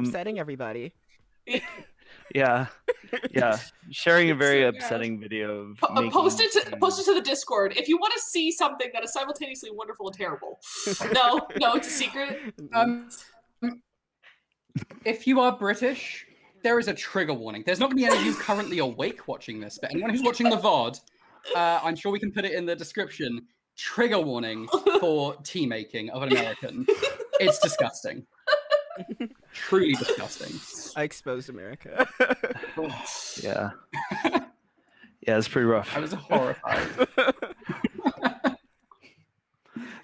was upsetting everybody. Yeah, sharing a very upsetting video of post it to the Discord if you want to see something that is simultaneously wonderful and terrible. No, it's a secret. If you are British, there is a trigger warning. There's not going to be any of you currently awake watching this, but anyone who's watching the VOD, I'm sure we can put it in the description. Trigger warning for tea making of an American. It's disgusting. Truly disgusting. I exposed America. Yeah, it's pretty rough. I was horrified.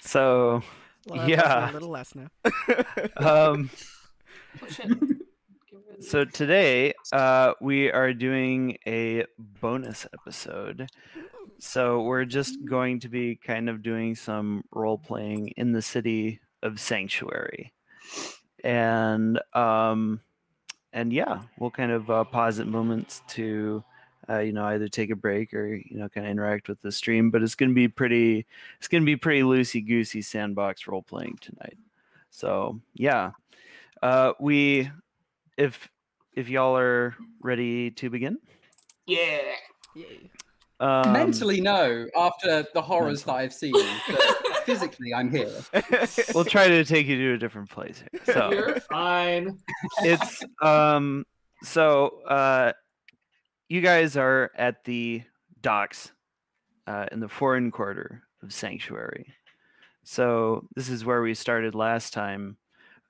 So, a little less now. So today, we are doing a bonus episode. So we're just going to be kind of doing some role playing in the city of Sanctuary. And yeah, we'll kind of pause at moments to either take a break or kind of interact with the stream. But it's gonna be pretty loosey goosey sandbox role playing tonight. So yeah, if y'all are ready to begin. Yeah. Mentally, no. After the horrors that I've seen, but physically, I'm here. We'll try to take you to a different place here. So you're fine. It's so you guys are at the docks in the foreign quarter of Sanctuary. So this is where we started last time.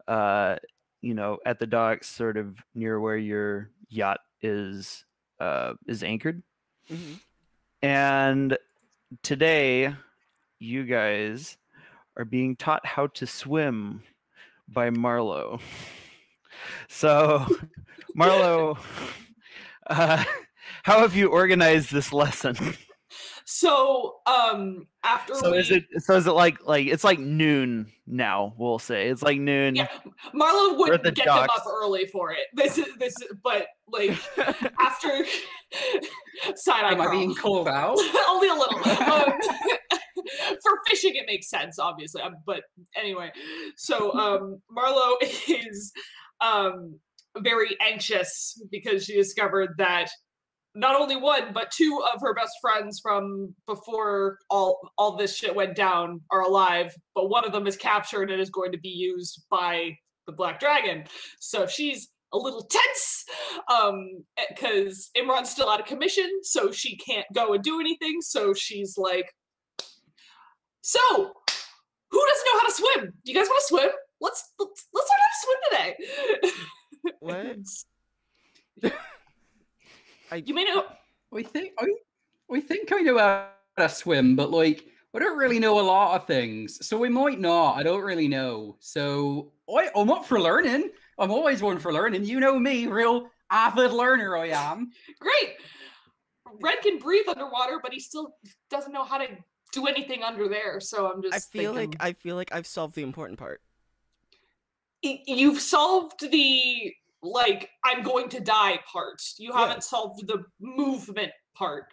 At the docks, sort of near where your yacht is anchored. Mm-hmm. And today, you guys are being taught how to swim by Marlowe. So, Marlowe, how have you organized this lesson? So, after is it like it's like noon now? We'll say it's like noon. Yeah, Marlowe would get docks. them up early for it. But like after side eye. Am I being called out? Only a little. For fishing, it makes sense, obviously. But anyway, so Marlowe is very anxious because she discovered that not only one, but two of her best friends from before all this shit went down are alive, but one of them is captured and is going to be used by the Black Dragon. So she's a little tense because Imran's still out of commission, so she can't go and do anything. So she's like, so who doesn't know how to swim? Do you guys want to swim? Let's learn how to swim today. What? You may know. We think I know how to swim, but like I don't really know a lot of things, so we might not. I don't really know. So I'm up for learning. I'm always one for learning. You know me, real avid learner I am. Great. Ren can breathe underwater, but he still doesn't know how to do anything under there. So I'm just. I feel like I've solved the important part. You've solved the. Like, I'm going to die part. You haven't solved the movement part.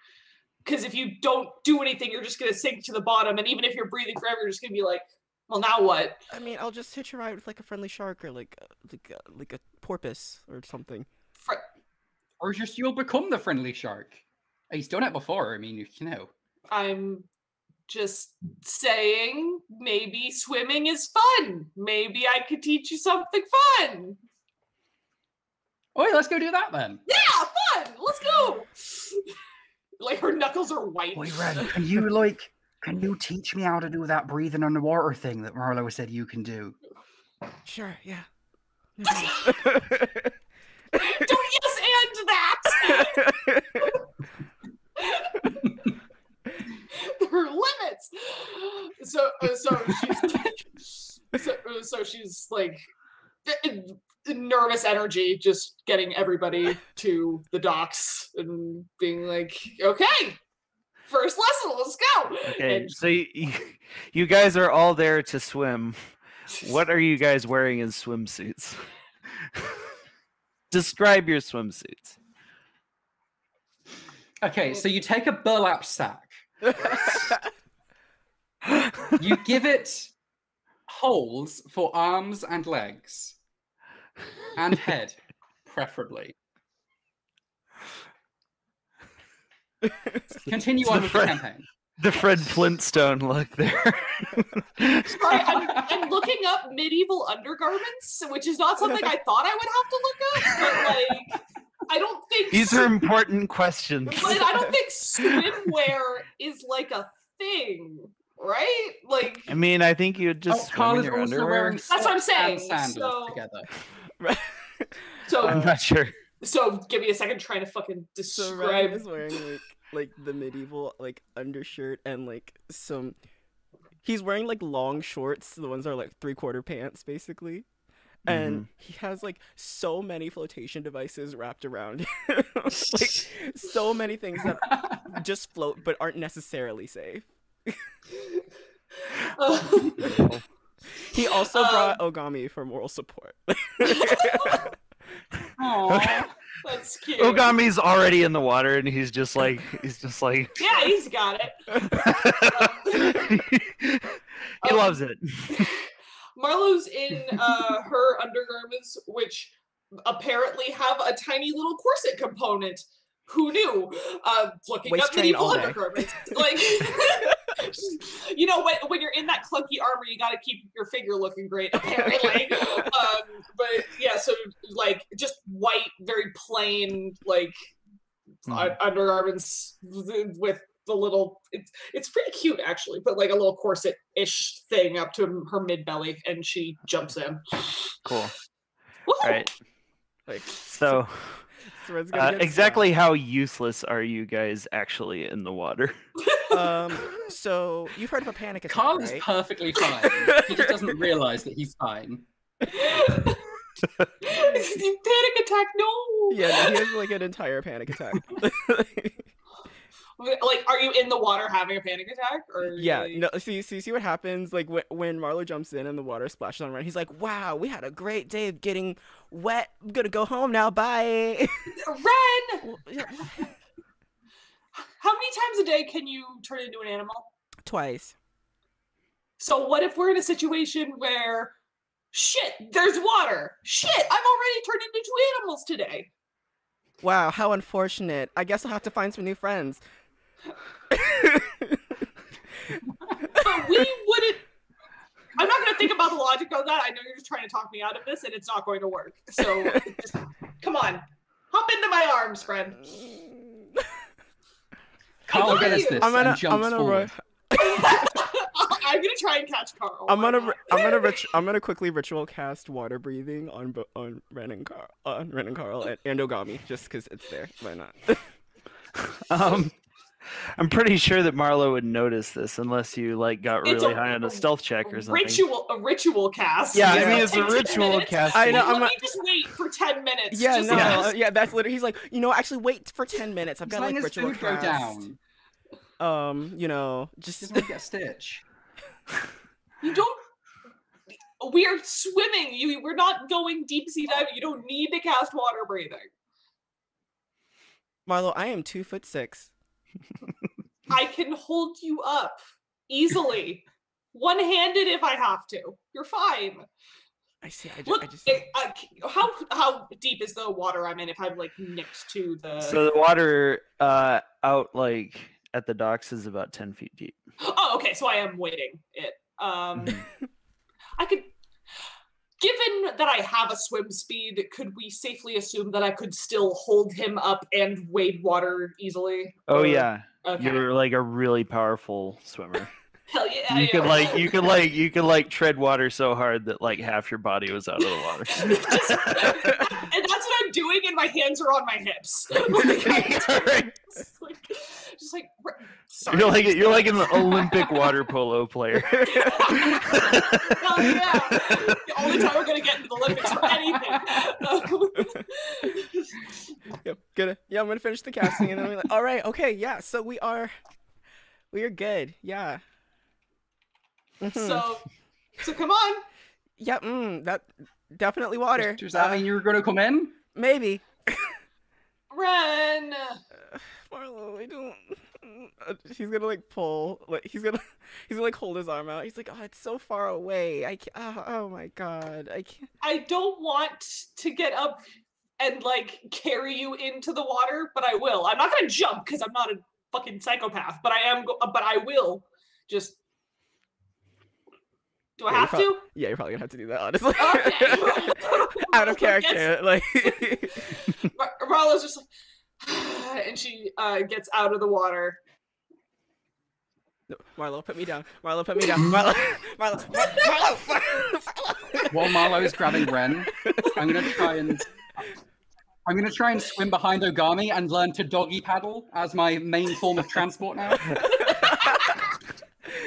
Because if you don't do anything, you're just going to sink to the bottom. And even if you're breathing forever, you're just going to be like, well, now what? I mean, I'll just hitch a ride with like a friendly shark or like a porpoise or something. Or just you'll become the friendly shark. He's done it before. I mean, you know. I'm just saying, maybe swimming is fun. Maybe I could teach you something fun. Oh, let's go do that then. Yeah, fun. Let's go. Like her knuckles are white. Wait, Ren, can you teach me how to do that breathing underwater thing that Marlowe said you can do? Sure, yeah. Don't yes and that. Her limits. So she's like nervous energy, just getting everybody to the docks and being like, okay, first lesson, let's go. Okay, and so you guys are all there to swim. What are you guys wearing in swimsuits? Describe your swimsuits. Okay, so you take a burlap sack. You give it holes for arms and legs. And head, preferably. Continue on with the campaign. The Fred Flintstone look there. Sorry, I'm looking up medieval undergarments, which is not something I thought I would have to look up, but like, I don't think These are important questions. But I don't think swimwear is like a thing, right? Like, I mean, I think you'd just swim Carl in is your also underwear. wearing That's what I'm socks and saying, sandals so- together. Right. so I'm not sure. so give me a second trying to fucking So Ren describe. is wearing like the medieval like undershirt and like some. He's wearing like long shorts. The ones that are like 3/4 pants, basically. And he has like so many flotation devices wrapped around him. Like so many things that just float but aren't necessarily safe. He also brought Ogami for moral support. Aw, that's cute. Ogami's already in the water, and he's just like, Yeah, he's got it. he loves it. Marlowe's in her undergarments, which apparently have a tiny little corset component. Who knew? Looking Waist up train medieval all day. undergarments, like you know, when you're in that clunky armor, you got to keep your figure looking great, apparently. But yeah, so like just white, very plain, like undergarments with the little. It's pretty cute actually, but like a little corset-ish thing up to her mid belly, and she jumps in. Cool. Woohoo! All right. Like So, Red's gonna get exactly how useless are you guys actually in the water? So you've heard of a panic attack, Carl right? is perfectly fine. He just doesn't realize that he's fine. Panic attack, no! Yeah, no, he has like an entire panic attack. Like, are you in the water having a panic attack? Or Yeah, no. See what happens. Like when Marlowe jumps in and the water splashes on Ren, he's like, "Wow, we had a great day of getting wet. I'm gonna go home now. Bye." Ren! Yeah, How many times a day can you turn into an animal? twice. So what if we're in a situation where, shit, there's water. Shit, I've already turned into 2 animals today. Wow, how unfortunate. I guess I'll have to find some new friends. But we wouldn't. I'm not going to think about the logic of that. I know you're just trying to talk me out of this, and it's not going to work. So, just, come on. Hop into my arms, friend. Carl love gets you. this I'm gonna and jumps forward. I'm gonna try and catch Carl. I'm gonna quickly ritual cast water breathing on Ren and Carl, and Ogami, just because it's there. Why not? I'm pretty sure that Marlowe would notice this unless you like got It's really a high on a stealth check or something. A ritual cast. Yeah, I Yeah. mean it's a Take 10 ritual minutes. cast. I know. Let me just wait for 10 minutes. Yeah, just no, like- yeah, that's literally. He's like, actually, wait for 10 minutes. I've He's got letting like his ritual food go cast. down. Just He doesn't want to get a stitch. You don't. We are swimming. We're not going deep sea diving. You don't need to cast water breathing. Marlowe, I am 2'6". I can hold you up easily, one-handed if I have to. You're fine. I see. Look, how deep is the water I'm in if I'm like next to the? So the water out like at the docks is about 10 feet deep. Oh, okay. So I am wading it. I could. Given that I have a swim speed, could we safely assume that I could still hold him up and wade water easily? Oh Or- yeah, Okay. you're like a really powerful swimmer. Hell yeah. You could like tread water so hard that like half your body was out of the water. And that's what I'm doing, and my hands are on my hips. Just like, sorry. You're like an Olympic water polo player. Hell yeah. The only time we're gonna get into the Olympics for anything. Yep, I'm gonna finish the casting and then we're like, all right, okay, yeah. So we are good, yeah. So come on. Yeah, that definitely water. Does that mean you're going to come in? Maybe. Ren. Marlowe, I don't. He's gonna like pull, like he's gonna like hold his arm out. He's like, oh, it's so far away. I can't. Oh my god, I can't. I don't want to get up and like carry you into the water, but I will. I'm not gonna jump because I'm not a fucking psychopath, but but I will. Just. Do I have to? Yeah, you're probably gonna have to do that, honestly. Okay. Out of character, like. Marlowe's just like, and she gets out of the water. No, Marlowe, put me down. Marlowe, put me down. Marlowe. While Marlowe is grabbing Ren, I'm gonna try and swim behind Ogami and learn to doggy paddle as my main form of transport now.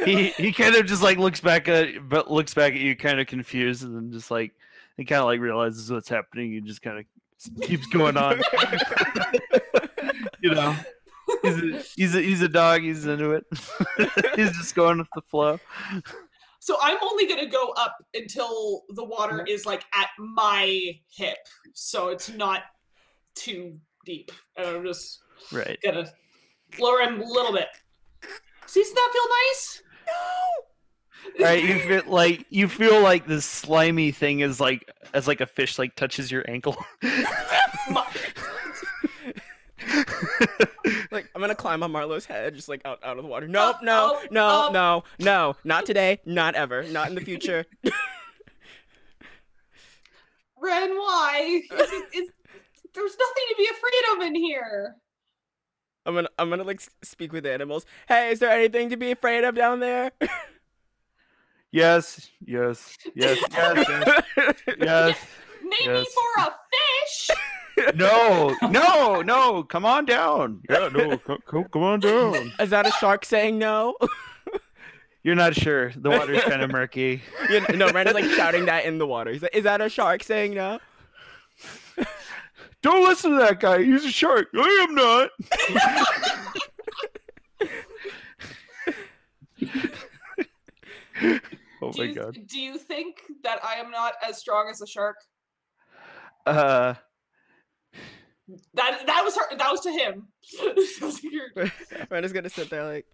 He kind of just like looks back at you kind of confused, and then just like he kind of like realizes what's happening. He just kind of keeps going on. You know, he's a dog. He's into it. He's just going with the flow. So I'm only gonna go up until the water is like at my hip, so it's not too deep. And I'm just gonna lower him a little bit. See, doesn't that feel nice? No. Right, you feel like this slimy thing is like as like a fish like touches your ankle. Like I'm gonna climb on Marlowe's head, just like out of the water. Nope, no, not today, not ever, not in the future. Ren, why? There's nothing to be afraid of in here. I'm gonna like speak with animals. Hey, is there anything to be afraid of down there? Yes. Maybe for a fish. No. Come on down. Yeah, no. Come on down. Is that a shark saying no? You're not sure. The water's kind of murky. No, Ren is like shouting that in the water. He's like, is that a shark saying no? Don't listen to that guy. He's a shark. I am not. Oh my god. Do you think that I am not as strong as a shark? That was to him. Ren is gonna sit there like,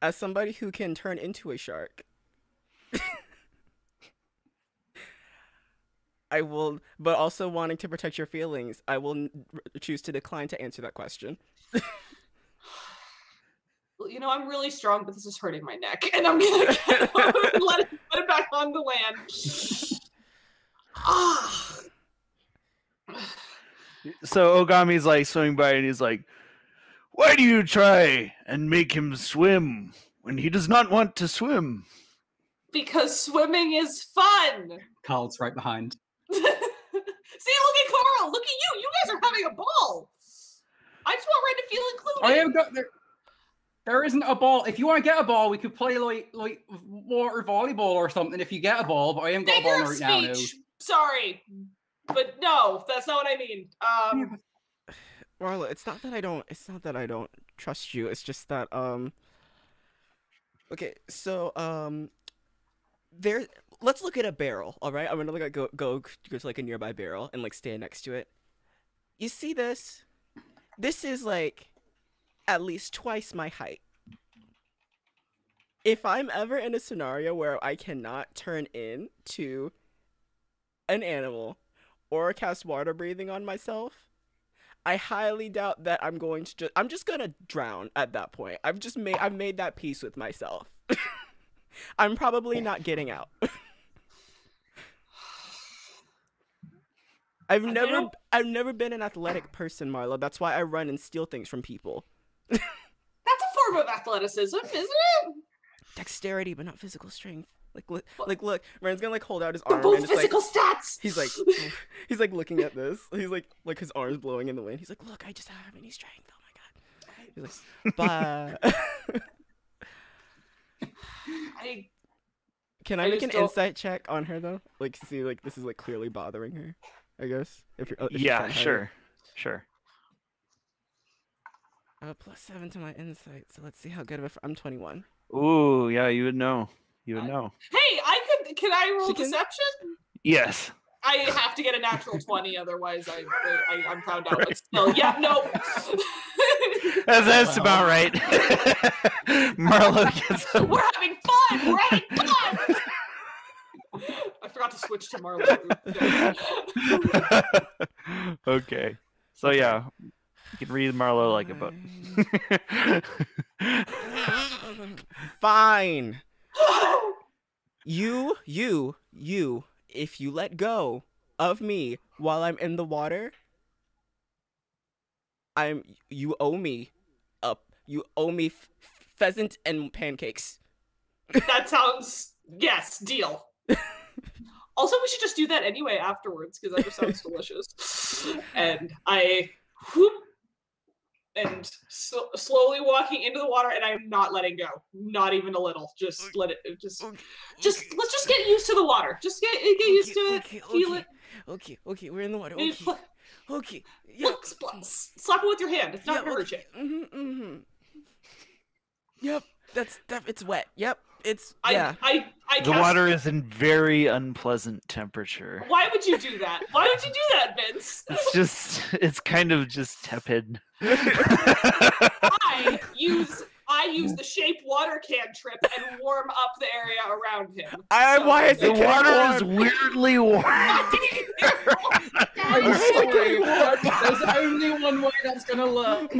as somebody who can turn into a shark. I will, but also wanting to protect your feelings, I will choose to decline to answer that question. Well, you know, I'm really strong, but this is hurting my neck, and I'm gonna let it back on the land. So Ogami's like swimming by, and he's like, "Why do you try and make him swim when he does not want to swim?" Because swimming is fun. Carl's right behind. See, look at Carl. Look at you. You guys are having a ball. I just want Ren to feel included. I have got there isn't a ball. If you want to get a ball, we could play like water volleyball or something. If you get a ball, but I haven't got a ball right now. No. Sorry, but no, that's not what I mean. Marlowe, it's not that I don't trust you. It's just that okay, so let's look at a barrel, all right? I'm gonna like go to like a nearby barrel and like stand next to it. You see this? This is like at least twice my height. If I'm ever in a scenario where I cannot turn into an animal or cast water breathing on myself, I highly doubt that I'm just gonna drown at that point. I've made that peace with myself. I'm probably not getting out. I've never been an athletic person, Marlowe. That's why I run and steal things from people. That's a form of athleticism, isn't it? Dexterity, but not physical strength. Look, Ren's gonna like hold out his arm. Both and physical like, stats. He's like looking at this. He's like his arms blowing in the wind. He's like, look, I just don't have any strength. Oh my god. He's like, but can I make an insight check on her though? Like see, like this is like clearly bothering her. I guess if yeah, sure. +7 to my insight. So let's see how good of I'm 21. Ooh, yeah, you would know. You would know. Hey, can I roll deception? Yes. I have to get a natural 20, otherwise I'm found out. But still, yeah, no. That's about right. Marlowe gets up. We're having fun. We're having fun. I forgot to switch to Marlowe. Okay. So yeah, you can read Marlowe like a book. Fine. You, if you let go of me while I'm in the water, you owe me pheasant and pancakes. That sounds, yes, deal. Also, we should just do that anyway afterwards because that just sounds delicious. And I whoop and slowly walking into the water, and I'm not letting go, not even a little. Just let it. Just let's just get used to the water. Just get used to it. Feel it. Okay, we're in the water. Maybe Okay. Yeah. Slap it with your hand. It's not gonna hurt you. Yep. It's wet. Yep. It's I The water is in very unpleasant temperature. Why would you do that? Why would you do that, Vince? It's kind of just tepid. I use the shape water cantrip and warm up the area around him. Why is the water is weirdly warm? I'm sorry. There's only one way that's gonna look.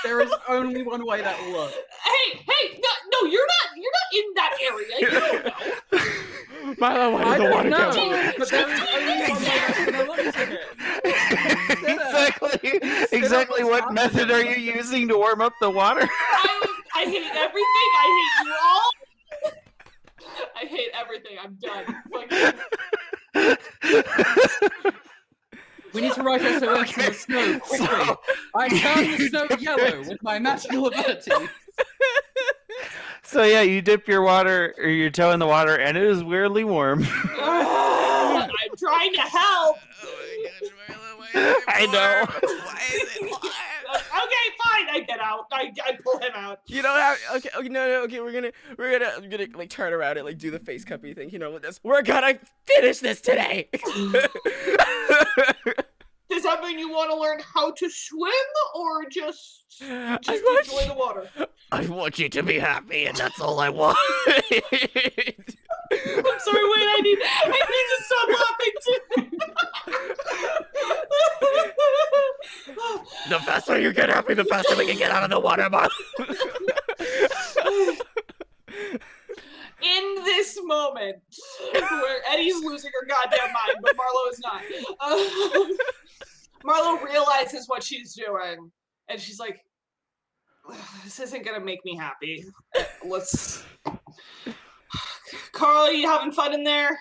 There is only one way that will look. Hey, no, you're not in that area. You don't know. Marlowe, why did the water come? But there is only one way that's gonna look to it. Exactly what method are you using to warm up the water? I hate everything. I hate you all. I hate everything. I'm done. We need to write SOS in the snow quickly. I turn the snow yellow with my magical ability. So yeah, you dip your toe in the water, and it is weirdly warm. I'm trying to help. I know. Why is it warm? Okay, fine. I get out. I pull him out. You don't have okay, no, okay, we're gonna like turn around and like do the face cuppy thing, we're gonna finish this today. Does that mean you want to learn how to swim or just enjoy the water? I want you to be happy, and that's all I want. I'm sorry, wait, I need to stop laughing too. The faster you get happy, the faster we can get out of the water, Mom. In this moment, where Eddie's losing her goddamn mind, but Marlowe is not, Marlowe realizes what she's doing, and she's like, this isn't gonna make me happy. Carl, you having fun in there?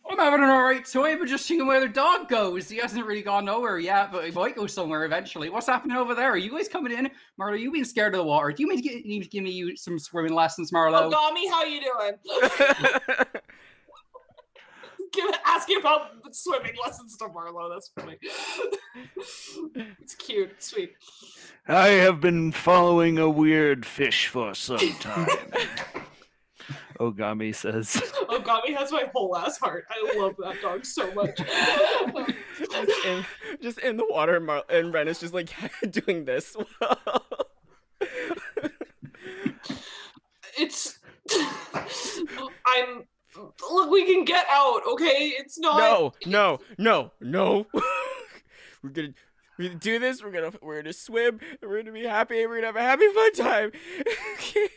I'm having an alright time, but just seeing where the dog goes. He hasn't really gone nowhere yet, but he might go somewhere eventually. What's happening over there? Are you guys coming in? Marlowe, you being scared of the water. Do you need to give me some swimming lessons, Marlowe? Oh, Gami, how you doing? Asking about swimming lessons to Marlowe. That's funny. It's cute. It's sweet. I have been following a weird fish for some time. Ogami says. Ogami has my whole ass heart. I love that dog so much. just in the water, and Ren is just like doing this. Look, we can get out, okay? It's not. No. We're gonna do this. We're gonna swim. And we're gonna be happy. We're gonna have a happy fun time. Okay.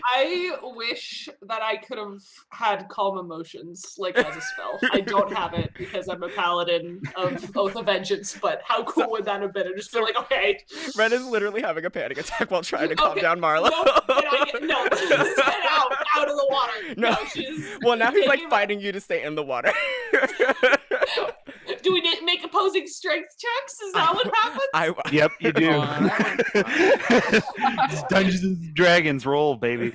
I wish that I could have had calm emotions, like as a spell. I don't have it because I'm a paladin of Oath of Vengeance, but how cool would that have been? I'd just feel like, okay. Ren is literally having a panic attack while trying to calm down Marlowe. No, get out of the water. No, well, now he's like fighting you to stay in the water. Do we make opposing strength checks? Is that what happens? Yep, you do. Dungeons and Dragons roll, baby.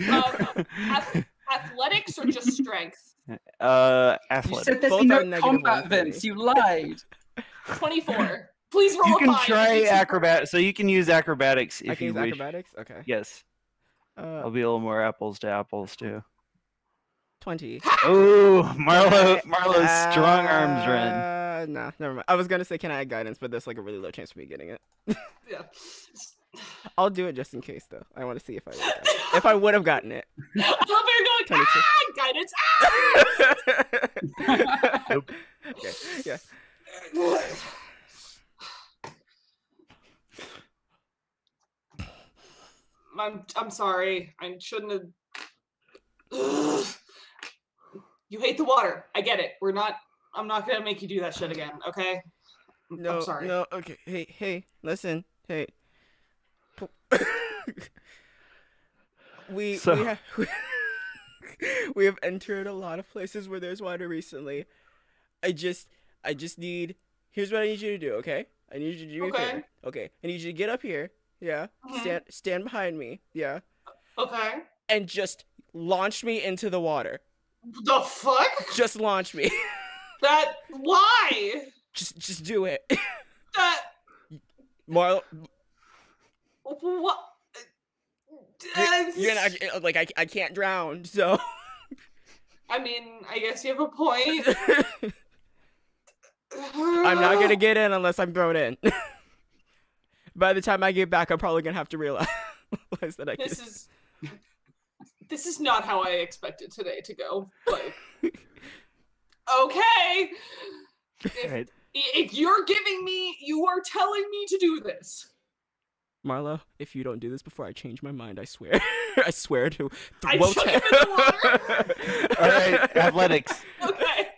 Athletics or just strength? Athletics. You said there'd be no combat, Vince. You lied. 24. Please roll. You can try acrobatics, so you can use acrobatics if you wish. Acrobatics? Okay. Yes. I'll be a little more apples to apples too. 20. Oh, Marlowe's strong arms, Ren. Nah, never mind. I was gonna say, can I add guidance, but there's like a really low chance of me getting it. Yeah. I'll do it just in case, though. I want to see if I would have gotten it. I love how you're going, guidance. Nope. Okay. Yeah. I'm sorry. I shouldn't have. Ugh. You hate the water. I get it. I'm not gonna make you do that shit again. Okay. No. I'm sorry. No. Okay. Hey. Listen. Hey. We have entered a lot of places where there's water recently. I just need. Here's what I need you to do. Okay. I need you to do me a favor. Okay. I need you to get up here. Yeah. Stand behind me. Yeah. Okay. And just launch me into the water. The fuck? Just launch me. Why? Just do it. What? You're not like I can't drown, so. I mean, I guess you have a point. I'm not gonna get in unless I'm thrown in. By the time I get back, I'm probably gonna have to realize that I. This is not how I expected today to go. But okay. If you are telling me to do this. Marlowe, if you don't do this before I change my mind, I swear. I swear to. I chuck him in the water. All right, athletics. Okay.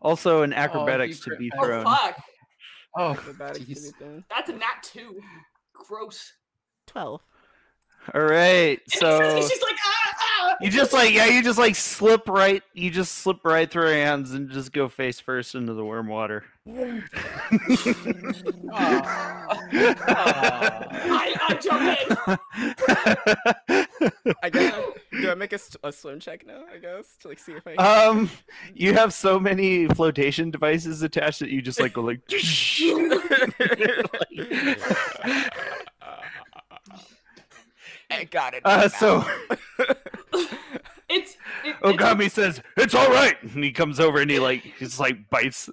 Also, an acrobatics to be thrown. Oh fuck. Oh, Acrobatics. That's a nat 2. Gross. 12. All right, so she's like, you just slip right through her hands and just go face first into the warm water. I jump in. I guess. Do I make a swim check now? I guess to see if I. You have so many flotation devices attached that you just go like. I got it. So. Ogami says it's all right, and he comes over and he just bites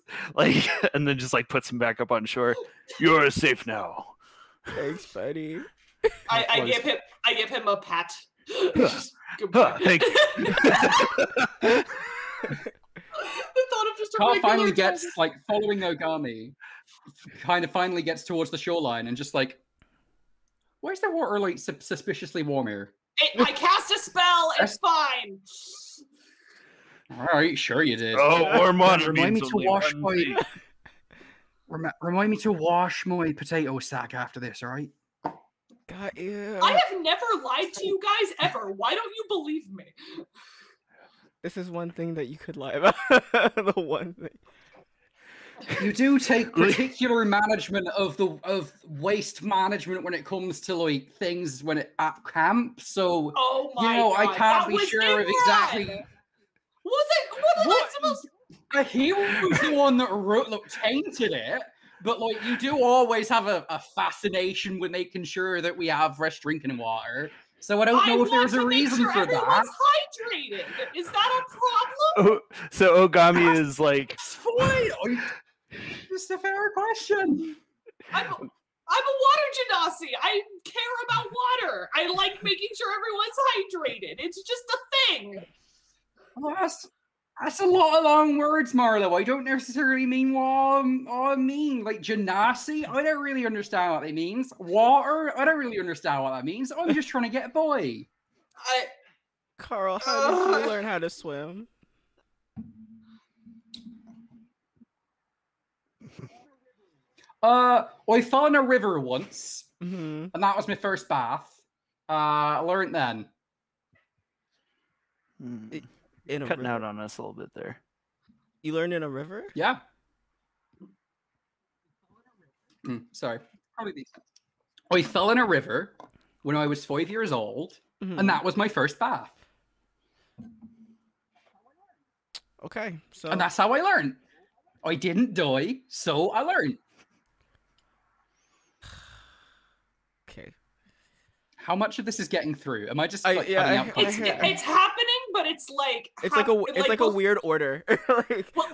and then just puts him back up on shore. You're safe now. Thanks, buddy. I give him a pat. Thank you. The thought of just a Carl regular finally gets dog. following Ogami, finally gets towards the shoreline and just where's the water suspiciously warm here? I cast a spell. It's fine. All right, sure you did. Oh, warm water. Remind me to wash my. Remind me to wash my potato sack after this, all right? God, yeah. I have never lied to you guys ever. Why don't you believe me? This is one thing that you could lie about. The one thing. You do take particular management of waste management when it comes to things at camp. So I can't be sure of exactly. What am I supposed? He was the one that tainted it. But you do always have a fascination with making sure that we have fresh drinking water. So I don't know if there's a reason for that. Hydrated. Is that a problem? So Ogami is It's fine. Just a fair question. I'm a water genasi. I care about water. I like making sure everyone's hydrated. It's just a thing. Well, that's a lot of long words, Marlowe. I don't necessarily mean what I mean. Genasi, I don't really understand what it means. Water, I don't really understand what that means. I'm just trying to get a boy. Carl, how did you learn how to swim? I fell in a river once, and that was my first bath. I learned then. Cutting out on us a little bit there. You learned in a river? Yeah. Sorry. Probably makes sense. I fell in a river when I was 5 years old, and that was my first bath. Okay, so and that's how I learned. I didn't die, so I learned. Okay. How much of this is getting through? Am I just it's happening, but it's like it's like a weird order.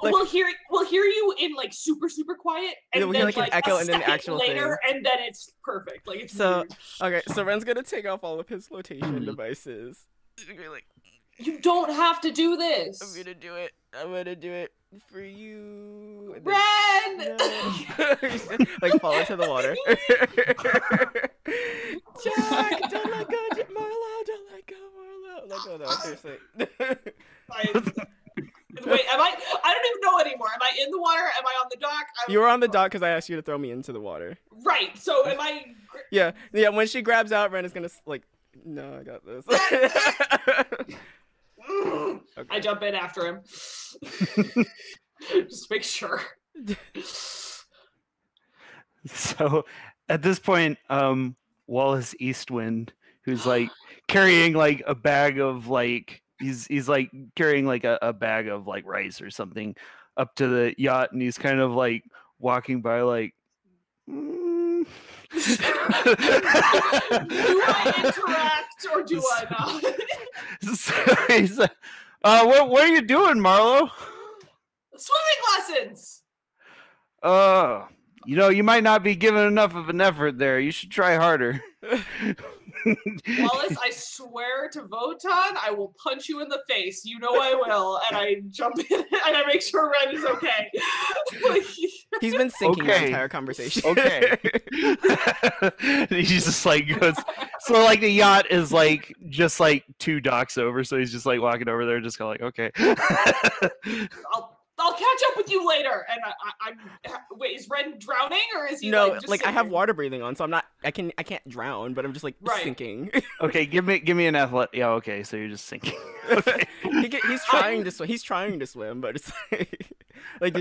We'll hear you in like super quiet, and we'll then hear like an echo, a and then the second actual later, thing. and then it's perfect. Like it's So weird. okay, so Ren's gonna take off all of his flotation devices. Like, you don't have to do this. I'm gonna do it. I'm gonna do it for you. Ren! No. Like fall into the water. Jack, don't let go, Marlowe. Don't let go, Marlowe. Let go, no, seriously. Wait, I don't even know anymore. Am I in the water? Am I on the dock? You were on the dock because I asked you to throw me into the water. Right. So am I? Yeah. When she grabs out, Ren is gonna like. No, I got this. Okay. I jump in after him. Just make sure. So at this point, Wallas Eastwind, who's like carrying like a bag of like he's like carrying like a bag of like rice or something up to the yacht, and he's kind of like walking by like. Do I interact or do I not? So he's like, what are you doing, Marlowe? Swimming lessons. You might not be giving enough of an effort there. You should try harder. Wallas, I swear to Votan, I will punch you in the face. You know I will. And I jump in and I make sure Ren is okay. He's been sinking the entire conversation. Okay. He's just like goes. So like the yacht is like just like 2 docks over, so he's just like walking over there, just kind of like, okay. I'll catch up with you later. And I'm wait, is Ren drowning or is he no? Like, just like sinking? I have water breathing on, so I'm not. I can't drown, but I'm just like sinking. Okay, give me an athletic. Yeah, okay, so you're just sinking. Okay. He's trying to swim. He's trying to swim, but it's like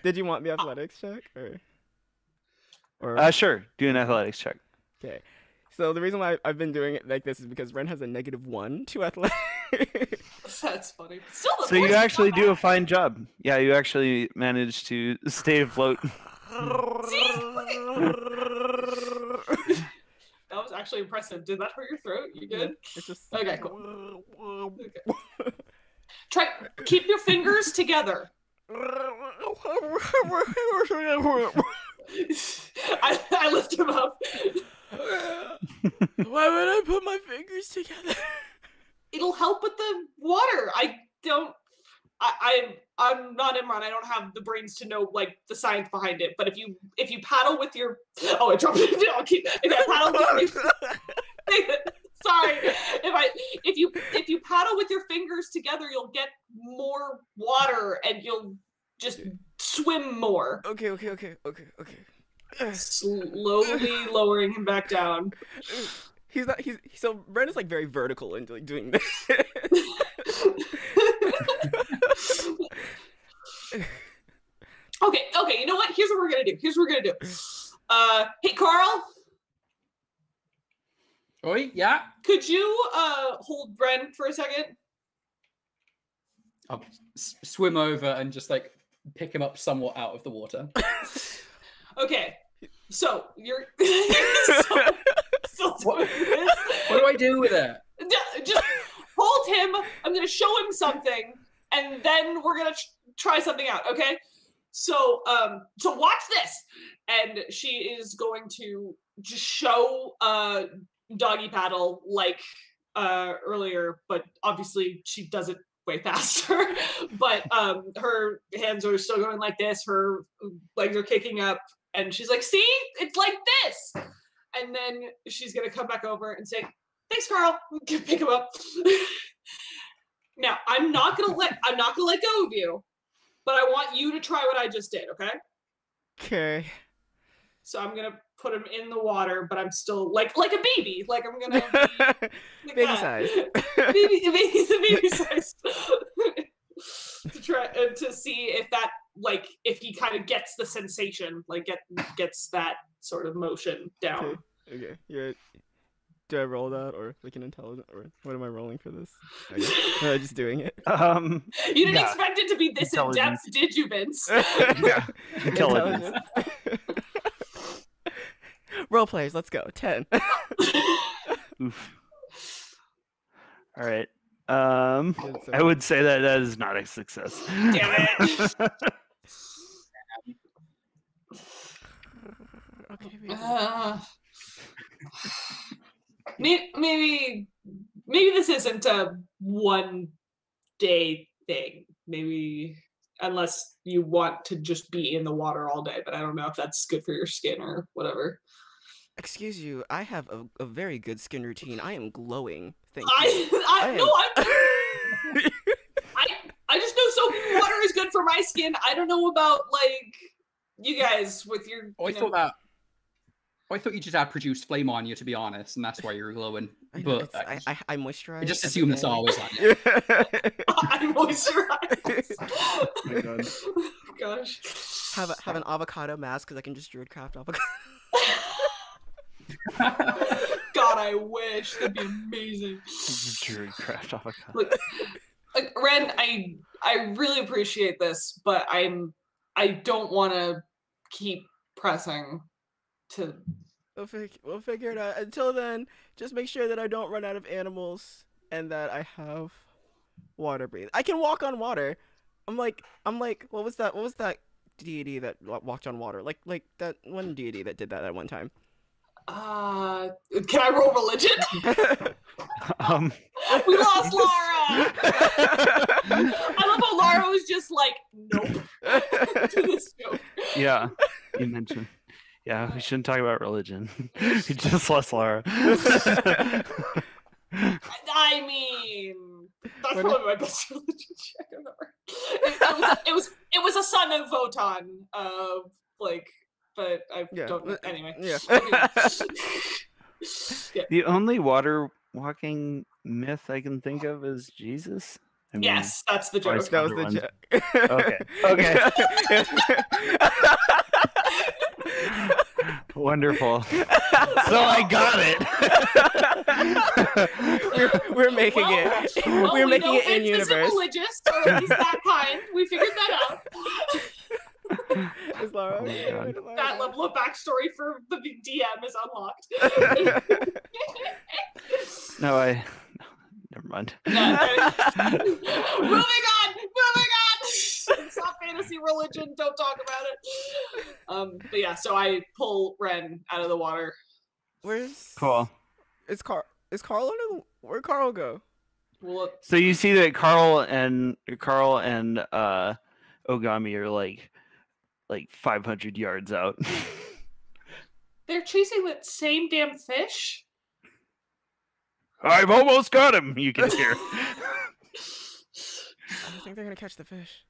did you want the athletics check or? Sure. Do an athletics check. Okay. So the reason why I've been doing it like this is because Ren has a -1 to athletics. That's funny. Still, so you actually do a fine job. Yeah, you actually managed to stay afloat. That was actually impressive. Did that hurt your throat? You good? Yeah, it's just... Okay, cool. Okay. Keep your fingers together. I lift him up. Why would I put my fingers together? It'll help with the water. I'm not Imran. I don't have the brains to know like the science behind it. But if you paddle with your I dropped it. If I paddle with your sorry. If you paddle with your fingers together, you'll get more water and you'll just swim more. Okay. Slowly lowering him back down. So Ren is like very vertical into like doing this. Okay, you know what? Here's what we're gonna do. Hey Carl. Oi, yeah. Could you hold Ren for a second? I'll swim over and just like pick him up somewhat out of the water. Okay. So you're still doing this. What do I do with it? Just hold him. I'm gonna show him something, and then we're gonna try something out. Okay? So watch this. And she is going to just show doggy paddle like earlier, but obviously she does it way faster. But her hands are still going like this. Her legs are kicking up. And she's like, see, it's like this. And then she's going to come back over and say, thanks, Carl. Pick him up. Now, I'm not going to let go of you, but I want you to try what I just did, okay? Okay. So I'm going to put him in the water, but I'm still like a baby. Like I'm going to baby size. baby size. To try to see if that if he kind of gets the sensation, like gets that sort of motion down. Okay. Yeah. Do I roll that or like an intelligence or what am I rolling for this? Okay. Am I just doing it? You didn't expect it to be this in depth, did you, Vince? Yeah. Intelligence. Role players, let's go. 10. Oof. All right. I would say that is not a success. Damn it. Okay, Maybe this isn't a 1 day thing. Maybe unless you want to just be in the water all day, but I don't know if that's good for your skin or whatever. Excuse you, I have a very good skin routine. I am glowing. Thank you. I just know soap and water is good for my skin. I don't know about like you guys with your. I thought you just had produced flame on you, to be honest, and that's why you're glowing. But I moisturize. I just assume that's always like it. I moisturize. Oh my God. Gosh. Have an avocado mask because I can just druid craft avocado. God, I wish that'd be amazing. Druid craft avocado. Like Ren, I really appreciate this, but I don't want to keep pressing to. We'll figure it out. Until then, just make sure that I don't run out of animals and that I have water breathing. I can walk on water. I'm like, what was that deity that walked on water? Like that one deity that did that at one time. Can I roll religion? We lost Lara. I love how Lara was just like, nope. To this joke. Yeah, you mentioned. Yeah, we shouldn't talk about religion. We just lost Lara. I mean, that's probably my best religion check ever. It was a son of Votan, but I don't know. Anyway. Yeah. Yeah. The only water walking myth I can think of is Jesus. I mean, Yes, that's the joke. That was the joke. Okay. Wonderful. So I got it. we're making it. Well, we're making it in Vince universe. isn't religious, or at least that kind. We figured that out. Is Lara? Oh my God. That level of backstory for the DM is unlocked. No, never mind. Moving on. It's not fantasy religion. Don't talk about it. But yeah, so I pull Ren out of the water. Where's Cool. Is Carl under where'd Carl go? Well, So you see that Carl and Ogami are like 500 yards out. they're chasing that same damn fish. I've almost got him. You can hear. I don't think they're gonna catch the fish.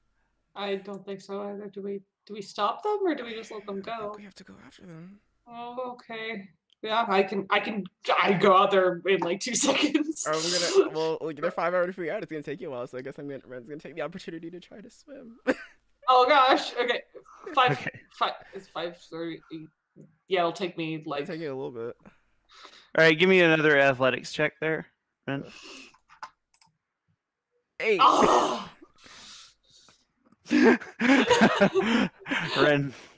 I don't think so either. Do we stop them or do we just let them go? We have to go after them. Oh, okay. Yeah, I go out there in like 2 seconds. They're 5 hours free out. It's gonna take you a while, so I guess Ren's gonna take the opportunity to try to swim. Oh gosh. Okay. Okay. It's 5:30. Yeah, it'll take me like. It'll take you a little bit. All right, give me another athletics check there, Ren. 8. Oh!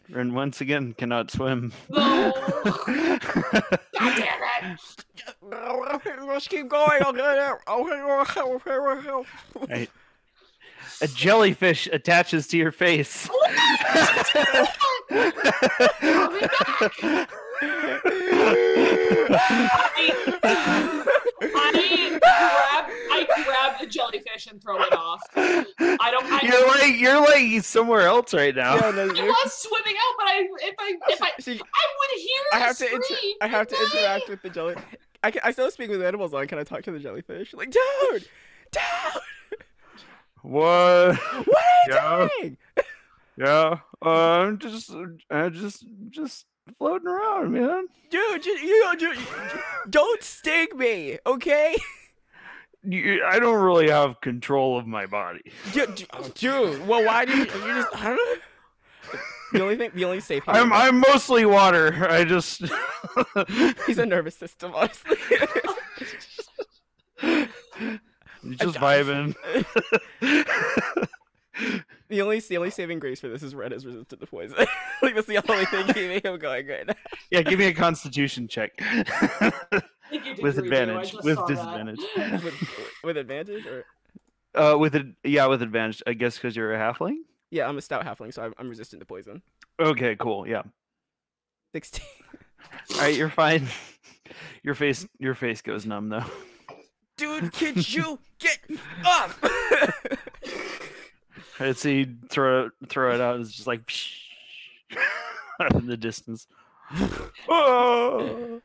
Ren once again cannot swim. No. God damn it. Let's keep going. Right. A jellyfish attaches to your face. I grab the jellyfish and throw it off. You're like somewhere else right now. Yeah, no, I was swimming out, but if I would hear I have the to scream. I have to interact with the jelly. I still speak with animals on. Can I talk to the jellyfish? Like, dude. What? What are you doing? Yeah. I'm just floating around, man. Dude, don't sting me, okay? I don't really have control of my body. Dude, well, why did you just? I don't know. The only safe. I'm mostly water. I just. He's a nervous system, honestly. Just vibing. The only saving grace for this is Red is resistant to poison. Like that's the only thing keeping him going right now. Yeah, give me a Constitution check. Thank you, did with you redo? I advantage. just With saw disadvantage. with advantage or With advantage. I guess because you're a halfling. yeah, I'm a stout halfling, so I'm resistant to poison. Okay, cool. Yeah. 16. All right, you're fine. Your face goes numb though. Dude, could you get up? I'd see throw it out. It's just like out in the distance. Oh!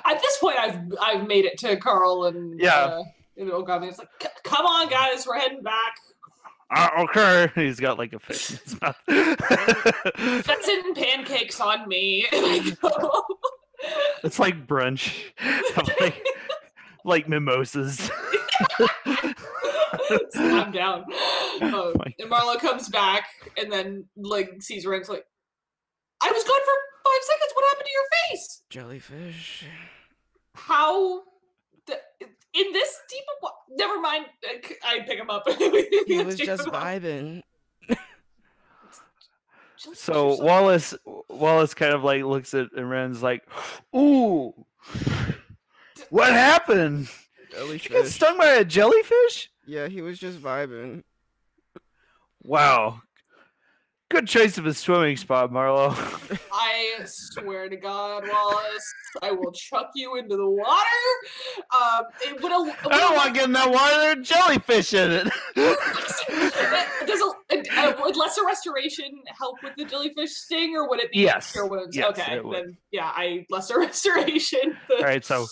At this point, I've made it to Carl and Ogami. It's like, come on, guys, we're heading back. Okay. He's got like a fish in his mouth. Pheasant and pancakes on me. It's like brunch, like mimosas. I'm down. And Marlowe comes back and then like sees Ren's like, I was gone for 5 seconds. What happened to your face? Jellyfish. How? In this deep of what? Never mind. I pick him up. He was just vibing. So Wallas kind of like looks at and Ren's like, "Ooh, what happened? Did you get stung by a jellyfish?" Yeah, he was just vibing. Wow. Good choice of a swimming spot, Marlowe. I swear to God, Wallas, I will chuck you into the water. I don't want to get in that water. There's jellyfish in it. Would lesser restoration help with the jellyfish sting, or would it be cure wounds? Yes, okay, then yeah, lesser restoration. All right, so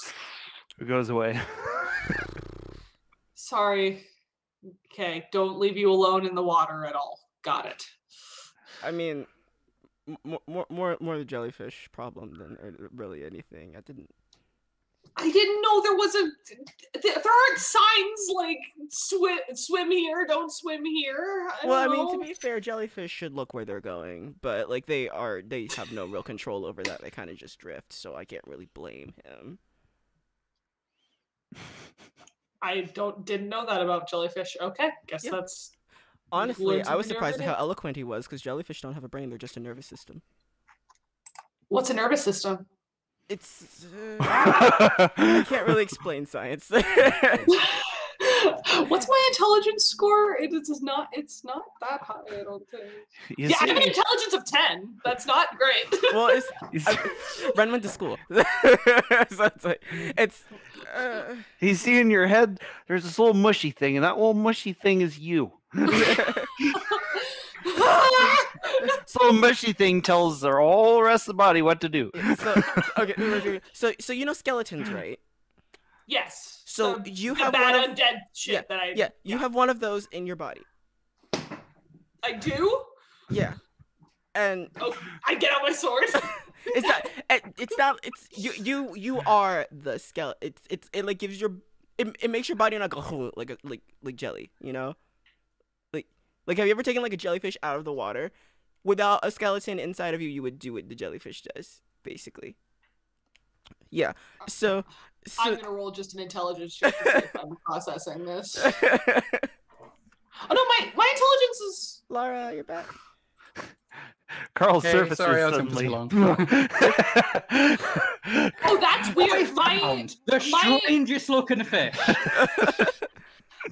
it goes away. Sorry. Okay, don't leave you alone in the water at all. Got it. I mean, more the jellyfish problem than really anything. I didn't know there was there aren't signs like swim here, don't swim here. I mean, to be fair, jellyfish should look where they're going, but like they have no real control over that. They kind of just drift, so I can't really blame him. I didn't know that about jellyfish. Okay, guess that's. Honestly, I was surprised at how eloquent he was, because jellyfish don't have a brain; they're just a nervous system. What's a nervous system? It's I can't really explain science. What's my intelligence score? It's not that high, I don't think. I have an intelligence of 10. That's not great. Well, Ren went to school. So it's You see in your head, there's this little mushy thing, and that little mushy thing is you. This little mushy thing tells the whole rest of the body what to do. So you know skeletons, right? Yes. So you have bad one of, undead shit that I. Yeah, you have one of those in your body. I do. Yeah, and I get out my sword. It's not. You are the skeleton. It like gives it makes your body not go like jelly. You know. Like, have you ever taken like a jellyfish out of the water? Without a skeleton inside of you, you would do what the jellyfish does, basically. Yeah. So I'm gonna roll just an intelligence check to see if I'm processing this. Oh no, my intelligence is. Lara, you're back. Carl's surface sorry, is I was taking suddenly. too long. Oh, that's weird. The strangest looking fish.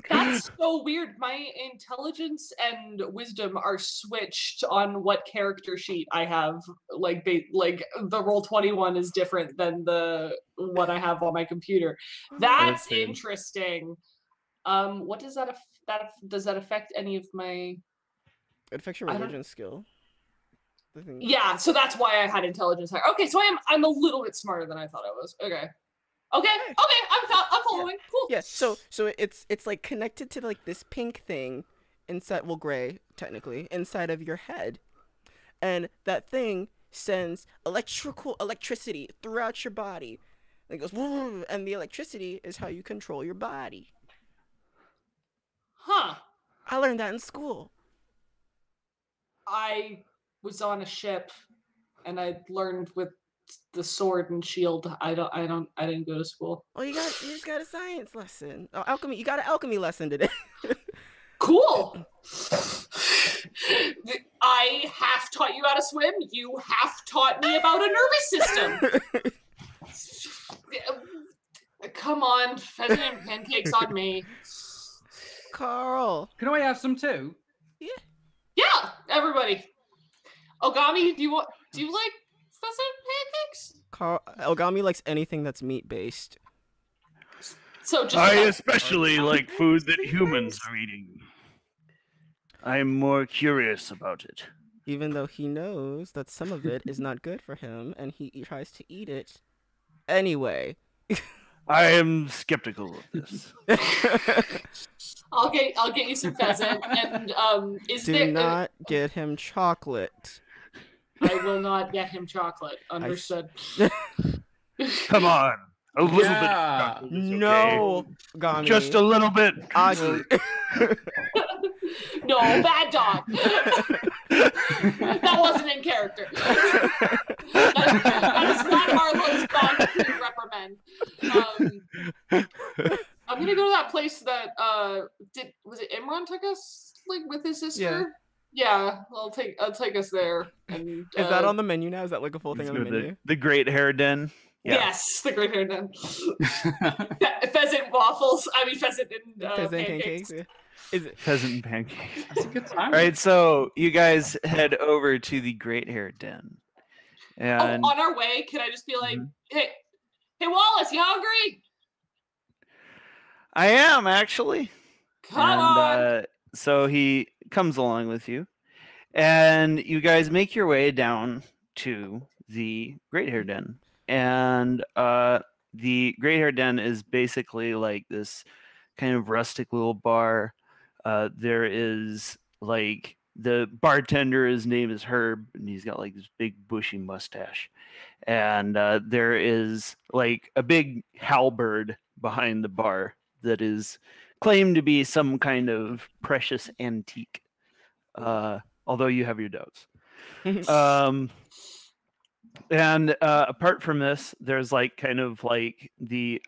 That's so weird. My intelligence and wisdom are switched on what character sheet I have. Like the Roll20 is different than the one I have on my computer. That's interesting. What does that does that affect any of my? It affects your religion skill. Yeah, so that's why I had intelligence higher. Okay, so I'm a little bit smarter than I thought I was. Okay, I'm following. Yeah. Cool. Yeah, so it's like connected to like this pink thing inside, well, gray technically, inside of your head, and that thing sends electricity throughout your body. And it goes, and the electricity is how you control your body. Huh. I learned that in school. I was on a ship, and I learned with the sword and shield. I didn't go to school. Oh, you just got a science lesson. Oh, alchemy. You got an alchemy lesson today. Cool. I have taught you how to swim. You half taught me about a nervous system. Come on, pheasant and pancakes on me. Carl. Can I have some too? Yeah, everybody. Ogami, do you like pheasant pancakes? Carl. Ogami likes anything that's meat based. So just I especially like food that humans are eating. I'm more curious about it. Even though he knows that some of it is not good for him, and he tries to eat it anyway. I am skeptical of this. I'll get you some pheasant, and Do not get him chocolate. I will not get him chocolate. Understood. Come on, a little bit. Of Yeah. chocolate is No, okay. Gami. Just a little bit. Agi. No, bad dog. That wasn't in character. that is not Marlowe's dog reprimand. I'm gonna go to that place that was it Imran took us like with his sister? Yeah, I'll take us there. And, Is that on the menu now? Is that like a full thing on the menu? The Great Hair Den. Yeah. Yes, the Great Hair Den. Pheasant waffles. I mean pheasant and Pheasant pancakes. Yeah. Is it Pheasant and pancakes. That's a good time. All right, so you guys head over to the Great Hair Den. And on our way, can I just be like, hey Wallas, you hungry? I am actually. Come on. So he comes along with you, and you guys make your way down to the Great Hair Den. And the Great Hair Den is basically like this kind of rustic little bar. There is like the bartender, his name is Herb, and he's got like this big bushy mustache. And there is like a big halberd behind the bar that is claimed to be some kind of precious antique, although you have your doubts. And apart from this, there's like kind of like the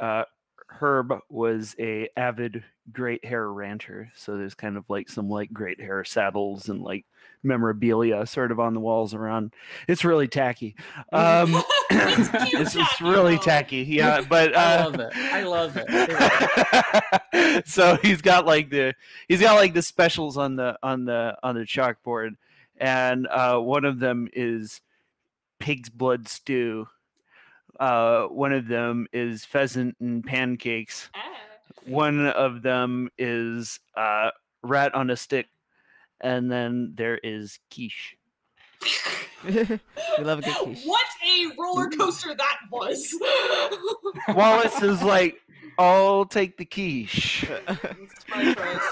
Herb was a avid great hair rancher, so there's kind of like some like great hair saddles and like memorabilia sort of on the walls around. It's really tacky. It's just really tacky. Yeah, but I love it. So he's got like the specials on the chalkboard, and one of them is pig's blood stew. One of them is pheasant and pancakes. One of them is rat on a stick, and then there is quiche. We love a good quiche. What a roller coaster that was! Wallace is like, I'll take the quiche. It's my choice.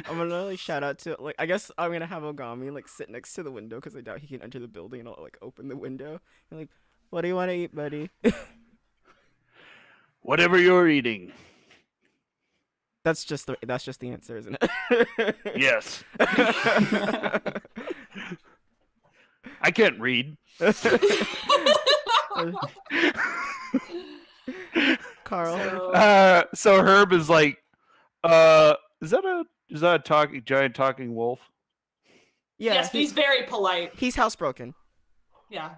I'm gonna like shout out to like I guess I'm gonna have Ogami like sit next to the window because I doubt he can enter the building, and I'll like open the window and like, what do you want to eat, buddy? Whatever you're eating. That's just the answer, isn't it? Yes. I can't read. Carl. So Herb is like, is that a giant talking wolf? Yeah. Yes, but he's very polite. He's housebroken. Yeah.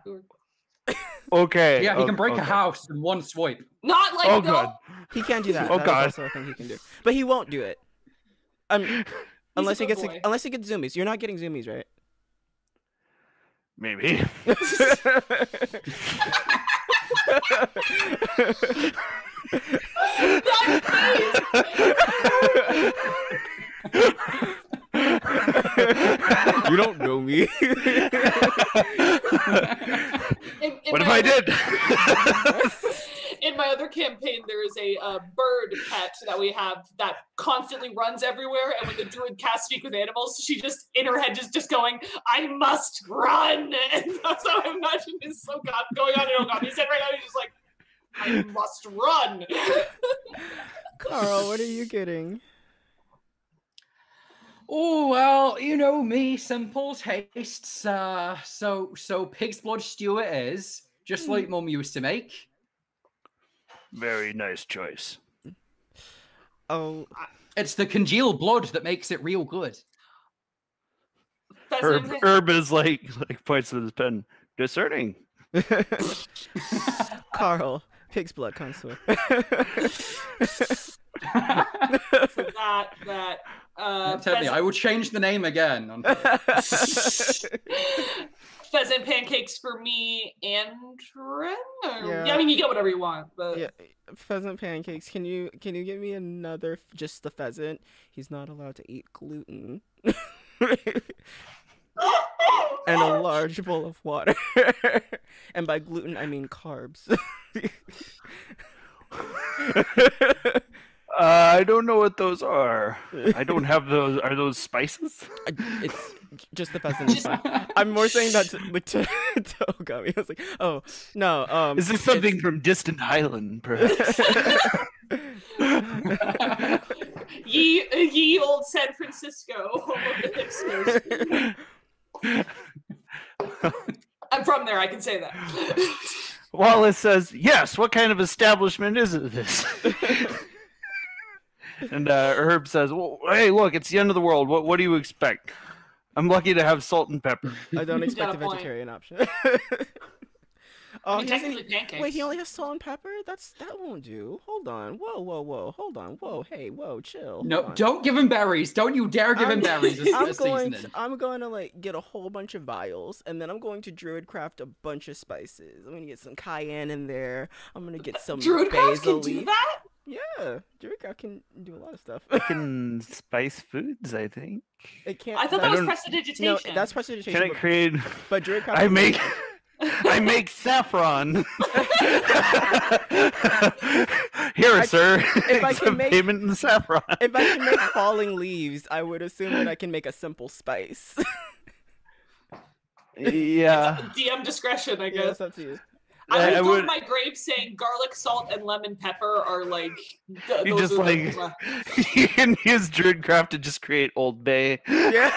Okay. Yeah, he can break a house in one swipe. Not like Oh no. god. He can do that. Oh, That is God. also a thing he can do, but he won't do it. Unless he good gets boy. zoomies. You're not getting zoomies, right? Maybe. You don't know me. What if I did? In my other campaign, there is a bird pet that we have that constantly runs everywhere, and when the druid casts Speak with Animals, she just, in her head, just going, I must run! And that's how I imagine is so going on in Ogami's head right now. He's just like, I must run! Carl, what are you getting? Oh well, you know me, simple tastes. So pig's blood stew it is, just like Mum used to make. Very nice choice. Oh, It's the congealed blood that makes it real good. Herb is like points with his pen. Discerning. Carl, pig's blood connoisseur. So that Tell me, I will change the name again. Pheasant pancakes for me and Ren? Yeah. Yeah, I mean, you get whatever you want, but Yeah, pheasant pancakes. Can you give me another just the pheasant? He's not allowed to eat gluten. And a large bowl of water. And by gluten I mean carbs. I don't know what those are. I don't have those. Are those spices? It's just the pheasant. Is fine. I'm more saying that to Ogami. I was like, oh no. Is this something from distant Highland, perhaps? ye old San Francisco, home of the hipsters. I'm from there, I can say that. Wallas says, yes, what kind of establishment is this? And Herb says, well, hey, look, it's the end of the world. What do you expect? I'm lucky to have salt and pepper. I don't expect a vegetarian option. I mean, technically pancakes. Wait, he only has salt and pepper? That won't do. Hold on. Whoa. Hold on. Whoa, hey, whoa, chill. No, don't give him berries. Don't you dare give him berries as seasoning. I'm going to like get a whole bunch of vials, and then I'm going to druidcraft a bunch of spices. I'm going to get some cayenne in there. I'm going to get some Druidcraft basil can do leaf. that? Yeah, druidcraft can do a lot of stuff. It can spice foods, I think. It can't. I thought that was prestidigitation. No, that's prestidigitation. Can it create? But druidcraft. I make saffron. Here, sir. If I can make payment in saffron. If I can make falling leaves, I would assume that I can make a simple spice. Yeah. DM discretion, I guess. Yeah, that's up to you. I would go to my grave saying garlic, salt, and lemon pepper are like. You just like you can use druidcraft to just create Old Bay. Yeah.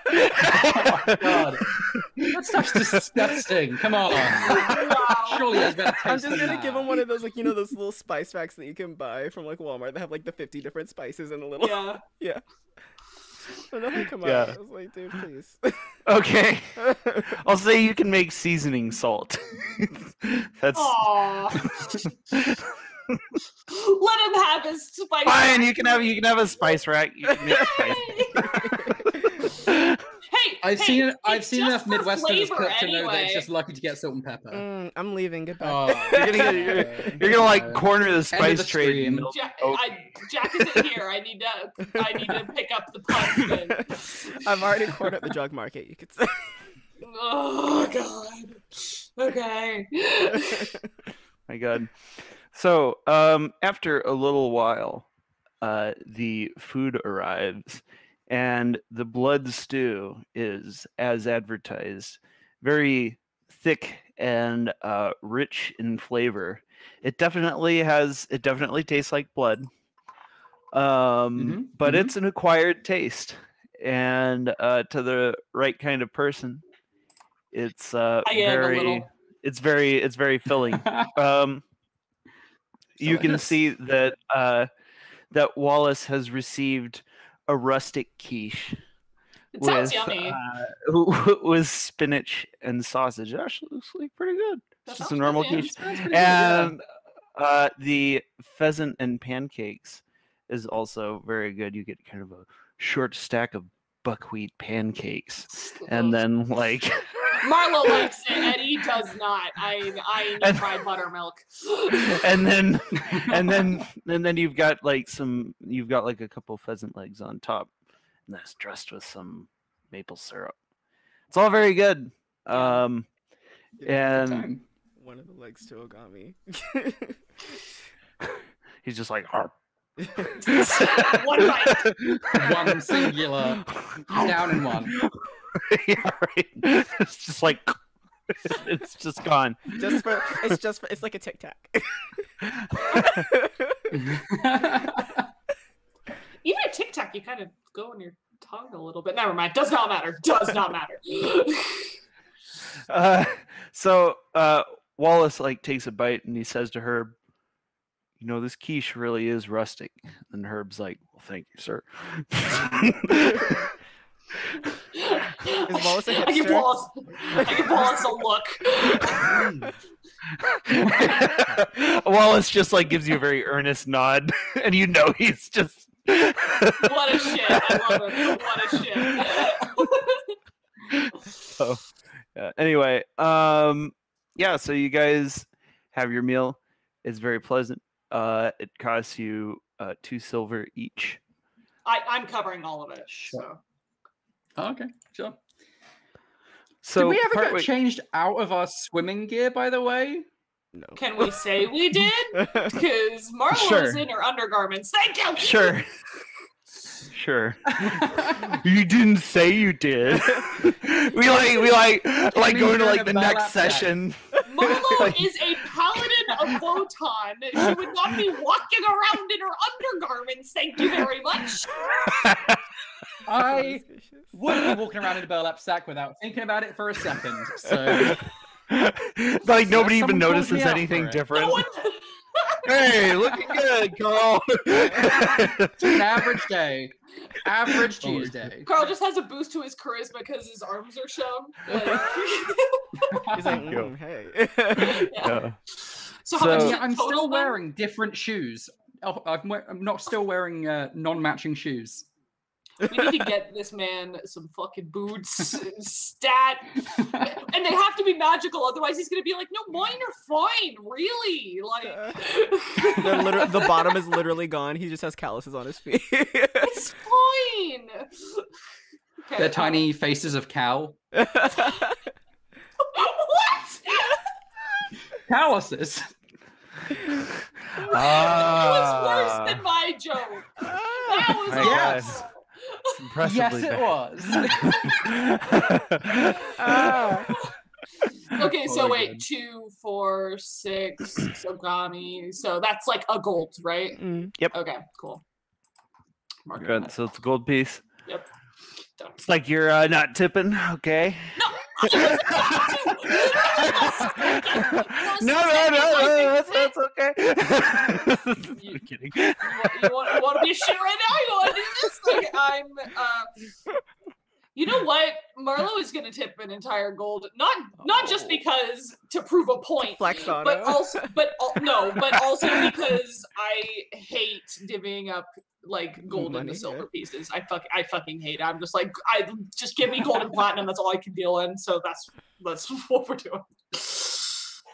Oh my god, that's such disgusting. Come on. Wow. Surely there's better taste I'm just than gonna that. give him one of those like those little spice packs that you can buy from like Walmart that have like the 50 different spices in a little. Yeah. Yeah. So nothing come Yeah. out. I was like, dude, please. Okay. I'll say you can make seasoning salt. That's Aww. Let him have his spice. fine. You can have a spice rack. You can make spice. Hey, I've seen enough for Midwesterners flavor cook to know that anyway. it's just lucky to get salt and pepper. I'm leaving. Goodbye. Oh, You're gonna like corner the spice the trade. stream. Jack isn't here. I need to pick up the pumpkin. I've already caught up the drug market. You could say. Oh god. Okay. My god. So, after a little while, the food arrives, and the blood stew is, as advertised, very thick and rich in flavor. It definitely tastes like blood, but it's an acquired taste, and to the right kind of person, it's it's very filling. You can see that that Wallas has received a rustic quiche It sounds yummy. with spinach and sausage. It actually looks like pretty good. It's just a normal quiche. Good, And the pheasant and pancakes is also very good. You get kind of a short stack of buckwheat pancakes, and then like Marlowe likes it, Eddie does not. I need fried buttermilk. and then you've got like a couple pheasant legs on top, and that's dressed with some maple syrup. It's all very good. And one of the legs to Ogami. he's just like, "Harp." One bite. One singular, down in one. Yeah, right. It's just like it's just gone. It's like a tic tac. Even a tic tac, you kind of go on your tongue a little bit. Never mind. Does not matter. So Wallas like takes a bite and he says to Herb, this quiche really is rustic. And Herb's like, well, thank you, sir. Is Wallas a I give hipster? Wallas a look. Wallace just like gives you a very earnest nod, and you know he's just. What a shit! I love it. What a shit. So, anyway, yeah. So you guys have your meal. It's very pleasant. It costs you 2 silver each. I'm covering all of it. So. Oh, okay, sure. So did we ever partway- get changed out of our swimming gear, by the way? No. Can we say we did? Because Marlowe Sure. is in her undergarments. Thank you. Sure. Sure. You didn't say you did. we like going to like the next session. Marlowe is a paladin of Wotan. She would not be walking around in her undergarments. Thank you very much. I wouldn't be walking around in a burlap sack without thinking about it for a second. So, Like nobody even Someone called notices me out anything for it. different. No one... Hey, looking good, Carl. it's an average day. Average Tuesday. Carl just has a boost to his charisma because his arms are shown. Like... He's like, Go. hey. Yeah. So how much is Yeah, it I'm total still then? wearing different shoes. Oh, I'm not still wearing non-matching shoes. We need to get this man some fucking boots, stat, and they have to be magical. Otherwise, he's gonna be like, "No, mine are fine, really." Like, The bottom is literally gone. He just has calluses on his feet. it's fine. Okay, They're tiny faces of cow. What? Calluses. It was worse than my joke. That was My awesome. God. It's impressively Yes, it bad. was. Okay, so Oh, wait, good. 2, 4, 6, Sogami. So that's like a gold, right? Mm. Yep. Okay, cool. Mark Good. that. So it's a gold piece. Yep. Done. It's like you're not tipping. Okay. No, that's okay. I'm kidding. You want to be a shit right now? You want to do this? Like, you know what? Marlowe is going to tip an entire gold, not just because to prove a point, Flex on but him. also, but also because I hate divvying up like gold Money, into silver yeah. pieces. I fucking hate it. I'm just like, just give me gold and platinum. That's all I can deal in. So that's what we're doing.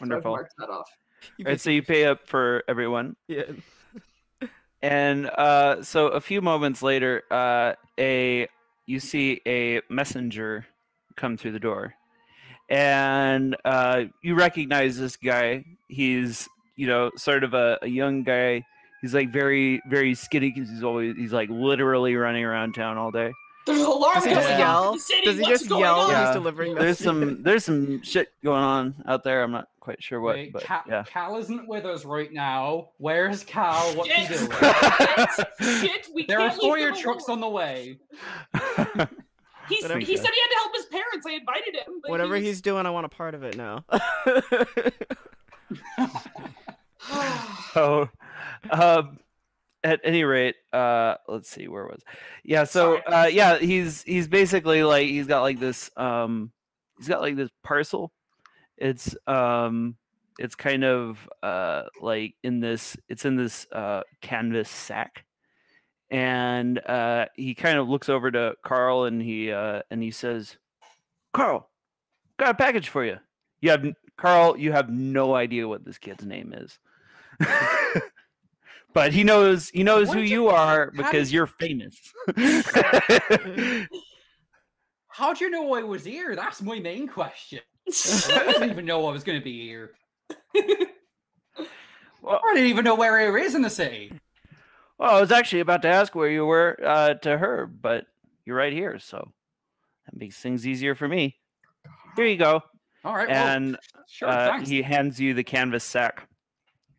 Wonderful. So I've marked that off. All right, so you pay up for everyone, Yeah. and so a few moments later, you see a messenger come through the door, and you recognize this guy. He's sort of a young guy. He's like very very skinny because he's like literally running around town all day. There's an alarm Does he going just off yell? in the city. Does he What's just going yell on? when Yeah. he's delivering There's messages? some shit going on out there. I'm not quite sure what, Wait, but Cal, yeah. Cal isn't with us right now. Where's Cal? What's he Shit. doing? Shit, we There are can't leave foyer him trucks alone. on the way. He said he had to help his parents. I invited him. But Whatever he's doing, I want a part of it now. So, at any rate, let's see, where was? Yeah, so Sorry. yeah, he's basically like he's got like this parcel. It's kind of like in this canvas sack, and he kind of looks over to Carl and he says, "Carl, got a package for you." Carl, you have no idea what this kid's name is. But he knows who you are because you're famous. How'd you know I was here? That's my main question. I didn't even know I was going to be here. Well, I didn't even know where he is in the city. I was actually about to ask where you were to her, but you're right here, so that makes things easier for me. Here you go. All right, And well, sure, thanks. he hands you the canvas sack.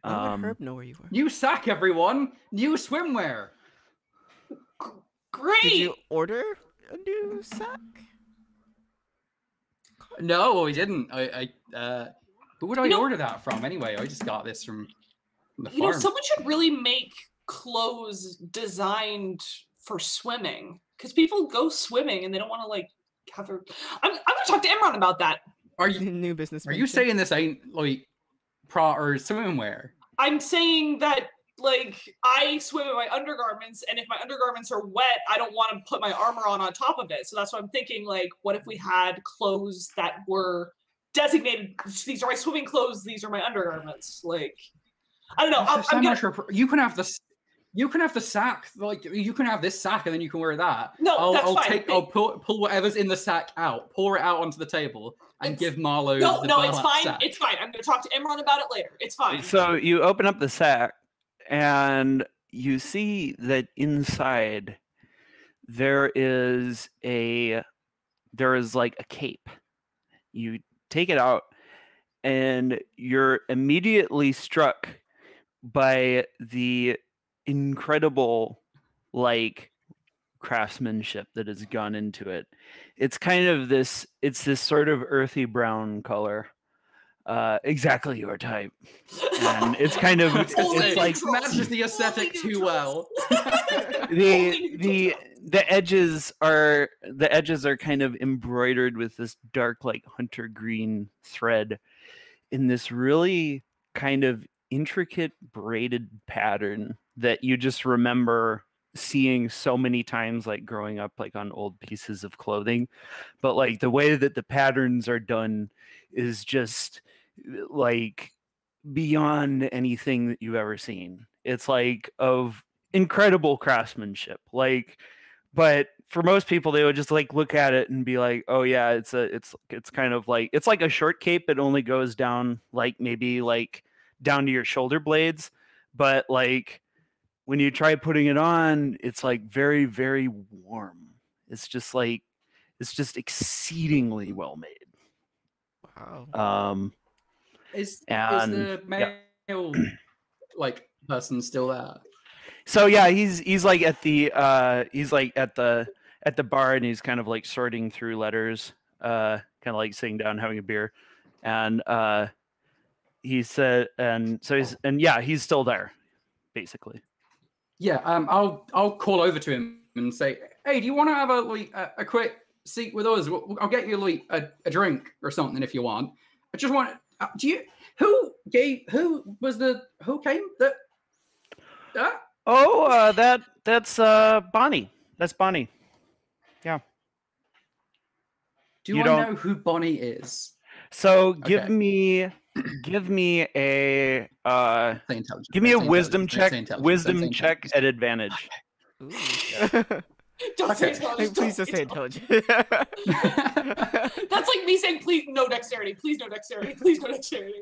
How would Herb know where you were? New sack, everyone. New swimwear. Great. Did you order a new sack? No, we didn't. Who would I You know- order that from anyway? I just got this from the You know, farm. someone should really make clothes designed for swimming, because people go swimming and they don't want to like have their. I'm gonna talk to Imran about that. Are you New business. Are you saying this ain't like or swimwear? I'm saying that like I swim in my undergarments, and if my undergarments are wet, I don't want to put my armor on top of it. So that's what I'm thinking. Like, what if we had clothes that were designated? These are my swimming clothes. These are my undergarments. Like, I don't know. You can have this. You can have the sack. Like you can have this sack, and then you can wear that. No, that's fine. I'll pull whatever's in the sack out, pour it out onto the table, and give Marlowe. No, it's fine. Sack. It's fine. I'm going to talk to Imran about it later. It's fine. So you open up the sack, and you see that inside there is like a cape. You take it out, and you're immediately struck by the incredible like craftsmanship that has gone into it. It's kind of this sort of earthy brown color, exactly your type, and it's kind of it's like matches the aesthetic too well. the edges are kind of embroidered with this dark like hunter green thread in this really kind of intricate braided pattern that you just remember seeing so many times like growing up like on old pieces of clothing. But like the way that the patterns are done is just like beyond anything that you've ever seen. It's like of incredible craftsmanship. Like, but for most people they would just like look at it and be like, oh yeah, it's kind of like it's like a short cape that only goes down like maybe like down to your shoulder blades, but like when you try putting it on, it's like very, very warm. It's just exceedingly well made. Wow. Is the male like person still there? So yeah, he's like at the bar, and he's kind of like sorting through letters, kind of like sitting down having a beer, and he said, and so he's still there, basically. Yeah, I'll call over to him and say, hey, do you want to have a quick seat with us? I'll get you like a drink or something if you want. I just want. Who came? That's Bonnie. That's Bonnie. Yeah. Do I know who Bonnie is? So give me a wisdom check. Wisdom check at advantage. Don't say intelligence. Please just say intelligence. That's like me saying, please no dexterity. Please no dexterity. Please no dexterity.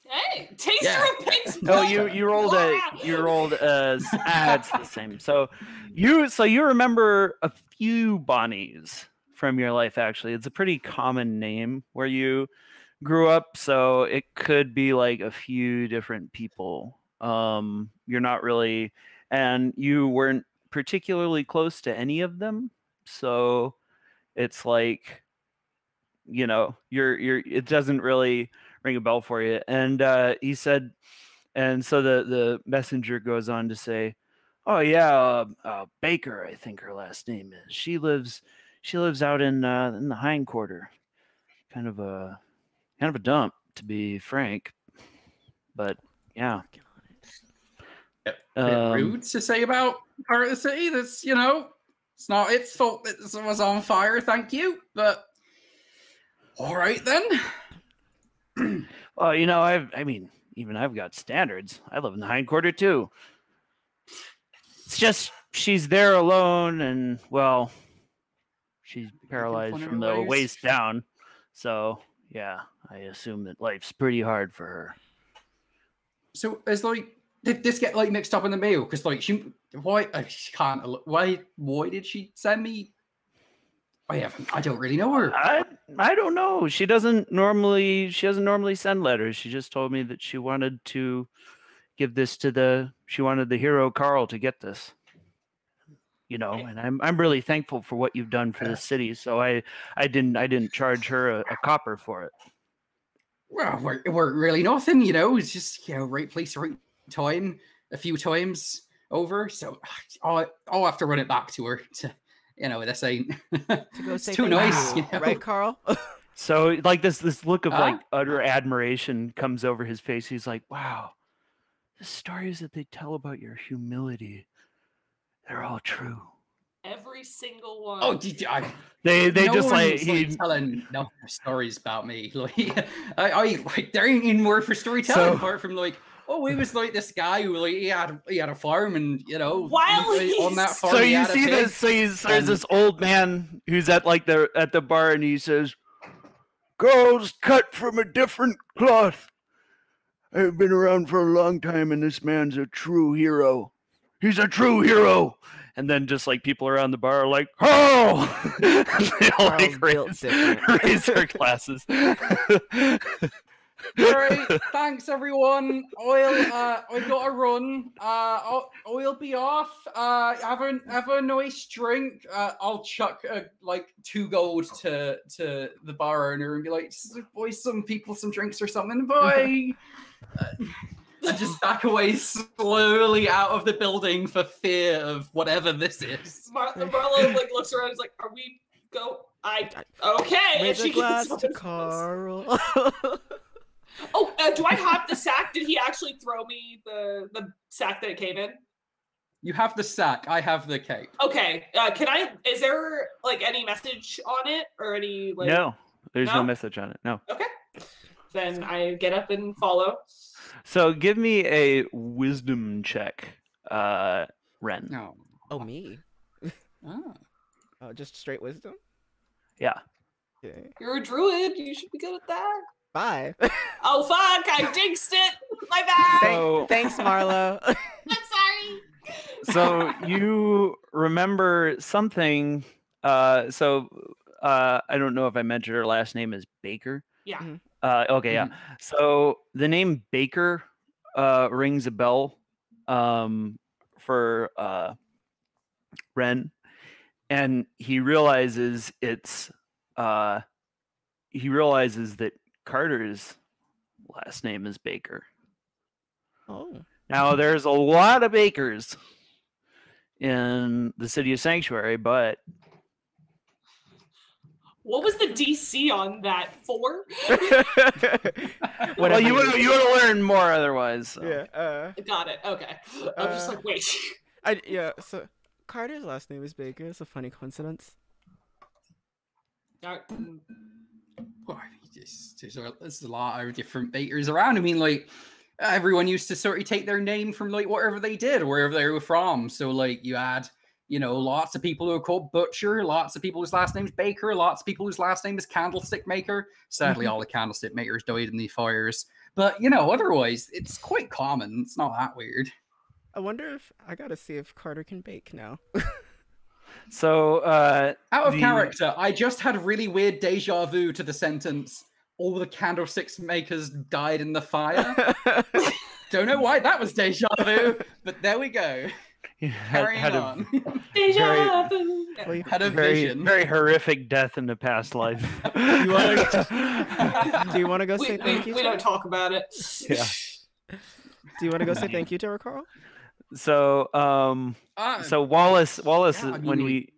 Hey, taster of pigs. No, you rolled it's the same. So you remember a few Bonnies from your life. Actually, it's a pretty common name where you grew up, so it could be like a few different people. You're not really, and you weren't particularly close to any of them, so it's like, you know, it doesn't really ring a bell for you. And he said, and so the messenger goes on to say, oh yeah, Baker, I think her last name is. She lives out in the hind quarter. Kind of a dump, to be frank. But yeah. Bit rude to say about part of the city. That's, you know, it's not its fault that it was on fire, thank you. But all right then. Well, you know, I mean, even I've got standards. I live in the hind quarter too. It's just she's there alone, and well, she's paralyzed from the waist down. So yeah, I assume that life's pretty hard for her. So it's like, did this get like mixed up in the mail? Because like why did she send me? I don't really know her. I don't know. She doesn't normally send letters. She just told me that she wanted to give this to she wanted the hero Carl to get this. You know, and I'm really thankful for what you've done for the city. So I didn't charge her a copper for it. Well, we're really nothing, you know. It's just, you know, right place, right time, a few times over. So I'll have to run it back to her. This ain't. To go It's say too thank nice, you, right, Carl? So like this look of Huh? like utter admiration comes over his face. He's like, wow, the stories that they tell about your humility, they're all true. Every single one. Oh, They no just like one's, telling no stories about me. Like I like there ain't even more for storytelling So- apart from like, oh, he was like this guy who like he had a farm and While on that he's- farm. So he you had a see pig. this. So there's and- this old man who's at like at the bar, and he says, "Girls cut from a different cloth. I've been around for a long time, and this man's a true hero. He's a true hero." And then just like people around the bar are like, "Oh!" They all Carl's like built different. raise their glasses. All right, thanks everyone. I gotta run. I'll be off. Have a nice drink. I'll chuck like 2 gold to the bar owner and be like, buy some people some drinks or something. Bye. I just back away slowly out of the building for fear of whatever this is. Marlowe like looks around. And is like, "Are we go? Okay." Raise and a glass gets to one of those. Carl. Oh, do I have the sack? Did he actually throw me the sack that it came in? You have the sack. I have the cake. Okay. Can I? Is there like any message on it or any like? No, there's no No? message on it. No. Okay. Then I get up and follow. So give me a wisdom check, Ren. No. Oh, me? Oh. Just straight wisdom? Yeah. Okay. You're a druid. You should be good at that. 5. Oh fuck! I jinxed it. My bad. So Thanks, Marlowe. I'm sorry. so you remember something. I don't know if I mentioned her last name is Baker. Yeah. Mhm. Okay, yeah. So the name Baker rings a bell for Ren, and he realizes that Carter's last name is Baker. Oh. Now there's a lot of bakers in the city of Sanctuary, but What was the DC on that? 4? well, you would have learned more otherwise. So. Yeah. Got it. Okay. I was just like, wait. So Carter's last name is Baker. It's a funny coincidence. Uh, Well, there's a lot of different bakers around. I mean, like, everyone used to sort of take their name from, like, whatever they did, wherever they were from. So, like, you had, lots of people who are called Butcher, lots of people whose last name's Baker, lots of people whose last name is Candlestick Maker. Sadly, all the Candlestick Makers died in the fires. But, otherwise, it's quite common. It's not that weird. I wonder if I gotta see if Carter can bake now. So, Out of character, I just had really weird deja vu to the sentence, all the Candlestick Makers died in the fire. Don't know why that was deja vu, but there we go. Carrying on. Deja vu. Well, Had a very, vision. very horrific death in the past life. Do you want to go say thank you? We to don't talk about it. Yeah. Do you want to go say thank you to her, Carl? So, so Wallas, yeah, I mean, when he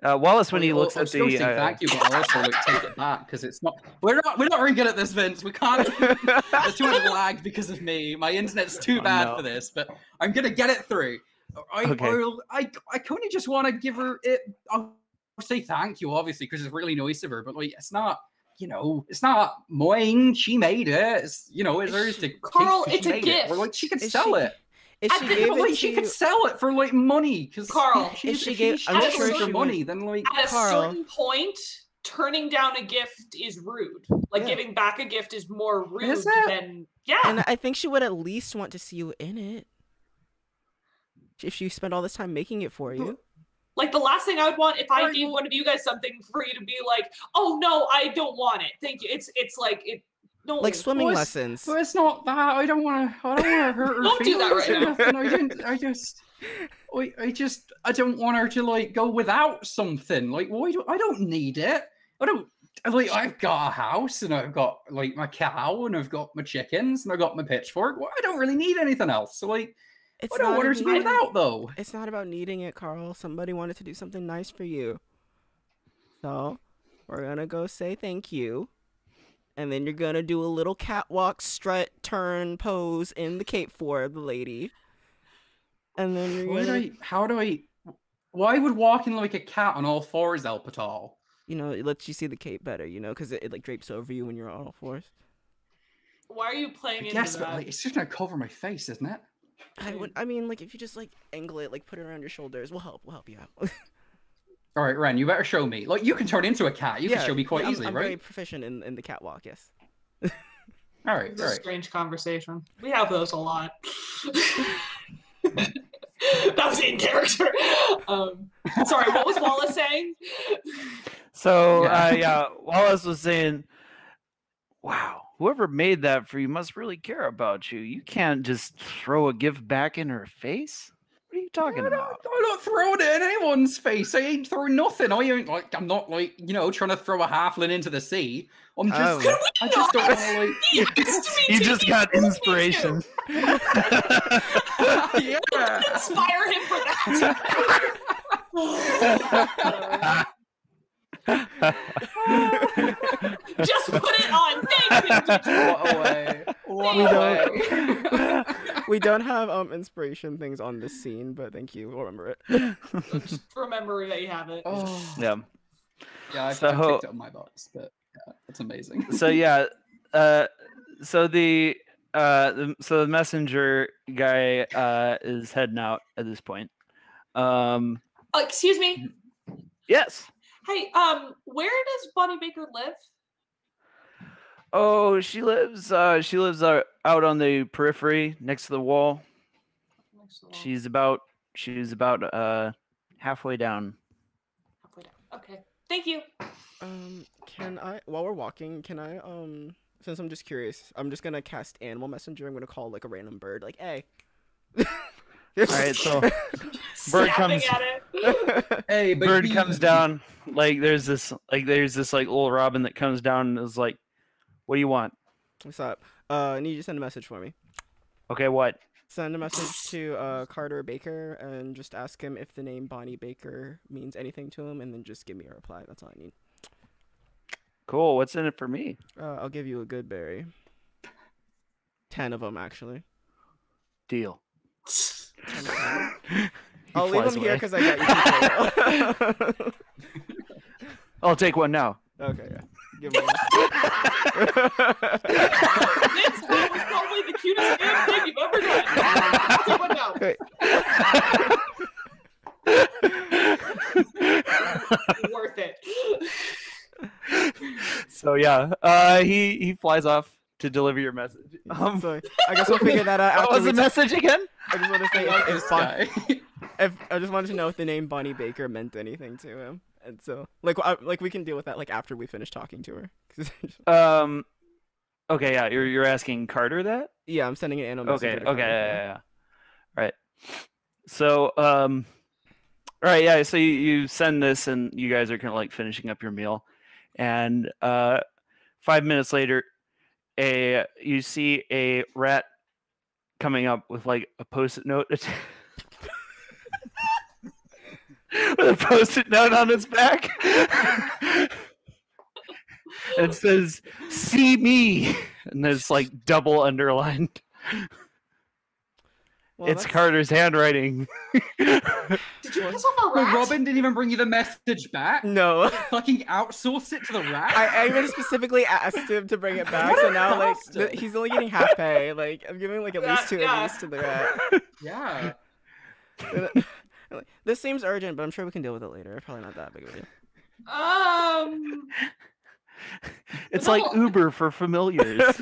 Wallas when he looks I at was gonna the say thank you, but also like, take it back because it's not. We're not very good at this, Vince. We can't. There's too much lag because of me. My internet's too bad no. for this, but I'm gonna get it through. I kind of just want to give her it. I'll say thank you, obviously, because it's really nice of her. But like, it's not. It's not mine. She made it. It's it's hers to keep, Carl, 'cause it's she a made it. gift. Or like she could Is sell she- it. If At she the- gave But it like to she you, could sell it for like money. Because Carl, if she gave- she's I'm sure asking she for would. money, then like at a Carl. certain point, turning down a gift is rude. Like Yeah. giving back a gift is more rude Is it? than yeah. and I think she would at least want to see you in it. If she spent all this time making it for you. Like the last thing I would want if I Right, gave well- one of you guys something for you to be like, oh no, I don't want it. Thank you. It's like it. No, Like swimming Well, lessons. But it's not that. I don't want to hurt her Don't do that feelings right or now. nothing. I don't want her to like go without something. Like, I don't need it. I don't like I've got a house, and I've got like my cow, and I've got my chickens, and I've got my pitchfork. Well, I don't really need anything else. So like, I don't want her to be without though. It's not about needing it, Carl. Somebody wanted to do something nice for you. So we're gonna go say thank you. And then you're gonna do a little catwalk strut turn pose in the cape for the lady. And then you're why would walking like a cat on all fours help at all? You know, it lets you see the cape better, you know, because it like drapes over you when you're on all fours. Why are you playing into Yes, that? but like, it's just gonna cover my face, isn't it? I mean, like if you just like angle it, like put it around your shoulders, we'll help you out. All right, Ren, you better show me. Like, you can turn into a cat. You can show me quite easily, I'm right? very proficient in the catwalk, yes. All right, It's a strange conversation. We have those a lot. That was in character. Sorry, what was Wallas saying? So, Wallas was saying, wow, whoever made that for you must really care about you. You can't just throw a gift back in her face. What are you talking about? I'm not throwing it in anyone's face. I ain't throwing nothing. I'm not like, you know, trying to throw a halflin into the sea. I just don't want to like. You just got inspiration. Yeah. Inspire him for that. Just put it on. Thank you. What a way. We don't have inspiration things on this scene, but thank you. We'll remember it. Just remember that you have it. Oh. Yeah. Yeah, I picked up my box, but yeah, that's amazing. So yeah, so the messenger guy is heading out at this point. Excuse me. Yes. Hey, where does Bonnie Baker live? Oh, she lives out on the periphery next to the wall. She's about halfway down. Okay. Thank you. Can I, while we're walking, since I'm just curious, I'm just gonna cast Animal Messenger. I'm gonna call like a random bird, like, hey. All right, so bird comes. Hey, bird comes down. Like there's this little robin that comes down and is like, "What do you want?" What's up? I need you to send a message for me. Okay, what? Send a message to Carter Baker and just ask him if the name Bonnie Baker means anything to him, and then just give me a reply. That's all I need. Cool. What's in it for me? I'll give you a good berry. 10 of them, actually. Deal. I'll leave them here because I got you. I'll take one now. Okay, yeah. Give me one. That was probably the cutest damn thing you've ever done. I'll take one now. Okay. Worth it. So yeah, he flies off to deliver your message. So I guess we'll figure that out. What was the message again? I just want to say if I just wanted to know if the name Bonnie Baker meant anything to him, and so like we can deal with that like after we finish talking to her. Okay, yeah, you're asking Carter that? Yeah, I'm sending an animal message. Okay, yeah. Right. So all right, yeah. So you send this, and you guys are kind of like finishing up your meal, and 5 minutes later, you see a rat coming up with like a post-it note with a post-it note on its back. It says "See me," and there's like double underlined. Well, it's Carter's handwriting. Did you piss off a rat? Robin didn't even bring you the message back? No. Fucking outsource it to the rat? I even specifically asked him to bring it back, so now like he's only getting half pay. Like I'm giving like at least two of these to the rat. Yeah. This seems urgent, but I'm sure we can deal with it later. Probably not that big of a deal. It's like Uber for familiars.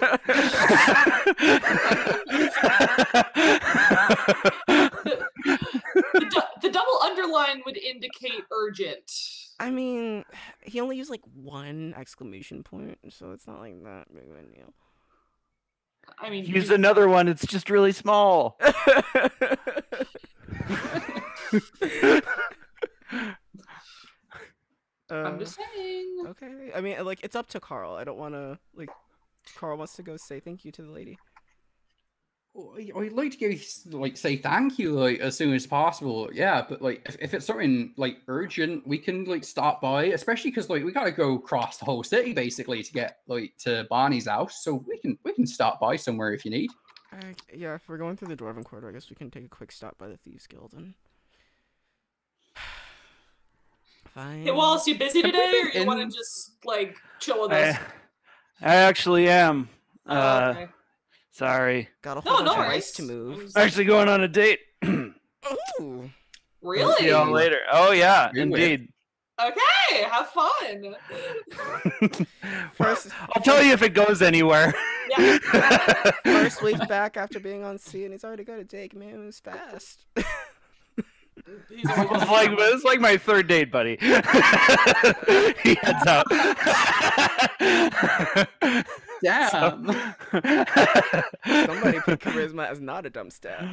The double underline would indicate urgent. I mean, he only used like one exclamation point, so it's not like that big of a deal. I mean, use another one. It's just really small. I'm just saying. Okay. I mean, like, it's up to Carl. I don't want to, like, Carl wants to go say thank you to the lady. I'd like to give say thank you as soon as possible. Yeah, but if it's something urgent, we can stop by. Especially because we gotta go across the whole city basically to get to Barney's house. So we can stop by somewhere if you need. Yeah, if we're going through the Dwarven Quarter, I guess we can take a quick stop by the Thieves Guild and. Fine. Hey, Wallace, you busy today, or you want to just chill with us? I actually am. Okay. Sorry. Got a whole bunch of worries. ice to move. Actually going on a date. Ooh. Really? See y'all later. Oh yeah, indeed. Okay, have fun. First, I'll tell you if it goes anywhere. Yeah. First week back after being on sea, and he's already got a date. Man, it was fast. It's like my third date, buddy. He heads out. Damn. Somebody put charisma as not a dumb stat.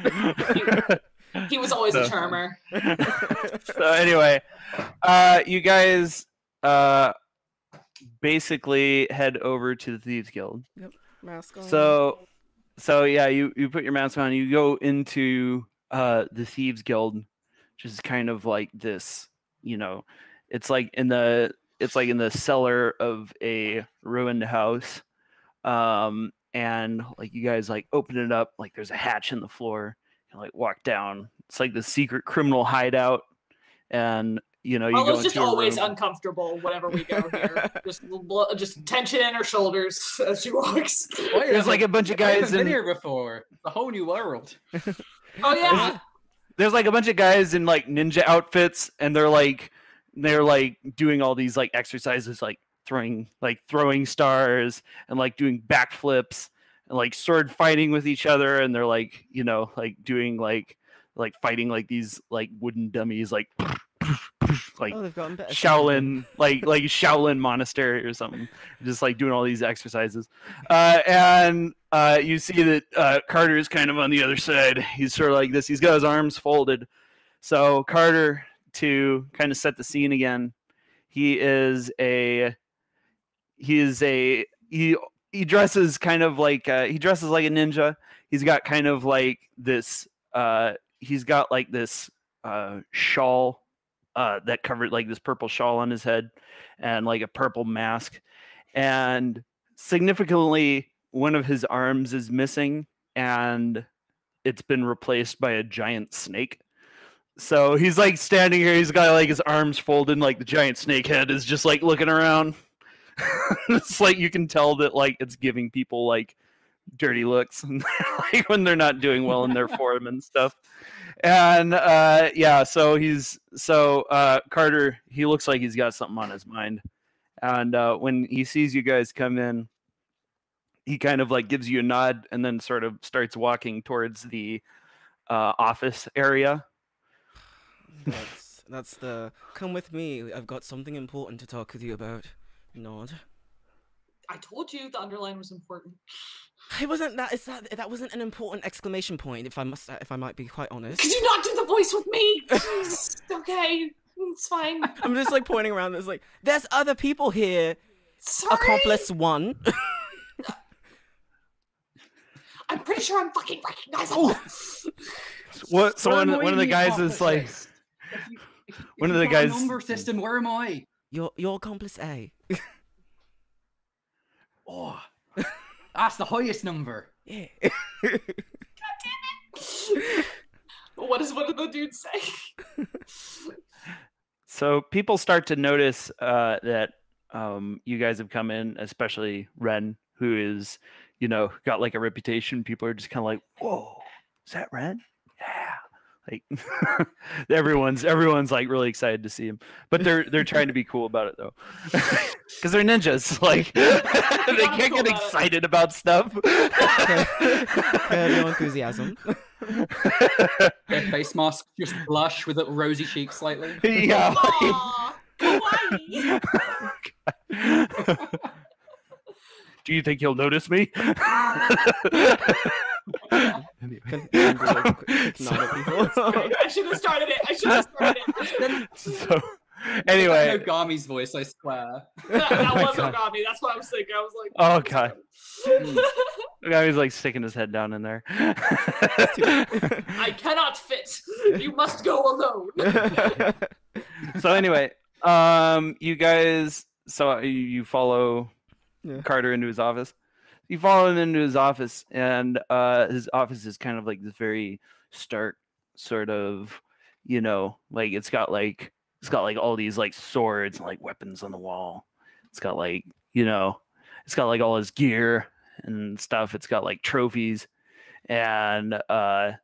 He was always a charmer. So anyway, you guys basically head over to the Thieves Guild. Yep, mask on. So yeah, you put your mask on. You go into the Thieves Guild, which is kind of like this. It's like in the cellar of a ruined house. And you guys open it up, there's a hatch in the floor, and walk down. It's like the secret criminal hideout, and you go It's just into a always room. uncomfortable whenever we go here. just tension in her shoulders as she walks. There's a bunch of guys I've been here before. It's a whole new world. Oh yeah. There's a bunch of guys in ninja outfits, and they're doing all these exercises, throwing stars and doing backflips and sword fighting with each other, and they're doing fighting these wooden dummies they've gotten better. Shaolin Shaolin monastery or something, just doing all these exercises, and you see that Carter is kind of on the other side. He's sort of like this. He's got his arms folded. So Carter, to kind of set the scene again, he dresses kind of he dresses like a ninja. He's got kind of this he's got this shawl that covered this purple shawl on his head, and a purple mask, and significantly one of his arms is missing, and it's been replaced by a giant snake. So he's standing here, he's got his arms folded, and the giant snake head is just looking around. It's you can tell that it's giving people dirty looks when they're not doing well in their form and stuff. And so Carter, he looks like he's got something on his mind. And when he sees you guys come in, he kind of gives you a nod and then sort of starts walking towards the office area. That's the come with me. I've got something important to talk with you about. Nod. I told you the underline was important. It wasn't that. That wasn't an important exclamation point. If I might be quite honest. Could you not do the voice with me? Okay, it's fine. I'm just pointing around. There's other people here. Sorry. Accomplice 1. I'm pretty sure I'm fucking recognizable. What? So one of the guys is one of the guys. Number system. Where am I? You're accomplice A. Oh, that's the highest number. Yeah. God damn it! What does one of the dudes say? So people start to notice that you guys have come in, especially Ren, who is, got a reputation. People are just kind of whoa, is that Ren? Yeah. Everyone's really excited to see him, but they're trying to be cool about it though, because they're ninjas. They can't get excited about stuff. No enthusiasm. Their face masks just blush with a rosy cheek slightly. Yeah. Aww, kawaii. Do you think he'll notice me? I should have started it. Anyway, Ogami's voice, I swear. That was God. Ogami. That's what I was thinking. I was like, Oh, what God. was that? the guy was like sticking his head down in there. I cannot fit. You must go alone. So anyway, you guys, so you follow Carter into his office. You follow him into his office, and his office is kind of like this very stark sort of, like it's got like all these like swords and like weapons on the wall. It's got like, it's got like all his gear and stuff. It's got like trophies and like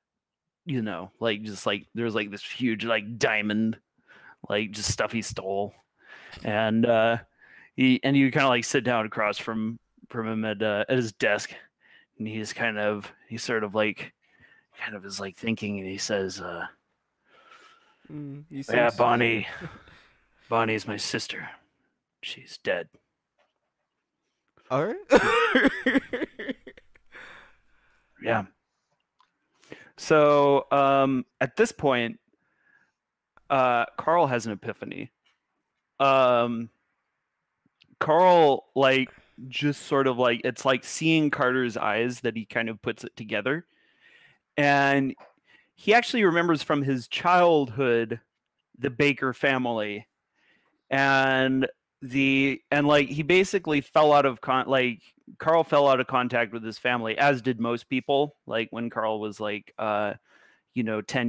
just like there's like this huge like diamond, like just stuff he stole. And you kind of like sit down across from him at his desk, and he sort of is like thinking, and he says, yeah, Bonnie's my sister. She's dead. All right. Yeah. So at this point, Carl has an epiphany. Carl like just sort of like, it's like seeing Carter's eyes that he kind of puts it together, and he actually remembers from his childhood the Baker family, and like he basically fell out of Carl fell out of contact with his family, as did most people, like when Carl was like 10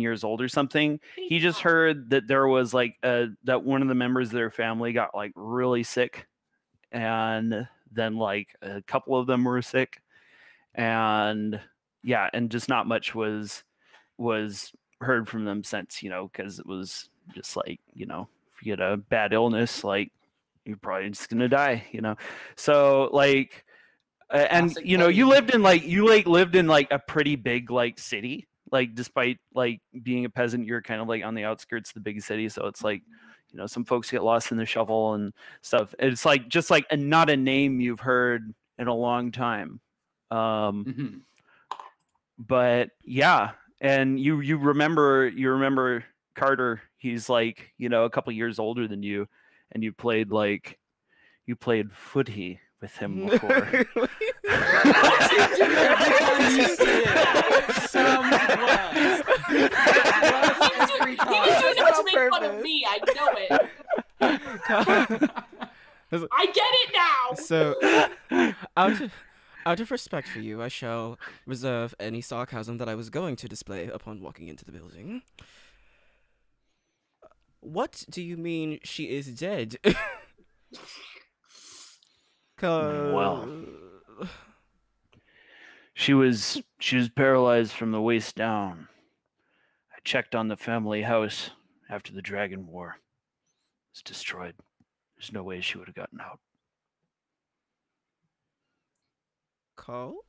years old or something. He just heard that there was like that one of the members of their family got like really sick, and then like a couple of them were sick, and just not much was heard from them since, because it was just like, if you get a bad illness, like you're probably just gonna die, so like and Classic you Cody. lived in like a pretty big like city, like despite like being a peasant, you're kind of like on the outskirts of the big city, so it's like some folks get lost in the shovel and stuff. It's like just like not a name you've heard in a long time. But yeah, and you remember Carter. He's like a couple years older than you, and you played footy with him before. He's doing it to make fun of me. I know it. I get it now. So, out of respect for you, I shall reserve any sarcasm that I was going to display upon walking into the building. What do you mean she is dead? Well, she was paralyzed from the waist down. I checked on the family house after the Dragon War. It was destroyed. There's no way she would have gotten out. Carl?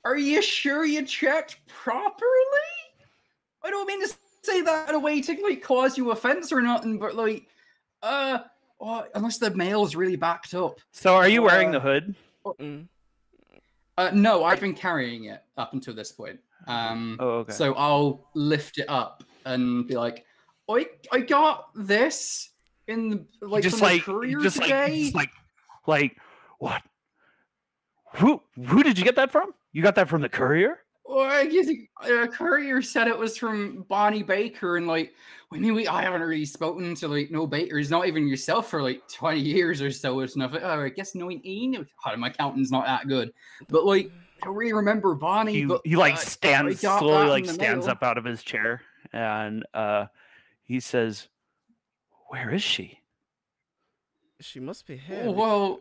Are you sure you checked properly? I don't mean to say that in a way to like cause you offense or nothing, but like, unless the mail's really backed up. So, are you wearing the hood? No, I've been carrying it up until this point. Okay. So I'll lift it up and be like, I got this in the just from the like courier just today. like what? Who did you get that from? You got that from the courier? Well, I guess a courier said it was from Bonnie Baker, and like, I haven't really spoken to like no Bakers, not even yourself, for like 20 years or so. Or something. I guess 19. My accounting's not that good, but like, I don't really remember Bonnie. He like stands slowly, like stands mail. up out of his chair, and he says, "Where is she?" She must be here. Oh, well,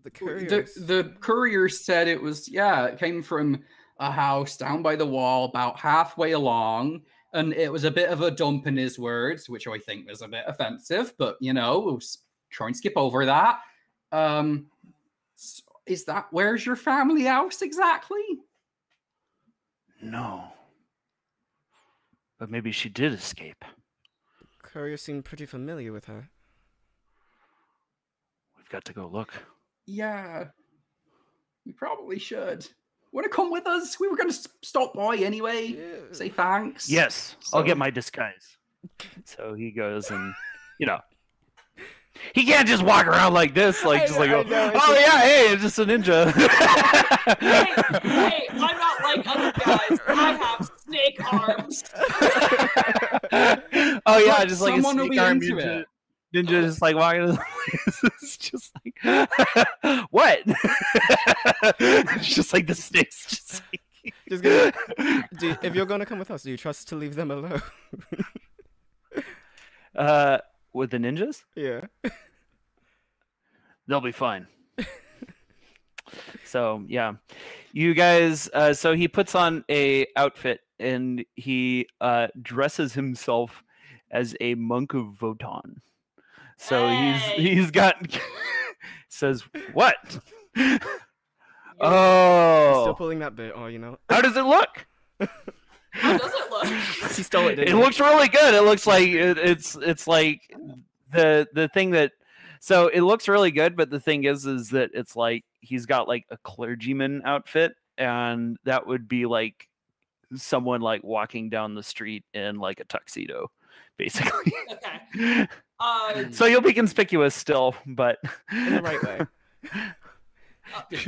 the courier. The courier said it was, it came from a house down by the wall, about halfway along, and it was a bit of a dump in his words, which I think was a bit offensive, but we'll try and skip over that. Where's your family house exactly? No. But maybe she did escape. Courier seemed pretty familiar with her. We've got to go look. Yeah. We probably should. Want to come with us? We were going to stop by anyway. Yeah. Say thanks. Yes, I'll So- get my disguise. So he goes and, he can't just walk around like this, like, just like, I know, it's oh yeah, hey, it's just a ninja. Hey, I'm not like other guys. I have snake arms. Oh yeah, Look, just like a someone will snake be arm into ninja. it. Ninja just like walking. It's just like, what? It's just like the snakes. Just like... Just gonna, if you're gonna come with us, do you trust to leave them alone? With the ninjas, Yeah. they'll be fine. So yeah, you guys. So he puts on a outfit and he dresses himself as a monk of Votan. So Hey. he's got says what? Oh, Still pulling that bit. Oh, how does it look? How does it look? He stole it. It Didn't he? looks really good. It looks like it's like the thing that. So it looks really good, but the thing is that it's like he's got like a clergyman outfit, and that would be like someone like walking down the street in like a tuxedo, basically. Okay. So you'll be conspicuous still, but in the right way.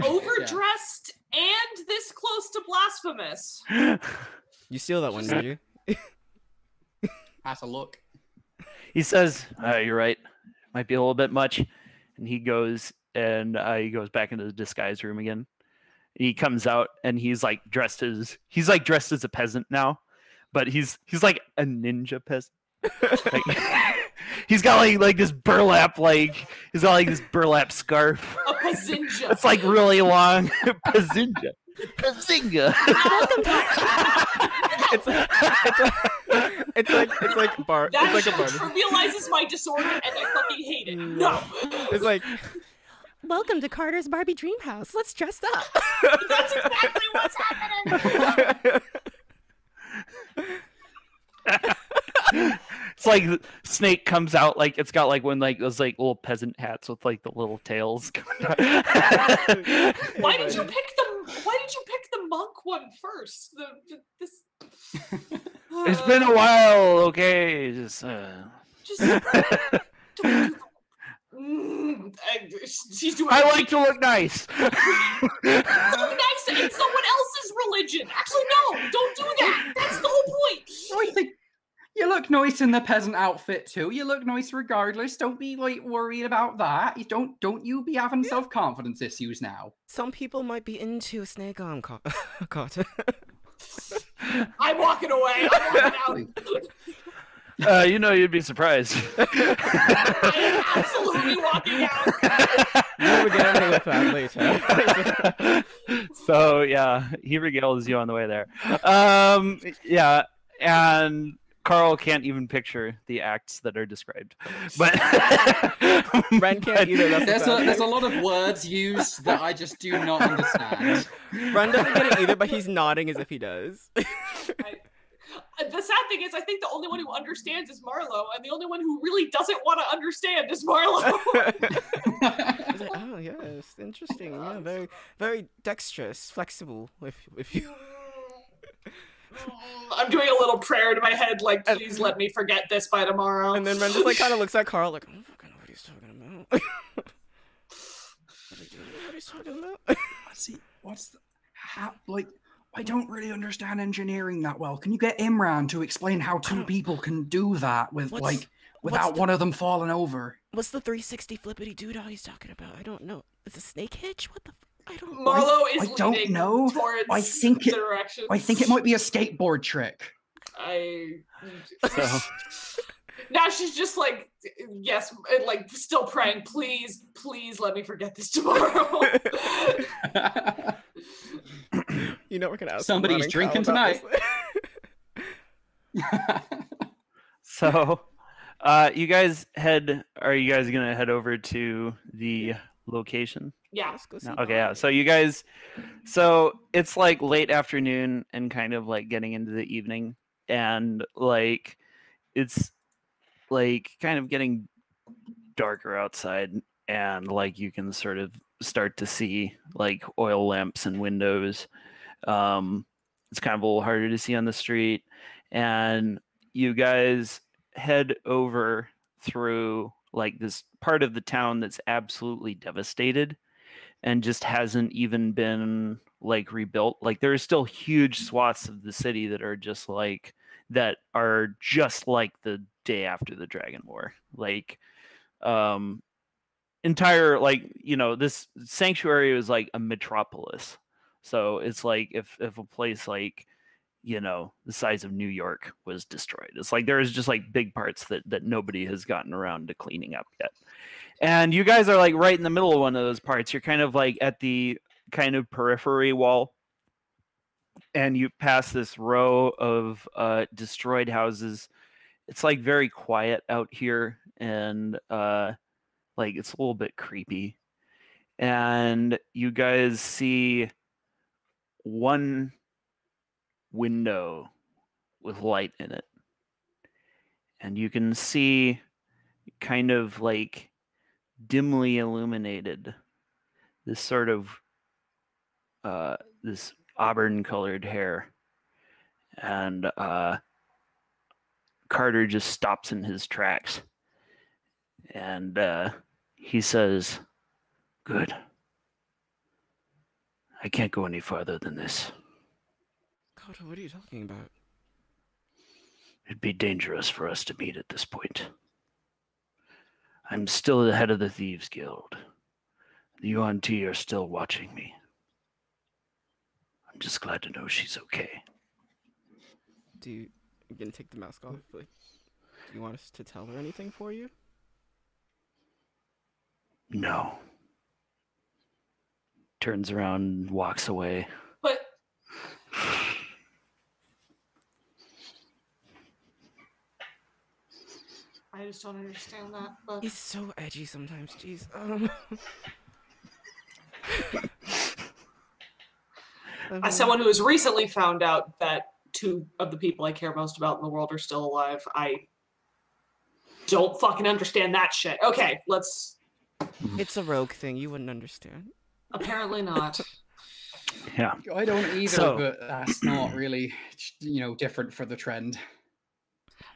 Overdressed and this close to blasphemous. You steal that one, did you? That's a look. He says, "You're right. Might be a little bit much." And he goes back into the disguise room again. He comes out and he's dressed as a peasant now, but he's like a ninja peasant. Like, he's got like this burlap scarf. A pazinja. It's like really long. Pazinja. Pazinga. It's like bar. That It's like a bar. trivializes my disorder and I fucking hate it. No. It's like, welcome to Carter's Barbie Dream House. Let's dress up. That's exactly what's happening. It's like Snake comes out like it's got like one like those like little peasant hats with like the little tails. Why did you pick the monk one first? This. It's been a while, okay. Just she's doing. I like to look nice. Look nice in someone else's religion. Actually, no, don't do that. That's the whole point. You look nice in the peasant outfit too. You look nice regardless. Don't be like worried about that. You don't you be having self-confidence issues now. Some people might be into snake arm, Carter. I'm walking away. I'm walking out. You'd be surprised. I am absolutely walking out. We'll regale me with that later. So yeah, he regales you on the way there. Yeah, and Carl can't even picture the acts that are described, but Ren can't either. There's a lot of words used that I just do not understand. Ren doesn't get it either, but he's nodding as if he does. The sad thing is, I think the only one who understands is Marlowe, and the only one who really doesn't want to understand is Marlowe. It's like, oh yes, interesting. Yeah, very, very dexterous, flexible. If you. I'm doing a little prayer to my head, like, please let me forget this by tomorrow. And then Ren just kind of looks at Carl like, I don't fucking know what he's talking about. What he's talking about? See, I don't really understand engineering that well. Can you get Imran to explain how two people can do that without one of them falling over? What's the 360 flippity doodah he's talking about? I don't know. Is a snake hitch? What the? I don't know. Marlowe is I don't leaning know. towards I think the directions. I think it might be a skateboard trick. Now she's just like, yes, like still praying. Please, please let me forget this tomorrow. We're gonna ask Somebody's drinking tonight. So, are you guys gonna head over to the location? Yeah. Let's go see. Okay, yeah. So it's like late afternoon and kind of like getting into the evening, and like it's like kind of getting darker outside, and like you can sort of start to see like oil lamps and windows. It's kind of a little harder to see on the street, and you guys head over through like this part of the town that's absolutely devastated and just hasn't even been like rebuilt. Like there are still huge swaths of the city that are just like the day after the Dragon War. Like entire, like, you know, this sanctuary was like a metropolis. So it's like if a place like, you know, the size of New York was destroyed, it's like there's just like big parts that nobody has gotten around to cleaning up yet. And you guys are like right in the middle of one of those parts. You're kind of like at the kind of periphery wall, and you pass this row of destroyed houses. It's like very quiet out here, and like it's a little bit creepy. And you guys see one window with light in it, and you can see kind of like dimly illuminated this sort of this auburn colored hair, and Carter just stops in his tracks, and he says, "Good. I can't go any farther than this. Carter, what are you talking about? It'd be dangerous for us to meet at this point. I'm still the head of the Thieves Guild. The yuan-ti are still watching me. I'm just glad to know she's okay." Do you again take the mask off? Like, do you want us to tell her anything for you? No. Turns around and walks away. But I just don't understand that. But He's so edgy sometimes. Jeez. as someone who has recently found out that 2 of the people I care most about in the world are still alive, I don't fucking understand that shit. Okay, let's. It's a rogue thing. You wouldn't understand. Apparently not. Yeah. I don't either, So- but that's not really, you know, different for the trend.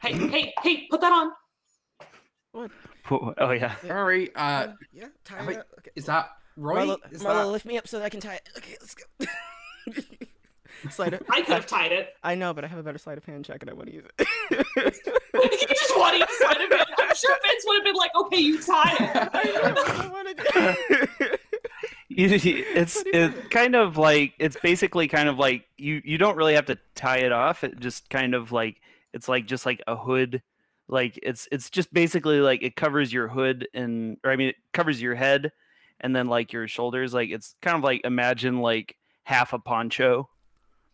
Hey, put that on. What? Oh, yeah. Sorry, Yeah, tie wait, it up. Okay. is that right? Marlowe, Is Marlowe, that... lift me up so that I can tie it. Okay, let's go. Slide it. I could have tied it. I know, but I have a better sleight of hand check and I want to use it. You just want to use sleight of hand. I'm sure Vince would have been like, okay, you tie it. I want to do. It's kind of like, it's basically kind of like you don't really have to tie it off. It just kind of like, it's like just like a hood. Like it's just basically like it covers your hood it covers your head and then like your shoulders. Like it's kind of like, imagine like half a poncho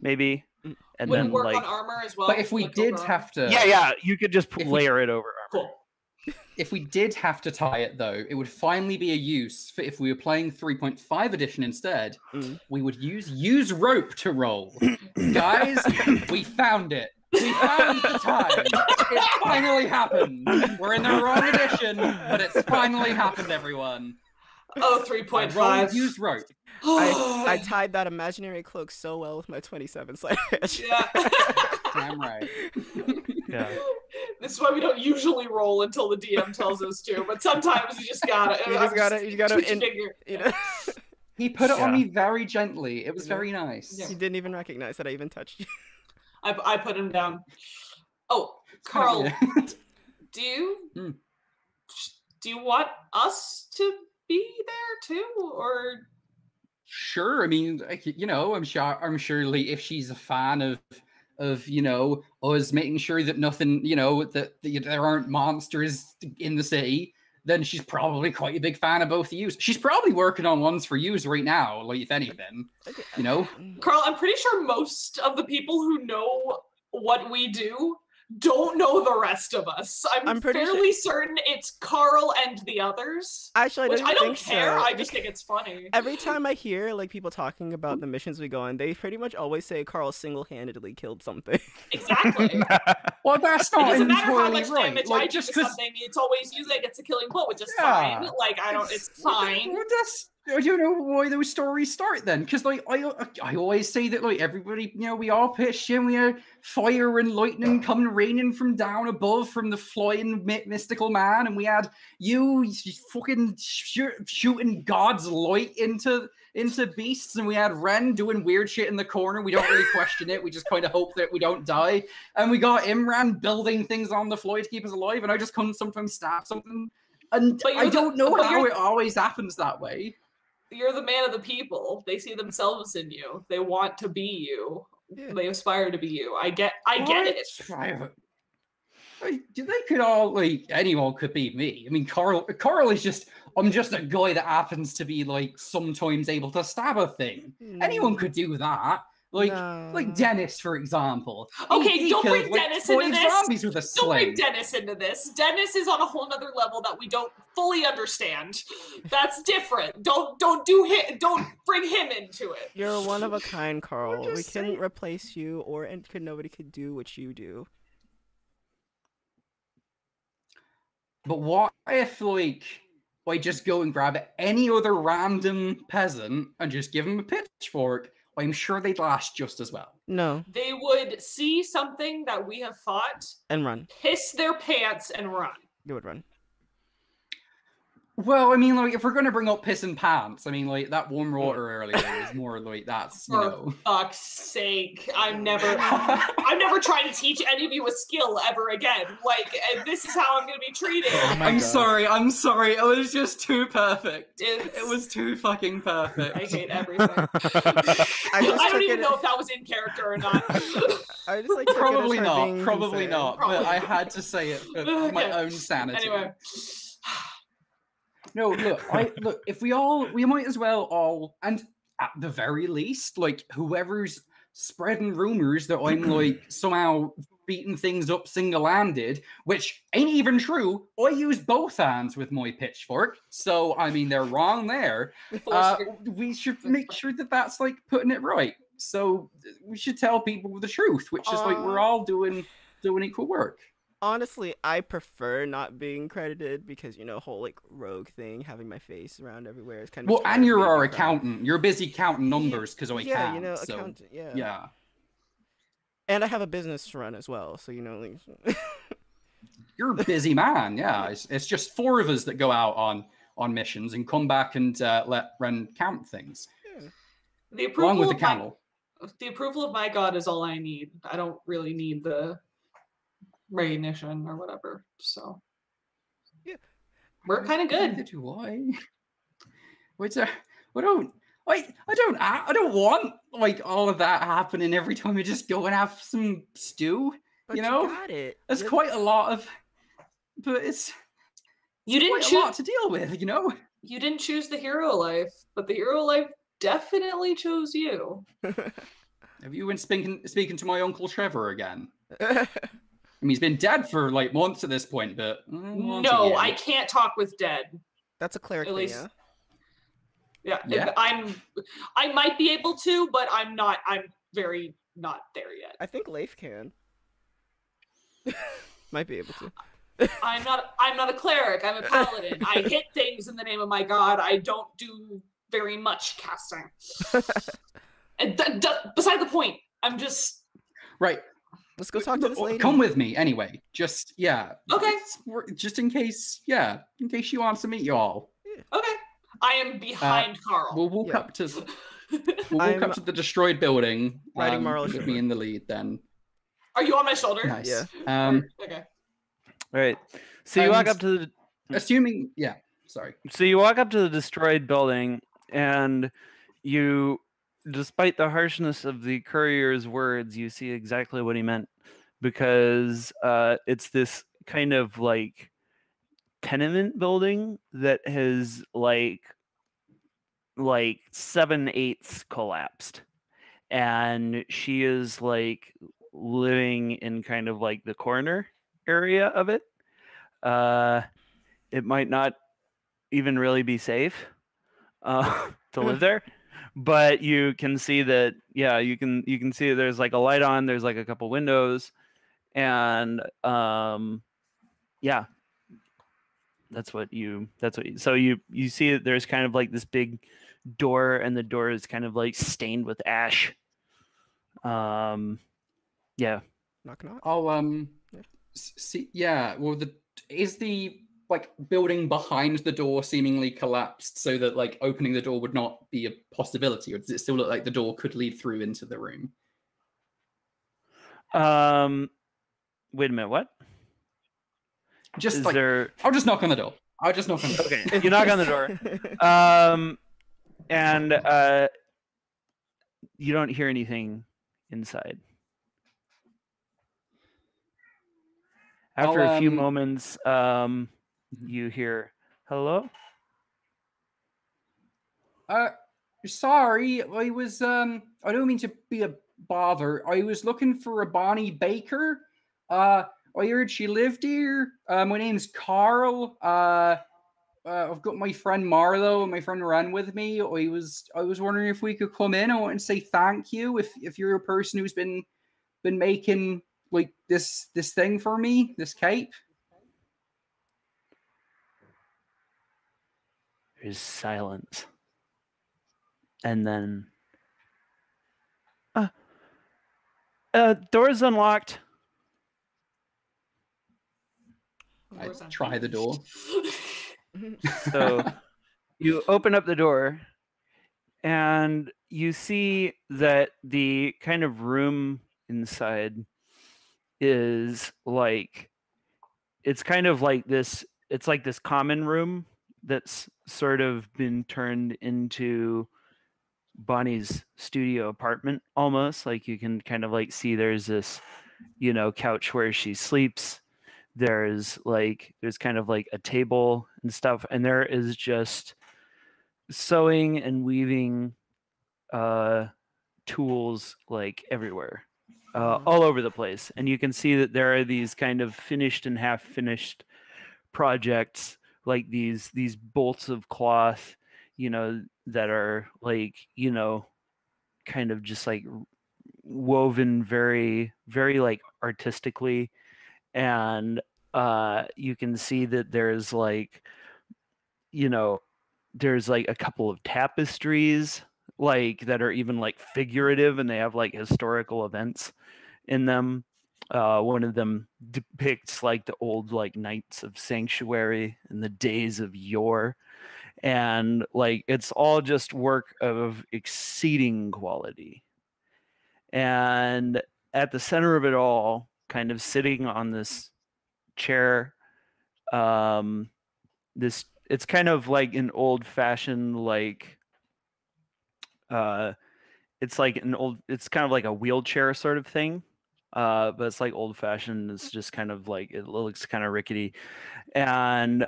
maybe, and Would then it work like on armor as well? But if we Like did over have to... yeah, you could just If we- layer it over armor. Cool. If we did have to tie it, though, it would finally be a use for if we were playing 3.5 edition instead. We would use rope to roll. Guys, we found it. We found the time. It finally happened. We're in the wrong edition, but it's finally happened, everyone. Oh, Roll, 3.5. use rope. I tied that imaginary cloak so well with my 27 sleight of hand. Yeah. Damn right. Yeah. This is why we don't usually roll until the DM tells us to, but sometimes you just gotta. You just gotta twitch your in- finger. You know? He put it on Yeah. me very gently. It was very nice. Yeah. You didn't even recognize that I even touched you. I put him down. Oh, Carl, Yeah. do you Hmm. do you want us to be there too, or Sure. I mean, like, you know, I'm surely if she's a fan of you know, us making sure that nothing, you know, that there aren't monsters in the city, then she's probably quite a big fan of both of you. She's probably working on ones for you right now, like if anything, you know. Carl? I'm pretty sure most of the people who know what we do don't know the rest of us. I'm pretty fairly certain it's Carl and the others. Actually, Which I don't think care. so. I just think it's funny. Every time I hear like people talking about the missions we go on, they pretty much always say Carl single-handedly killed something. Exactly. Well, that's It not doesn't matter how entirely much right. damage I Like do just to because something, it's always usually gets a killing blow, which is Yeah. fine. Like, I don't, it's fine. Well, don't know why those stories start then, because like I always say that like everybody, we all pitched in, we had fire and lightning coming raining from down above from the flying mystical man, and we had you fucking shooting God's light into beasts, and we had Ren doing weird shit in the corner. We don't really question it. We just kind of hope that we don't die, and we got Imran building things on the fly to keep us alive, and I just come sometimes stab something. And I don't know how it always happens that way. You're the man of the people. They see themselves in you. They want to be you. Yeah. They aspire to be you. I get it. They could all, like, anyone could be me. I mean, Carl is just, I'm just a guy that happens to be, like, sometimes able to stab a thing. Anyone could do that. Like Dennis, for example. Okay, don't bring Dennis into this. Zombies with a sling. Don't bring Dennis into this. Dennis is on a whole nother level that we don't fully understand. That's different. Don't do him. Don't bring him into it. You're one of a kind, Carl. We couldn't replace you, nobody could do what you do. But what if, like, I just go and grab any other random peasant and just give him a pitchfork? I'm sure they'd last just as well. No. They would see something that we have fought and run. Piss their pants and run. They would run. Well, I mean, like, if we're going to bring up piss and pants, I mean, like, that warm water earlier was more like that's, For fuck's sake. I'm never trying to teach any of you a skill ever again. Like, this is how I'm going to be treated. Oh I'm sorry. It was just too perfect. It was too fucking perfect. I hate everything. I don't even know if that was in character or not. I just like Probably not. But I had to say it for my own sanity. Anyway. No, look, if we might as well all, and at the very least, like, whoever's spreading rumors that I'm, like, somehow beating things up single-handed, which ain't even true. I use both hands with my pitchfork, so, I mean, they're wrong there. We should make sure that that's, like, putting it right. So, we should tell people the truth, which is, like, we're all doing equal work. Honestly, I prefer not being credited because, whole, like, rogue thing, having my face around everywhere is kind of... Well, and you're our accountant. You're busy counting numbers because I can. Yeah, so, accountant, yeah. Yeah. And I have a business to run as well, so, like... You're a busy man, yeah. It's just 4 of us that go out on missions and come back and let Ren count things. Yeah. Along with the camel. The approval of my god is all I need. I don't really need the... recognition or whatever, so yeah, we're kind of good. Why? Wait, I don't want, like, all of that happening every time you just go and have some stew. But you know, got it. That's quite a lot of, but it's quite a lot to deal with. You didn't choose the hero life, but the hero life definitely chose you. Have you been speaking to my Uncle Trevor again? I mean, he's been dead for, like, months at this point, but... No, I can't talk with dead. That's a cleric thing, yeah? Yeah. I might be able to, but I'm very not there yet. I think Leif can. Might be able to. I'm not a cleric, I'm a paladin. I hit things in the name of my god. I don't do very much casting. And beside the point, I'm just... Right. Let's go talk to this lady. Come with me, anyway. Just, yeah. Okay. Just in case, in case she wants to meet you all. Yeah. Okay. I am behind Carl. We'll walk up to the destroyed building. Riding Marlowe with me in the lead, then. Are you on my shoulder? Nice. Yeah. Okay. All right. So you walk up to the... Assuming, yeah. Sorry. So you walk up to the destroyed building, and you... Despite the harshness of the courier's words, you see exactly what he meant, because it's this kind of, like, tenement building that has like 7/8 collapsed, and she is, like, living in kind of like the corner area of it. It might not even really be safe to live there. But you can see that, you can see there's, like, a light on, there's, like, a couple windows, and so you see that there's kind of, like, this big door, and the door is kind of like stained with ash. Yeah. Knock knock. I'll see. Yeah. Well, is the like building behind the door seemingly collapsed so that like opening the door would not be a possibility, or does it still look like the door could lead through into the room? Wait a minute. What? Just Is like there? I'll just knock on the door. I'll just knock on the door. Okay. You knock on the door. And you don't hear anything inside. After a few moments, you hear, "Hello?" Sorry, I was I don't mean to be a bother. I was looking for a Bonnie Baker. I heard she lived here. My name's Carl. I've got my friend Marlowe and my friend Ren with me. I was wondering if we could come in. I want to say thank you if you're a person who's been making like this thing for me, this cape. There's silence. And then door's unlocked. I try the door. So you open up the door and you see that the kind of room inside is like, it's kind of like this, it's like this common room that's sort of been turned into Bonnie's studio apartment almost. Like you can kind of like see there's this, couch where she sleeps. There's kind of like a table and stuff, and there is just sewing and weaving tools like everywhere, all over the place. And you can see that there are these kind of finished and half finished projects, like these bolts of cloth, that are like, kind of just like woven very, very like artistically. And you can see that there's like, there's like a couple of tapestries like that are even like figurative, and they have like historical events in them. One of them depicts like the old like knights of sanctuary in the days of yore, and like it's all just work of exceeding quality. And at the center of it all, kind of sitting on this chair, it's kind of like an old-fashioned like it's kind of like a wheelchair sort of thing, but it's like old-fashioned. It's just kind of like, it looks kind of rickety, and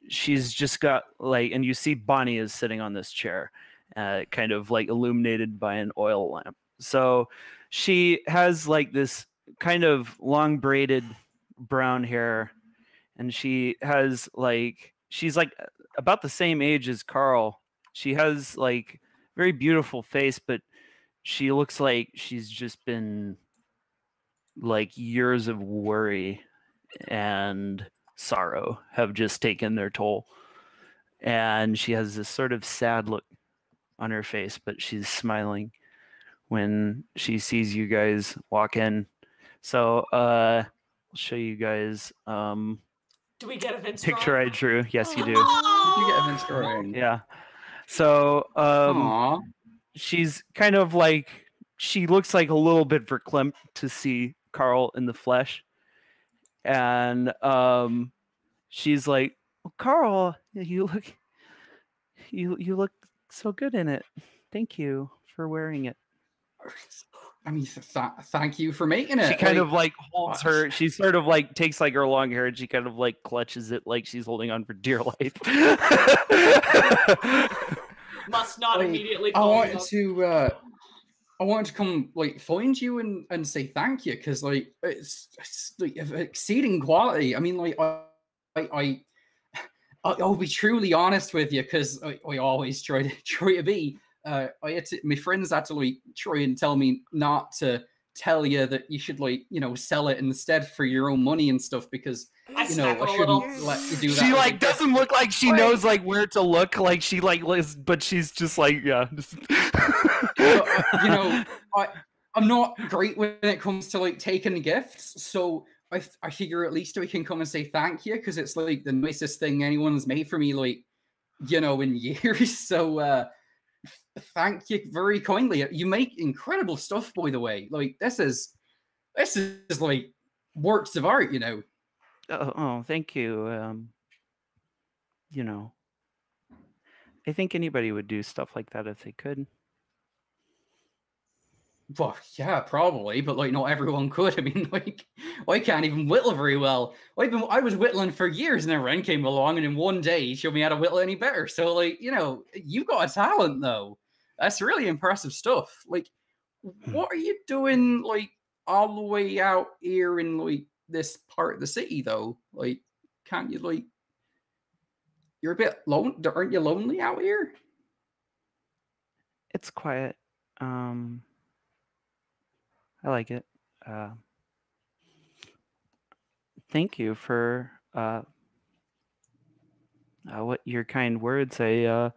she's just got like, and you see Bonnie is sitting on this chair, kind of like illuminated by an oil lamp. So she has like this kind of long braided brown hair, and she has like, she's like about the same age as Carl. She has like very beautiful face, but she looks like she's just been like years of worry and sorrow have just taken their toll. And she has this sort of sad look on her face, but she's smiling when she sees you guys walk in. So I'll show you guys do we get a Vince picture drawing? I drew. Yes, you do. Did you get a Vince drawing? Yeah. So she's kind of like, she looks like a little bit verklempt to see Carl in the flesh. And she's like, well, Carl, you look so good in it. Thank you for wearing it. I mean, thank you for making it. She kind of like holds her, she sort of like takes like her long hair and she kind of like clutches it like she's holding on for dear life. Must not immediately I call wanted to come like find you and say thank you, because like it's like exceeding quality. I mean, like I'll be truly honest with you, because I always try to be. My friends had to like try and tell me not to tell you that you should like, sell it instead for your own money and stuff because I I snack a little. shouldn't let you do that. She as a like gift. doesn't look like she knows like where to look. Like she like but she's just like I'm not great when it comes to like taking gifts, so I figure at least we can come and say thank you because it's like the nicest thing anyone's made for me, like in years. So thank you very kindly. You make incredible stuff, by the way. Like this is like works of art, Oh, thank you. I think anybody would do stuff like that if they could. Well, yeah, probably, but like not everyone could. I mean, like I can't even whittle very well. I was whittling for years, and then Ren came along, and in one day he showed me how to whittle any better. So, like, you've got a talent, though. That's really impressive stuff. Like, what are you doing, like, all the way out here in like this part of the city, though? Like, can't you like? You're a bit lonely. Aren't you lonely out here? It's quiet. I like it. Thank you for what your kind words. I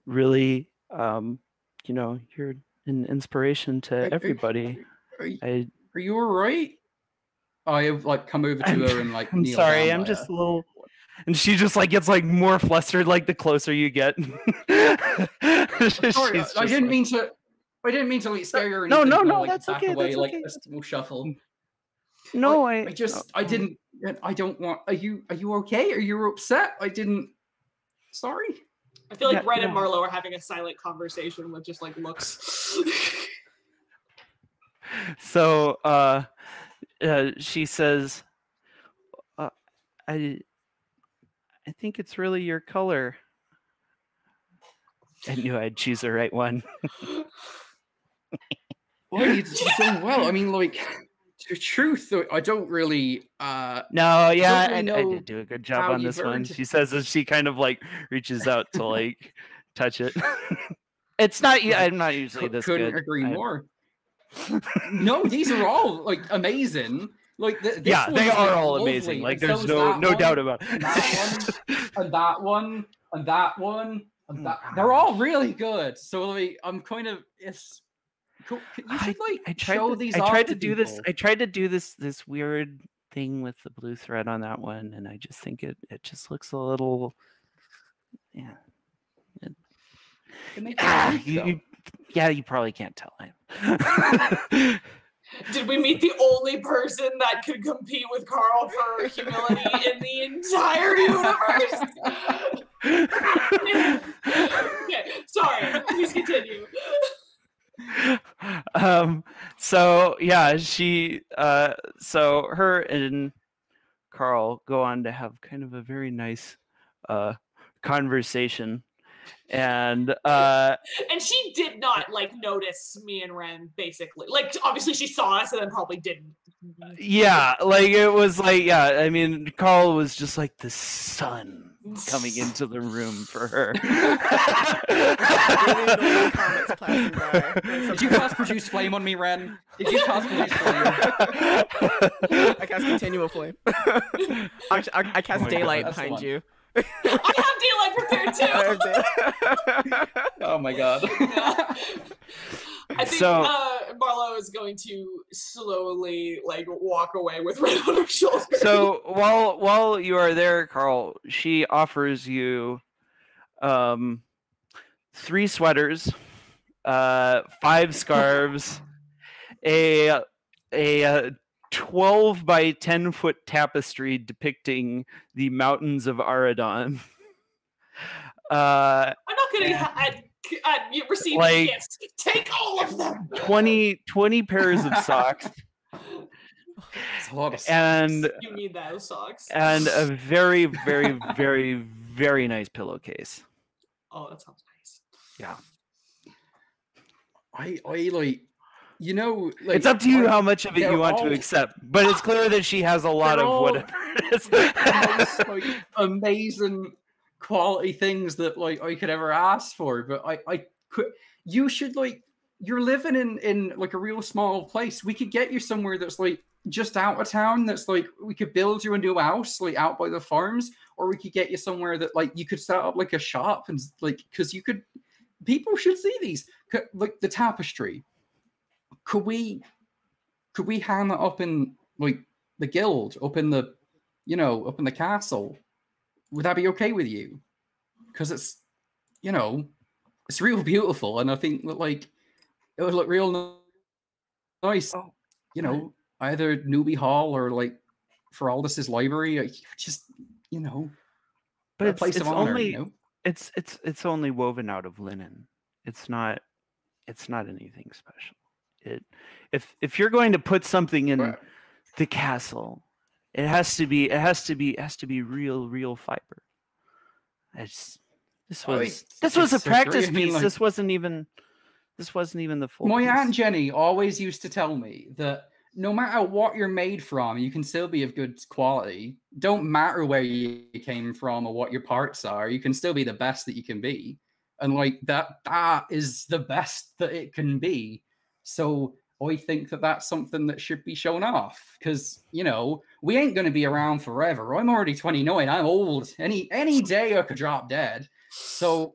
really, you're an inspiration to everybody. Are you all right? I've like come over to her and like. I'm kneel sorry. down I'm by just her. a little. And she just like gets like more flustered like the closer you get. Sorry, I didn't mean to. I didn't mean to like scare you or No, anything. no, like, that's back okay. away, That's like okay. a small shuffle. No, I don't want. Are you okay? Are you upset? I didn't. Sorry. I feel like Yeah, Ren and no. Marlowe are having a silent conversation with just like looks. So she says, I think it's really your color. I knew I'd choose the right one. Well, you've done well. I mean, like, the truth, I don't really. No, yeah, really I know did do a good job how on you've this one. earned- She says as she kind of like reaches out to like touch it. It's not. I'm not usually this couldn't good. agree more. No, these are all like amazing. Like this Yeah, one they is, are like, all lovely, amazing. Like and so there's is no that one, doubt about and it. that one, and that one, and that one, and that. They're all really good. So like, I'm kind of it's. Cool. You should like show these. I off tried to to do this. people. I tried to do this weird thing with the blue thread on that one, and I just think it just looks a little. Yeah. It makes it unique, though. You probably can't tell. Did we meet the only person that could compete with Carl for humility in the entire universe? Okay, sorry. Please continue. So yeah, she so her and Carl go on to have kind of a very nice conversation. And she did not like notice me and Ren, basically. Like obviously she saw us and then probably didn't. Yeah, like it was like, yeah, I mean, Carl was just like the sun coming into the room for her. Did you cast produce flame on me, Ren? Did you cast produce flame? I cast continual flame. I cast daylight behind you. I have daylight prepared too. Oh my god. I think Marlowe is going to slowly like walk away with Ren on her shoulder. So while you are there, Carl, she offers you 3 sweaters, 5 scarves, a 12 by 10 foot tapestry depicting the mountains of Aradon. I'm not going to receive like, gifts. Take all of them. 20 pairs of socks. It's a lot of and socks. You need those socks. And a very, very, very, very nice pillowcase. Oh, that sounds nice. Yeah. I like, like, it's up to you how much of it you want to accept, but it's clear that she has a lot of whatever it is. Most, like, amazing quality things that like I could ever ask for, but I could. You should like you're living in like a real small place. We could get you somewhere that's like just out of town. That's like we could build you a new house like out by the farms, or we could get you somewhere that like you could set up like a shop and like because you could. People should see these like the tapestry. Could we hang it up in like the guild, up in the castle? Would that be okay with you? Because it's it's real beautiful, and I think that like it would look real nice. Oh, Either Newbie Hall or like for Aldous' library. Just but a place of honor. It's only woven out of linen. It's not anything special. If you're going to put something in the castle, it has to be real fiber. This was a practice piece. This wasn't even the full My piece. Aunt Jenny always used to tell me that no matter what you're made from, you can still be of good quality. Don't matter where you came from or what your parts are, you can still be the best that you can be. And like that is the best that it can be. So I think that that's something that should be shown off because, we ain't going to be around forever. I'm already 29. I'm old. Any day I could drop dead. So,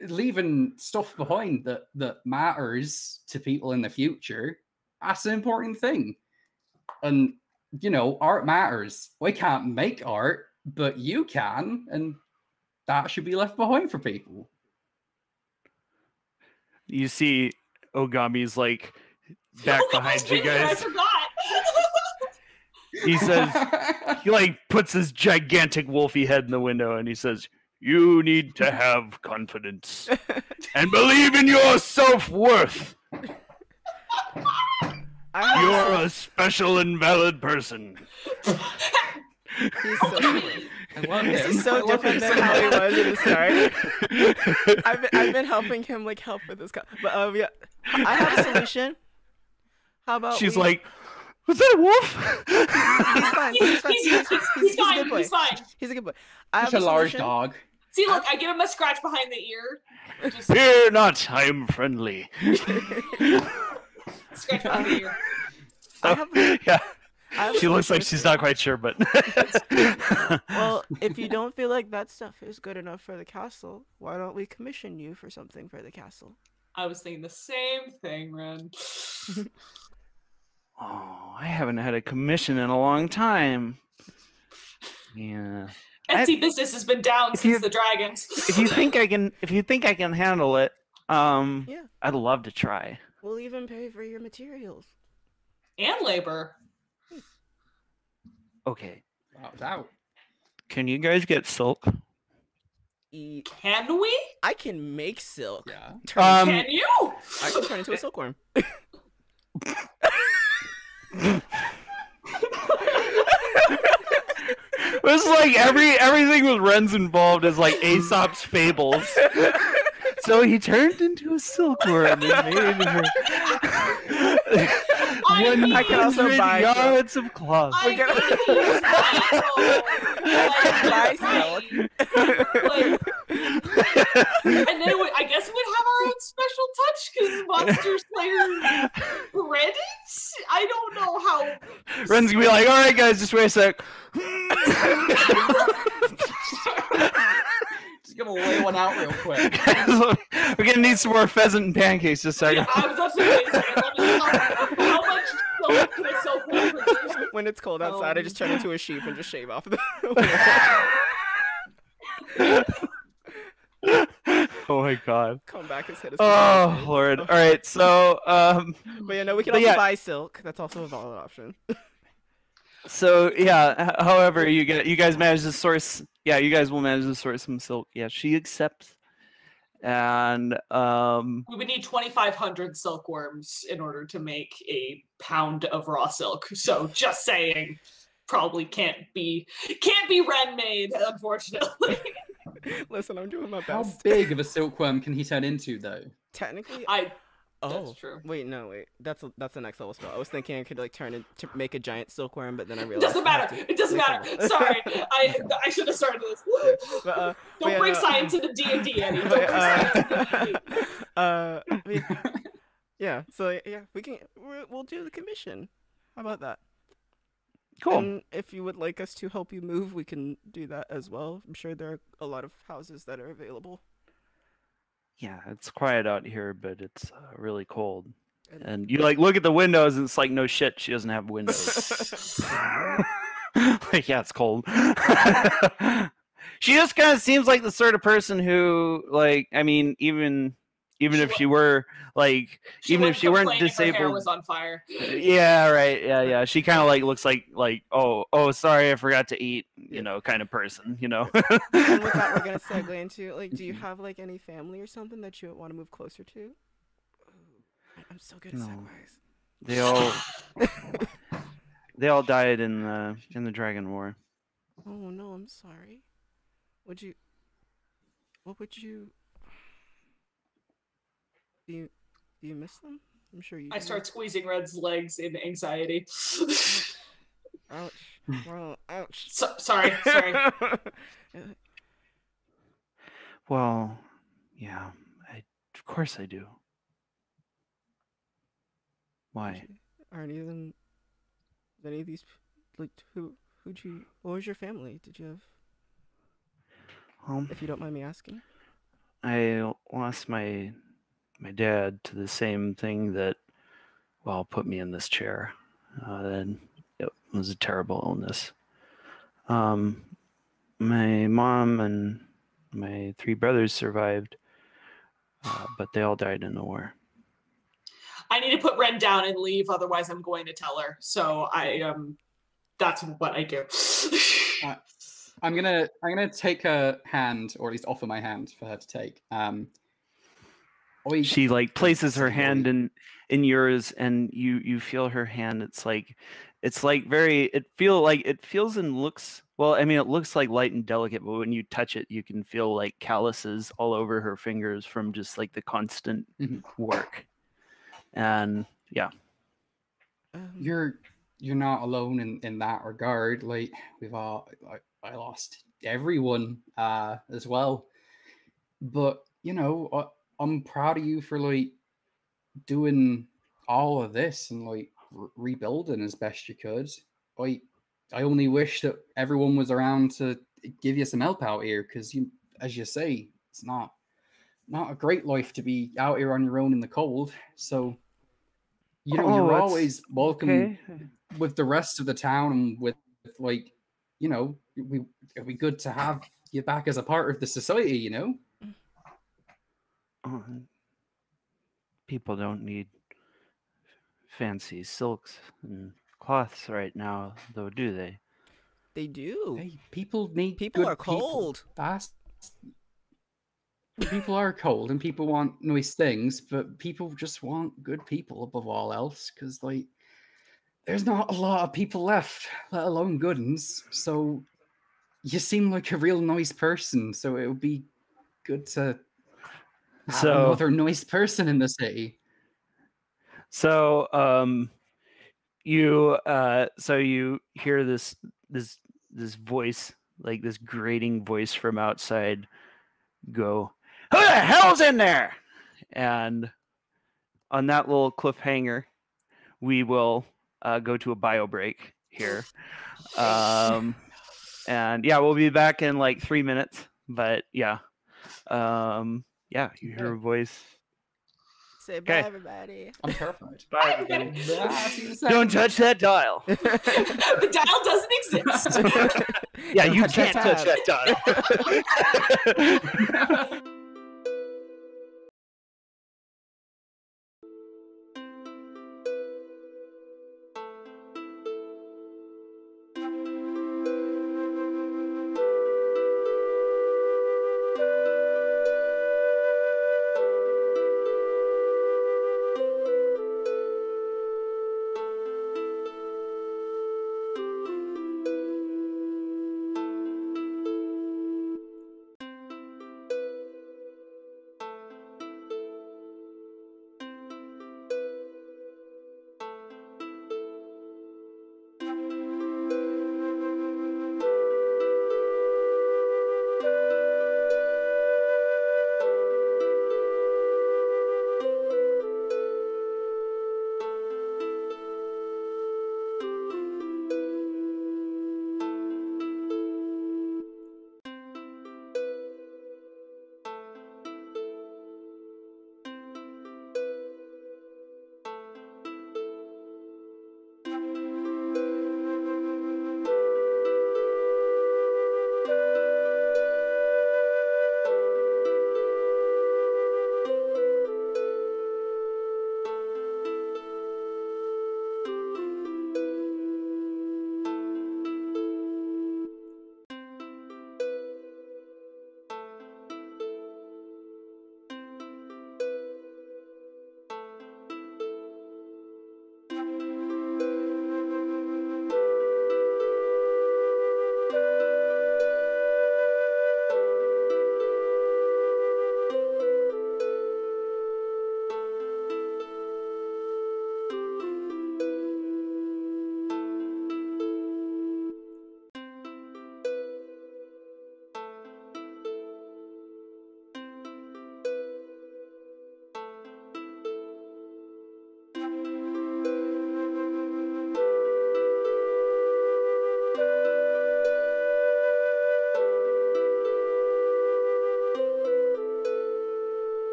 leaving stuff behind that matters to people in the future, that's an important thing. And, art matters. I can't make art, but you can. And that should be left behind for people. You see Ogami's like back behind you guys. I forgot. He says, he like puts his gigantic wolfy head in the window and he says, "You need to have confidence and believe in your self-worth. You're a special and valid person." He's so funny. This is so different than how he was in the start. I've been helping him like help with this, but yeah, I have a solution. How about she's like, "Was that a wolf?" He's fine. He's a good boy. He's fine. He's a good boy. He's a large dog. See, look, I give him a scratch behind the ear. Just... Fear not, I am friendly. Scratch behind the ear. Yeah. She looks like she's not quite sure, but well, if you don't feel like that stuff is good enough for the castle, why don't we commission you for something for the castle? I was thinking the same thing, Ren. Oh, I haven't had a commission in a long time. Yeah. Etsy business has been down since the dragons. If you think I can handle it, yeah. I'd love to try. We'll even pay for your materials. And labor. Okay. Out. Can you guys get silk? Can we? I can make silk. Yeah. Can you? I can turn into a silkworm. It's like everything with Ren's involved is like Aesop's fables. So he turned into a silkworm and made her. I can also buy yards of cloth. I and then I guess we'd have our own special touch because Monster Slayer credits? I don't know how. Ren's gonna be like, "All right, guys, just wait a sec." Just gonna lay one out real quick. We're gonna need some more pheasant and pancakes just a second. Yeah, I was about to say, how much silk can a silkworm produce? When it's cold outside, I just turn into a sheep and just shave off the. Oh my god. Come back, his head is. Oh lord. All right, so But yeah, no, we can also buy silk. That's also a valid option. So yeah, however, you guys manage to source. Yeah, you guys will manage to source some silk. Yeah, she accepts. And we would need 2,500 silkworms in order to make a pound of raw silk. So just saying, probably can't be Ren made, unfortunately. Listen, I'm doing my best. How big of a silkworm can he turn into, though? Technically, Oh, true. wait, no, wait. That's the next level spell. I was thinking I could like turn it to make a giant silkworm, but then I It realized doesn't I have matter. to It doesn't next matter. level. Sorry, I should have started this. Yeah, but Don't yeah, bring no, science into D&D, Eddie. Don't but, bring science into D&D. yeah, yeah. So yeah, we'll do the commission. How about that? Cool. And if you would like us to help you move, we can do that as well. I'm sure there are a lot of houses that are available. Yeah, it's quiet out here, but it's really cold. And- And you like look at the windows, and it's like, no shit, she doesn't have windows. Like, yeah, it's cold. She just kind of seems like the sort of person who, like, I mean, even if she were like, even if she weren't Her hair disabled, was on fire. yeah, right, yeah. She kind of like looks like oh, sorry, I forgot to eat, you know, kind of person, you know. And with that, we're gonna segue into like, do you have like any family or something that you want to move closer to? Ooh, I'm so good at No. segues. They all died in the Dragon War. Oh no, I'm sorry. What would you? Do you miss them? I'm sure you. I start squeezing Red's legs in anxiety. Ouch. Well, ouch. Sorry. Well, yeah, of course I do. Why? Are any of them? Is any of these like what was your family? Did you have? If you don't mind me asking. I lost my dad to the same thing that, well, put me in this chair. And it was a terrible illness. My mom and my 3 brothers survived, but they all died in the war. I need to put Ren down and leave, otherwise I'm going to tell her. So that's what I do. I'm gonna take a hand, or at least offer my hand for her to take. She like places her hand in yours, and you feel her hand. It's like very. It feels and looks. Well, I mean, it looks like light and delicate, but when you touch it, you can feel like calluses all over her fingers from just like the constant work. And yeah, you're not alone in that regard. Like I lost everyone as well, but you know, I'm proud of you for like doing all of this and like rebuilding as best you could. I only wish that everyone was around to give you some help out here, because you, as you say, it's not a great life to be out here on your own in the cold. So you know, you're always welcome with the rest of the town, and with like, you know, it'd be good to have you back as a part of the society, you know. People don't need fancy silks and cloths right now, though, do they? They do. Hey, people need people good are cold. People are cold, and people want nice things, but people just want good people above all else, because like there's not a lot of people left, let alone good ones. So you seem like a real nice person, so it would be good to have another nice person in the city. So you hear this voice, like this grating voice from outside, go, "Who the hell's in there?" And on that little cliffhanger, we will go to a bio break here. And yeah, we'll be back in like 3 minutes. But yeah, yeah, you hear a voice. Say bye, everybody. I'm terrified. Bye, everybody. Bye. Don't touch that dial. The dial doesn't exist. Yeah, you can't touch that dial.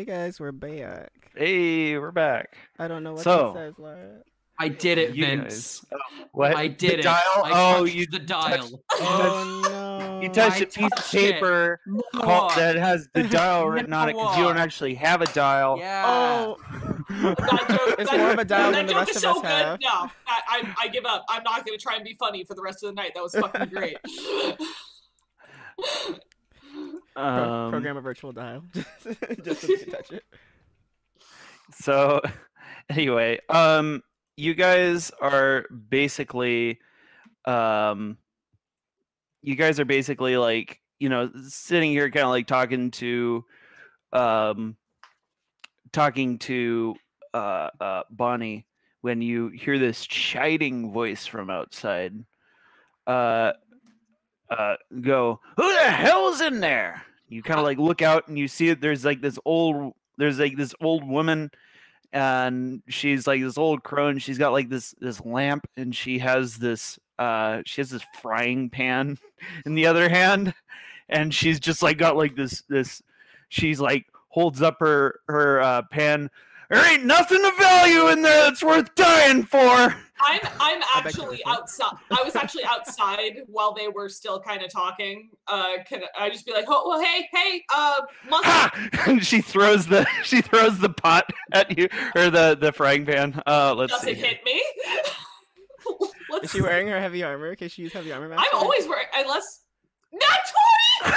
Hey guys, we're back. Hey, we're back. I don't know what So- that says, Laura. I did it, You Vince. What? I did the it. Dial? I Oh, touched you the dial. Oh no. You touched I a piece of touched it. paper What? that has the dial written on it because you don't What? actually have a dial. Yeah. Oh, That joke, It's that, more of a dial that than the joke rest is of so us good. have. No, I give up. I'm not going to try and be funny for the rest of the night. That was fucking great. program a virtual dial. Just so you can touch it. So, anyway, you guys are basically, like, you know, sitting here kind of like talking to Bonnie when you hear this chiding voice from outside. Go, who the hell's in there? You kind of like look out and you see it. There's this old woman, and she's like this old crone. She's got like this lamp, and she has this frying pan in the other hand, and she's just like got like this. She's like holds up her pan. There ain't nothing of value in there that's worth dying for. I'm actually outside. I was actually outside while they were still kind of talking. Can I just be like, oh, well, hey, monster. Ha! And she throws the pot at you, or the frying pan. Let's Does see. it hit me? Is she wearing her heavy armor? Can she use heavy armor? I'm always wearing, unless not 20.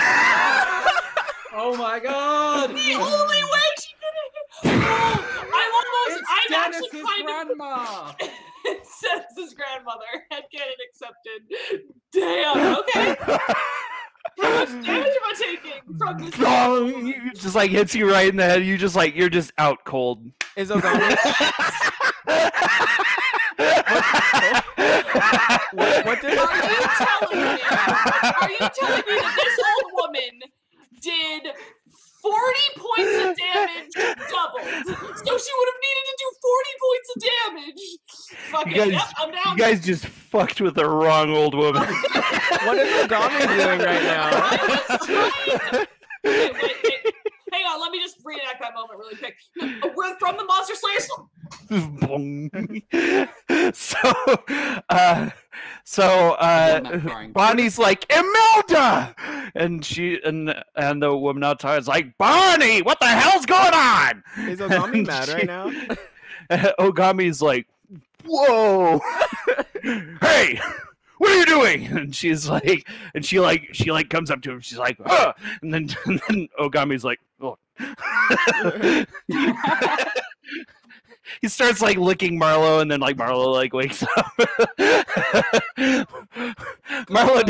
Oh my god. The only way she could have. I'm actually Dennis's kind grandma. It says his grandmother. Headcanon accepted. Damn. Okay. How much damage am I taking from this? You just like hits you right in the head. You're just out cold. Is Ogami? what did? Are you telling me that this old woman did 40 points of damage doubled? So she would have needed to do 40 points of damage. Fucking, yep, I'm down. You guys just fucked with the wrong old woman. What is Ogami doing right now? I was trying. Wait. Hang on, let me just reenact that moment really quick. We're from the Monster Slayer. So Bonnie's like, Imelda, and the woman outside is like, Bonnie, what the hell's going on? Is Ogami mad right now? Ogami's like, whoa, hey, what are you doing? And she's like, and she comes up to him. She's like, oh, and then Ogami's like, oh. He starts like licking Marlowe, and then like Marlowe like wakes up. Marlowe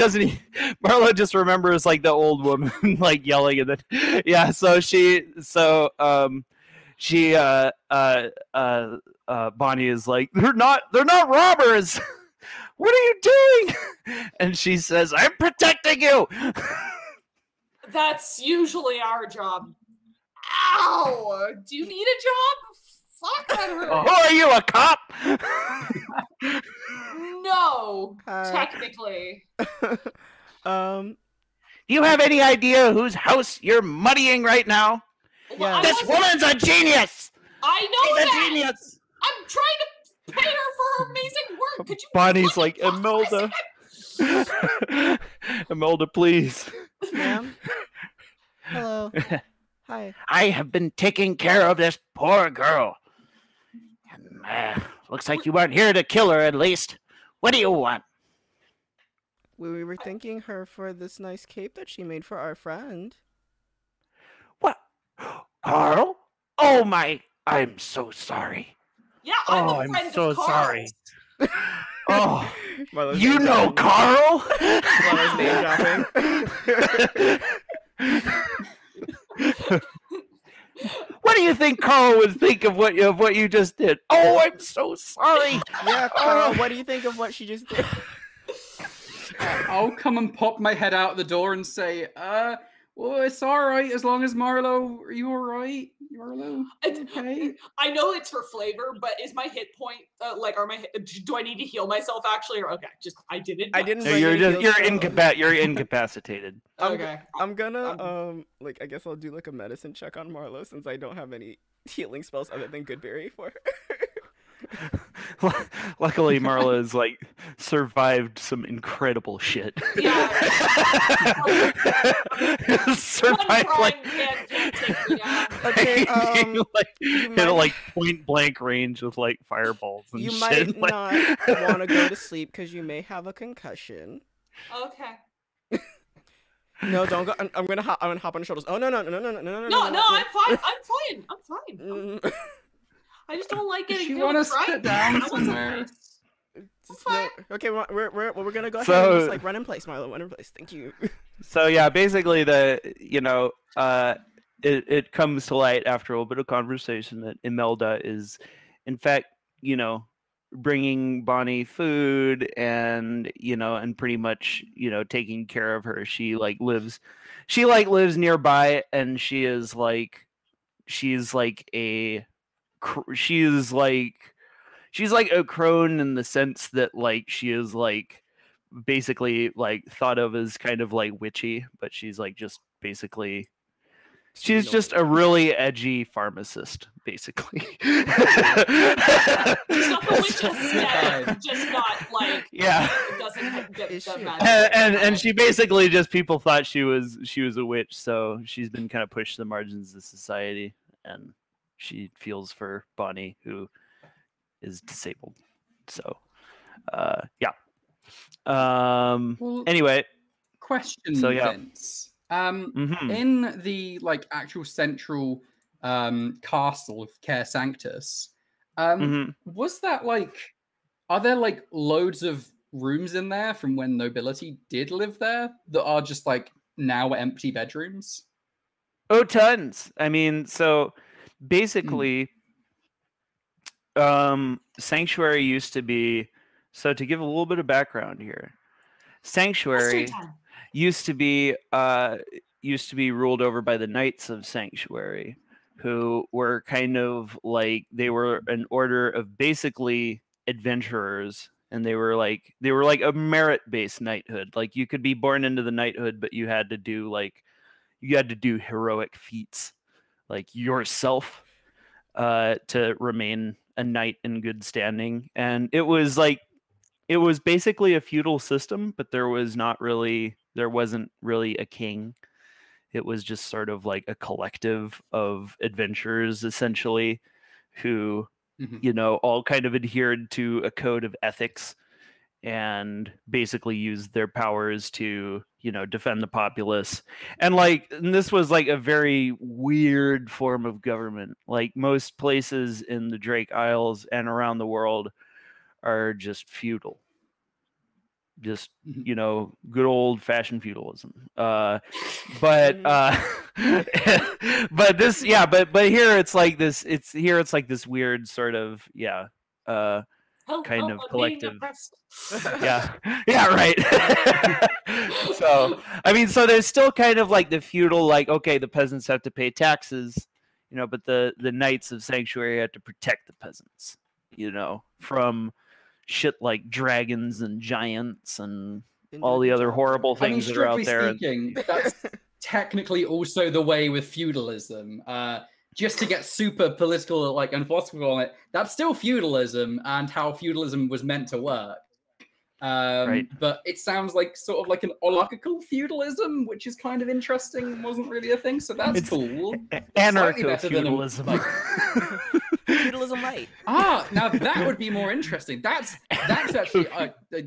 just remembers like the old woman like yelling, and then yeah. So Bonnie is like, they're not robbers. What are you doing? And she says, I'm protecting you. That's usually our job. Ow! Do you need a job? Fuck, that hurt. Oh, are you a cop? No, technically. Do you have any idea whose house you're muddying right now? Yeah. This woman's a genius. I know She's that. a genius. I'm trying to pay her for her amazing work. Could you? Bonnie's like, fuck for a Imelda. second? Imelda, please. Ma'am? Hello. Hi. I have been taking care of this poor girl. Looks like you weren't here to kill her, at least. What do you want? We were thanking her for this nice cape that she made for our friend. What? Carl? Oh my, I'm so sorry. Yeah, I'm a friend so of Carl's. sorry. Oh, Marlowe's you name know dropping. Carl? Marlowe's name dropping. What do you think Carl would think of what you just did? Oh, I'm so sorry. Yeah, Carl, what do you think of what she just did? I'll come and pop my head out the door and say, Well, it's all right as long as Marlowe. Are you all right, Marlowe? Okay. I know it's for flavor, but is my hit point do I need to heal myself actually, or okay? Just I didn't. I didn't. No, bring any heals, you're so- you're incapacitated. Okay. I'm gonna I guess I'll do like a medicine check on Marlowe since I don't have any healing spells other than Goodberry for her. Luckily, Marlowe's like survived some incredible shit. Yeah. Survived like can't take me out. Okay, like you hit might- a like point blank range with like fireballs and You shit. might like- not want to go to sleep because you may have a concussion. Okay. No, don't go. I'm gonna hop on the shoulders. Oh no. No, I'm fine. I'm fine. Mm, I just don't like getting She hit wanna with sit right. down I want somewhere. just fine. no- Okay, we're gonna go ahead So- and just like run in place, Marlowe. Run in place. Thank you. So yeah, basically it comes to light after a little bit of conversation that Imelda is, in fact, bringing Bonnie food and and pretty much taking care of her. She lives nearby, and she's like a crone in the sense that she is basically thought of as kind of witchy, but she's just basically she's just a really edgy pharmacist, basically. She's not the witch aesthetic, just not Yeah. it doesn't get Is the she? magic. And she basically just people thought she was a witch, so she's been kind of pushed to the margins of society, and she feels for Bonnie, who is disabled. So yeah. Well, Anyway, question, So, yeah. Vince. mhm. In the actual central castle of Care Sanctus, Mhm. was that are there loads of rooms in there from when nobility did live there that are just now empty bedrooms? Oh, tons. I mean, so basically, Sanctuary used to be. So to give a little bit of background here, Sanctuary History time. used to be ruled over by the Knights of Sanctuary, who were kind of they were an order of basically adventurers, and they were like a merit-based knighthood. You could be born into the knighthood, but you had to do heroic feats yourself to remain a knight in good standing. And it was basically a feudal system, but there wasn't really a king. It was just sort of a collective of adventurers, essentially, who all kind of adhered to a code of ethics and basically used their powers to defend the populace. And this was a very weird form of government. Most places in the Drake Isles and around the world are just feudal, just good old fashioned feudalism. But but this but here it's this weird sort of kind of collective. Yeah right. So I mean, so there's still kind of the feudal, okay, the peasants have to pay taxes, but the Knights of Sanctuary had to protect the peasants, from shit like dragons and giants and all the other horrible things that are out there. Speaking, that's technically also the way with feudalism. Just to get super political, and philosophical on it, that's still feudalism and how feudalism was meant to work. Right. But it sounds sort of an oligarchical feudalism, which is kind of interesting and wasn't really a thing, so that's cool. Anarcho-feudalism. Feudalism light. Now that would be more interesting. That's actually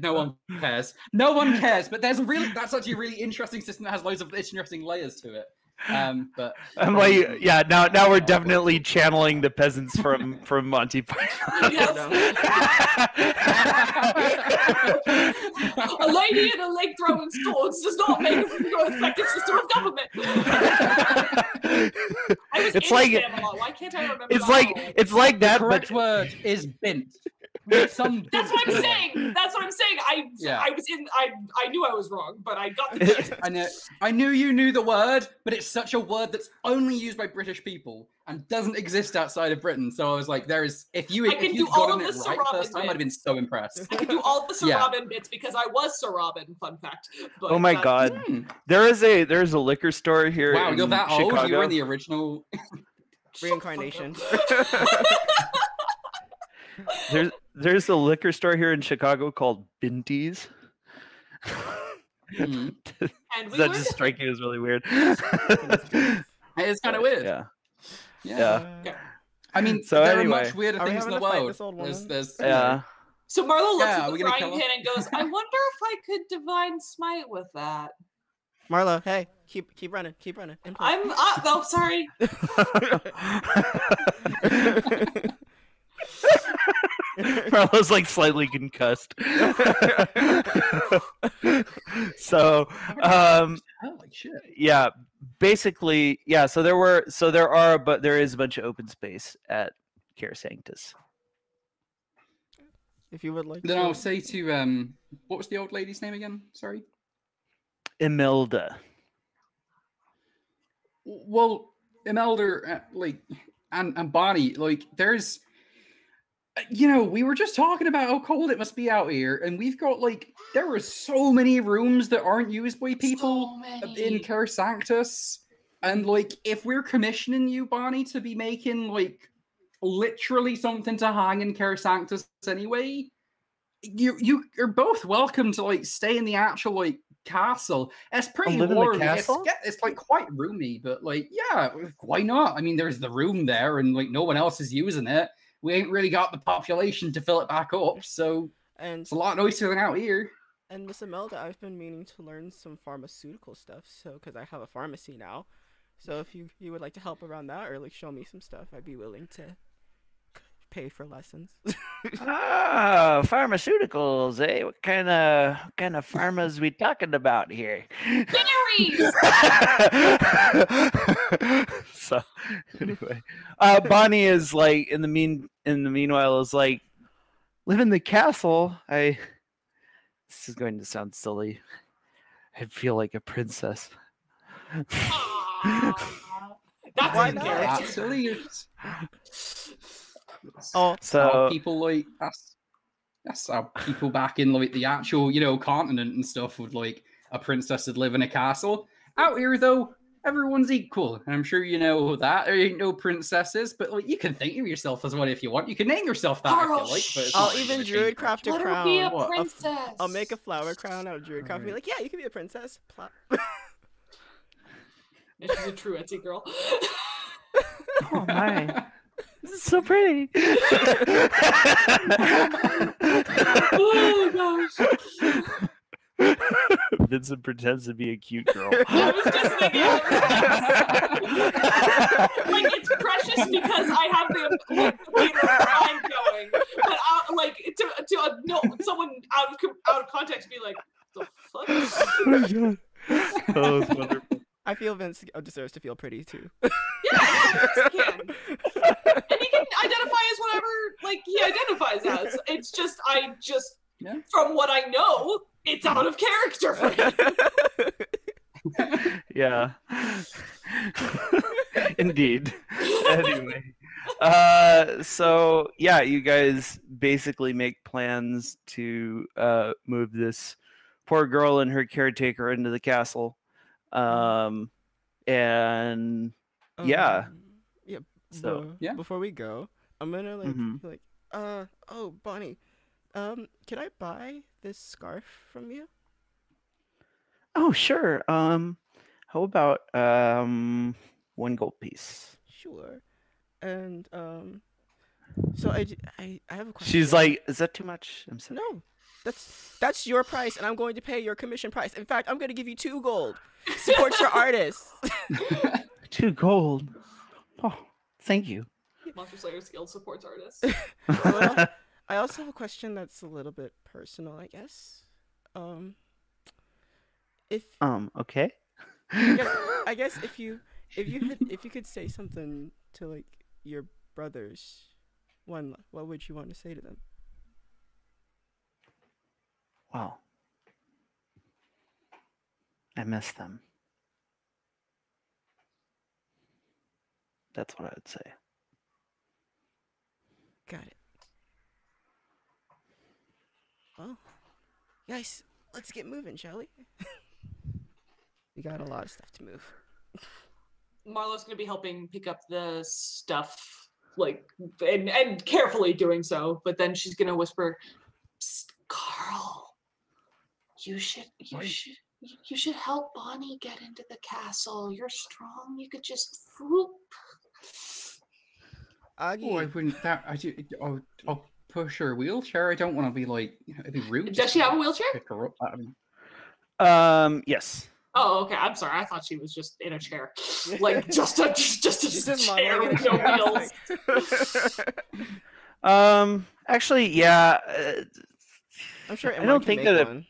no one cares. No one cares, but that's actually a really interesting system that has loads of interesting layers to it. But I'm now we're definitely channeling the peasants from Monty Python. A lady in a lake throwing swords does not make a effective system of government. I was It's in like- Spamalot. Why can't I remember? It's like the that, correct but word is bint. Some That's what I'm saying. That's what I'm saying. Yeah. I knew I was wrong, but I got the gist. I knew you knew the word, but it's such a word that's only used by British people and doesn't exist outside of Britain. So I was like, if you'd gotten it right first time, I'd have been so impressed. I can do all the Sir Robin bits because I was Sir Robin. Fun fact. But, oh my god, there's a liquor store here. Wow, you're that old. Chicago. You were in the original Reincarnation. There's a liquor store here in Chicago called Binties. And That just strike you as really weird. It's kind of weird. Yeah. Okay. I mean, So there anyway. are much weirder things in the world. There's So Marlowe looks Yeah, at we're the gonna frying kill pan and goes, "I wonder if I could divine smite with that." Marlowe, hey, keep running. I'm oh sorry. Marlowe's like slightly concussed. So, like shit. yeah, basically, yeah. So there is a bunch of open space at Care Sanctus. If you would like. Then to... I'll say to what was the old lady's name again? Sorry. Imelda. Well, Imelda, and Bonnie, like, there's, we were just talking about how cold it must be out here, and we've got, there are so many rooms that aren't used by people in Care Sanctus, and, if we're commissioning you, Bonnie, to be making, literally something to hang in Care Sanctus anyway, you are both welcome to, stay in the actual, castle. It's pretty warm. It's quite roomy, but yeah, why not? I mean, there's the room there, and no one else is using it. We ain't really got the population to fill it back up, so it's a lot nicer than out here. And Miss Imelda, I've been meaning to learn some pharmaceutical stuff, so because I have a pharmacy now. So if you would like to help around that, or show me some stuff, I'd be willing to pay for lessons. Pharmaceuticals, eh? What kind of pharmas we talking about here? Berries. So anyway, Bonnie is in the meanwhile is live in the castle. This is going to sound silly. I feel like a princess. That's why in not? character. Absolutely. Oh, so people that's how people back in the actual continent and stuff would a princess would live in a castle. Out here though, everyone's equal, and I'm sure you know that there ain't no princesses, but you can think of yourself as one if you want. You can name yourself that Carl, if you like. But it's I'll not even really druid craft a Let her crown. be a princess. I'll make a flower crown out of druid craft and be like, yeah, you can be a princess. Plop. Yeah, she's a true Etsy girl. oh my. This is so pretty. Oh gosh. Vincent pretends to be a cute girl. I was just thinking. It's precious because I have the theater mind going, but someone out of context be like, the fuck? Oh my god. Oh, it's wonderful. I feel Vince deserves to feel pretty too. Yeah, he can. And he can identify as whatever he identifies as. It's just from what I know, it's out of character for him. Yeah. Indeed. Anyway. So yeah, you guys basically make plans to move this poor girl and her caretaker into the castle. And yeah. Yeah. So yeah. Before we go, I'm gonna oh Bonnie, can I buy this scarf from you? Oh sure. How about 1 gold piece? Sure. And so I have a question. She's like, is that too much? I'm sorry. No, that's your price, and I'm going to pay your commission price. In fact, I'm going to give you 2 gold. Support your artist. 2 gold. Oh, thank you. Monster Slayer Guild supports artists. Well, I also have a question that's a little bit personal, I guess. Okay. I guess if you could say something to your brothers, what would you want to say to them? well, I miss them. That's what I would say. Got it. Well, guys, let's get moving, shall we? We got a lot of stuff to move. Marlowe's gonna be helping pick up the stuff, like, and carefully doing so. But then she's gonna whisper, "Psst, Carl, you should help Bonnie get into the castle. You're strong. You could just whoop." Augie. Oh, I wouldn't. I'll push her wheelchair. I don't want to be like, it'd be rude. Does she have a wheelchair? Pick her up. Yes. Oh, okay. I'm sorry. I thought she was just in a chair, like just a She's just chair modeling with in a no chair. wheels. Actually, yeah. I'm sure I don't think that one.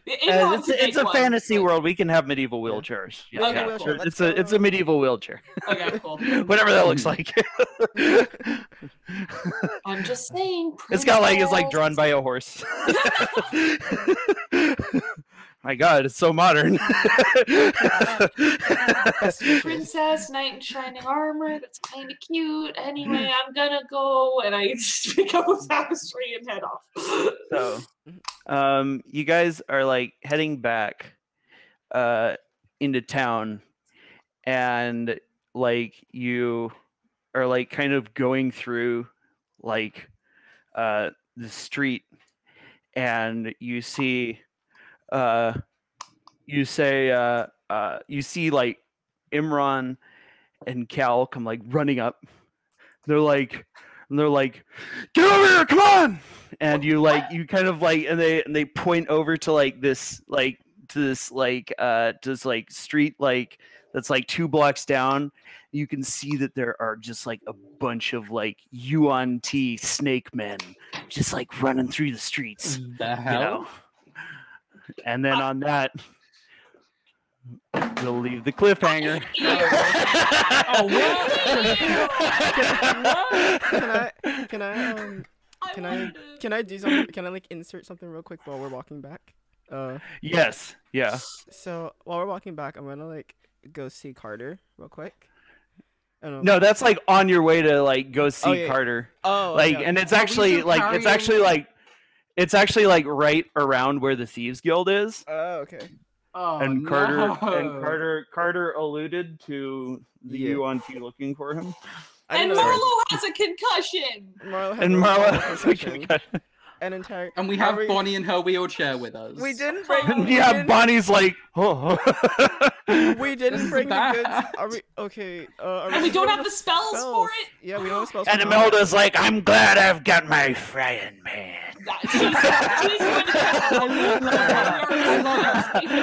it's a fantasy world. We can have medieval wheelchairs. Yeah. Okay, wheelchair. cool. It's a medieval wheelchair. Okay, cool. Whatever that looks like. I'm just saying. It's like drawn by a horse. My God, it's so modern. Princess, knight in shining armor. That's kind of cute. Anyway, I'm gonna go, and I pick up a tapestry and head off. So, you guys are like heading back into town, and like you are like kind of going through like the street, and you see you see like Imran and Cal come like running up. They're like, get over here, come on! And you kind of like, and they point over to like this street like that's like 2 blocks down. You can see that there are just like a bunch of like yuan-ti snakemen just like running through the streets. The hell? You know? And then on that, we'll leave the cliffhanger. Oh, what? Can I do something? Can I like insert something real quick while we're walking back? Yes. Yeah. So while we're walking back, I'm gonna like go see Carter real quick. No, that's like on your way to like go see Carter. Oh, like, okay. and it's actually like right around where the Thieves Guild is. Oh, okay. Oh, and no. Carter alluded to the yuan-ti looking for him. And Marlowe has a concussion. Marlowe has a concussion. And we have Bonnie in her wheelchair with us. We didn't bring. Yeah, Bonnie's like, oh. We didn't bring the goods. Are we okay? And we don't have the spells for it. Yeah, we don't have spells. And Imelda's like, I'm glad I've got my frying pan. She's going to I love her.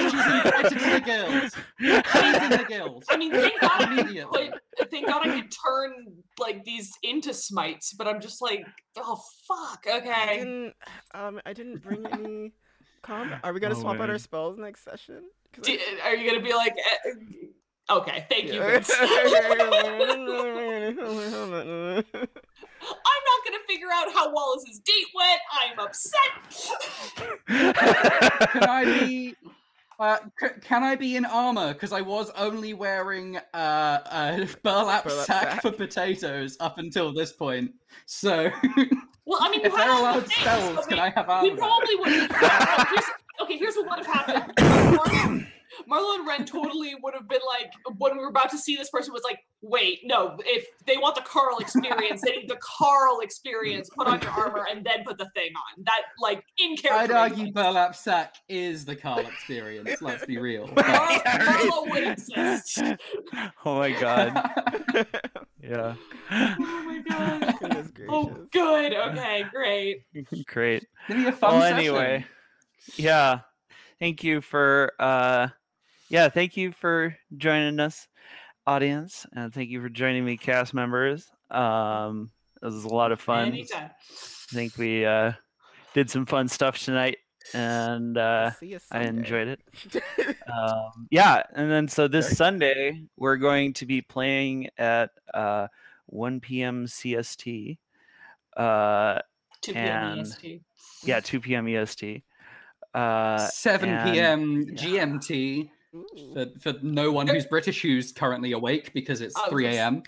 She's invited to the guild. She's in the guild. I mean, thank God I could turn like these into smites, but I'm just like, oh fuck. Okay. I didn't bring any combat. Are we gonna swap out our spells next session? Are you gonna be like, okay, thank you, Vince. I'm not gonna figure out how Wallace's date went. I'm upset. Can I be in armor? Because I was only wearing a burlap sack for potatoes up until this point. So, well, I mean, if they're allowed spells, can I have armor? We probably would. Here's what would have happened. Marlowe and Ren totally would have been like, when we were about to see this person, was like, wait, no, if they want the Carl experience, they need the Carl experience, put on your armor, and then put the thing on. That, like, in character. I'd argue burlap sack is the Carl experience, let's be real. Marlowe would exist. Oh my God. Yeah. Oh my God. Oh, good. Okay, great. Great. It'll be a fun session. Anyway, yeah. Thank you for joining us, audience, and thank you for joining me, cast members. This was a lot of fun. Anytime. I think we did some fun stuff tonight, and I enjoyed it. Yeah, and then so this Sunday we're going to be playing at 1 p.m. CST. 2 p.m. EST. Yeah, 2 p.m. EST. 7 and- p.m. GMT Ooh. for no one who's British who's currently awake because it's 3 a.m.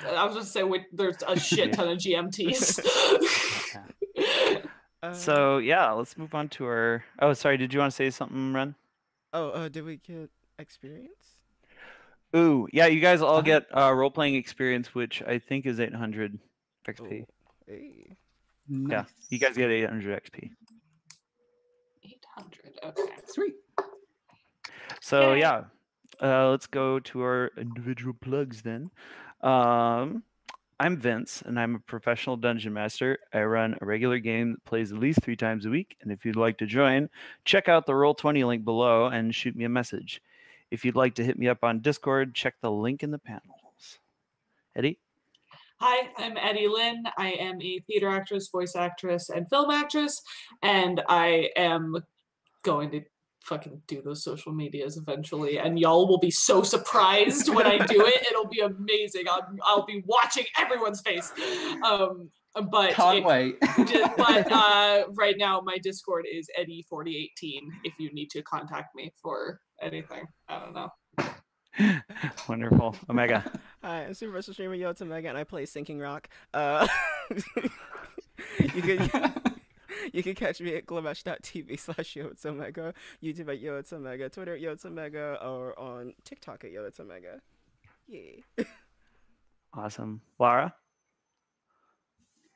I was just saying there's a shit ton of GMTs. So yeah, let's move on to our. Oh, sorry. Did you want to say something, Ren? Did we get experience? Ooh, yeah. You guys all get role-playing experience, which I think is 800 XP. Oh, hey. Nice. Yeah, you guys get 800 XP. 800. Okay. Sweet. So Yay. yeah, let's go to our individual plugs then. I'm Vince, and I'm a professional dungeon master. I run a regular game that plays at least 3 times a week, and if you'd like to join, check out the Roll20 link below and shoot me a message. If you'd like to hit me up on Discord, check the link in the panels. Eddie? Hi, I'm Eddie Lynn. I am a theater actress, voice actress, and film actress, and I am going to fucking do those social medias eventually, and y'all will be so surprised when I do it. It'll be amazing. I'll be watching everyone's face. But Can't wait. But right now my Discord is Eddie4018 if you need to contact me for anything. I don't know. Wonderful. Omega. Hi, I'm Super Wrestler Streamer Yota Mega, and I play Sinking Rock. You can catch me at glamesh.tv/YotaMega, YouTube at YotaMega, Twitter at YotaMega, or on TikTok at YotaMega. Yay. Awesome. Lara?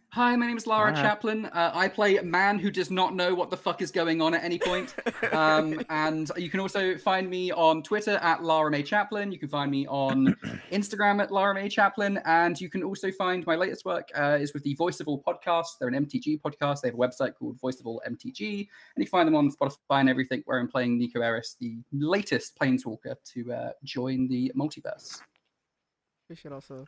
Hi, my name is Lara Hi. Chaplin. I play a man who does not know what the fuck is going on at any point. And you can also find me on Twitter at Lara May Chaplin. You can find me on Instagram at Lara May Chaplin. And you can also find my latest work is with the Voice of All podcast. They're an MTG podcast. They have a website called Voice of All MTG. And you can find them on Spotify and everything, where I'm playing Nico Eris, the latest Planeswalker, to join the multiverse. We should also...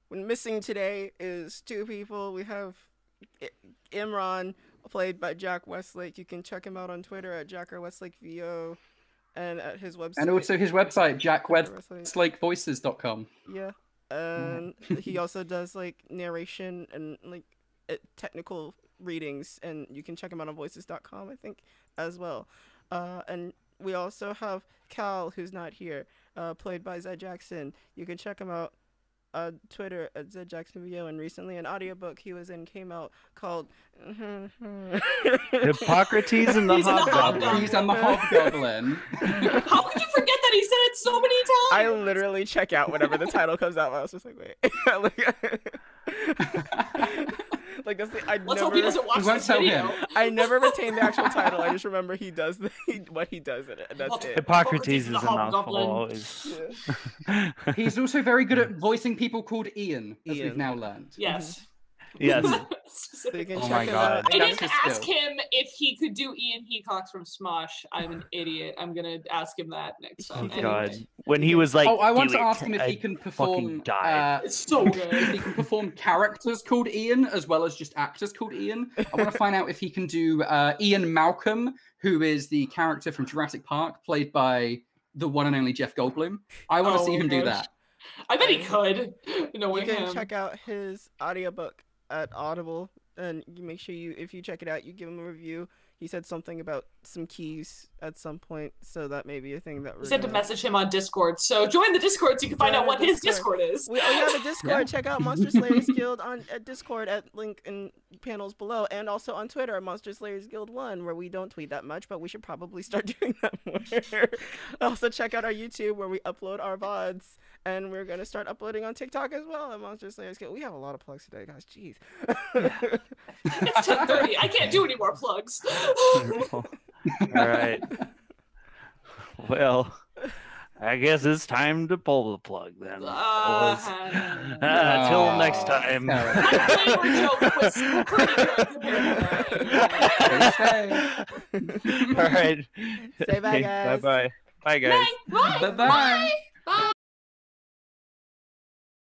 When missing today is 2 people. We have Imran, played by Jack Westlake. You can check him out on Twitter at JackerWestlakeVO, and at his website. And also his website, jackwestlakevoices.com. Yeah, and he also does like narration and like technical readings, and you can check him out on voices.com, I think, as well. And we also have Cal, who's not here, played by Zed Jackson. You can check him out Twitter at ZedJacksonVO, and recently an audiobook he was in came out called Hippocrates and the He's in the Hobgoblin. He's on the Hobgoblin. How could you forget that he said it so many times? I literally check out whenever the title comes out. I was just like, wait. Like that's the, Let's hope he doesn't watch this video. I never retain the actual title. I just remember he does what he does in it, and that's it. Hippocrates is a the mouthful Hobgoblin. always. Yeah. He's also very good at voicing people called Ian, as we've Ian. now learned. Yes. Yes. So you can Oh check my him God. out. I That's didn't his ask skill. him if he could do Ian Hecox from Smosh. I'm an idiot. I'm gonna ask him that next time. Oh, God. Anyway. When he was like, Oh, I want "Do to it," ask him if he I can fucking perform. died. It's so if good. he can perform characters called Ian as well as just actors called Ian. I want to find out if he can do Ian Malcolm, who is the character from Jurassic Park, played by the one and only Jeff Goldblum. I want to Oh, see him do gosh. that. I bet he could. Knowing You can him. check out his audiobook at Audible, and you make sure if you check it out, you give him a review. He said something about some keys at some point, so that may be a thing that we're He said to gonna- message him on Discord. So join the Discord so you can find Join out the what his Discord. Discord is. We have a Discord. Yeah. Check out Monster Slayers Guild at Discord at link in panels below, and also on Twitter at Monster Slayers Guild 1, where we don't tweet that much, but we should probably start doing that more. Also check out our YouTube, where we upload our VODs, and we're gonna start uploading on TikTok as well at Monster Slayers Guild. We have a lot of plugs today, guys. Jeez. It's 10:30. I can't do any more plugs. Wonderful. All right. Well, I guess it's time to pull the plug then. fellas. Till next time. My flavor joke was pretty good compared to that. All right. Say bye, guys. Bye-bye. Bye, guys. Bye. Bye-bye.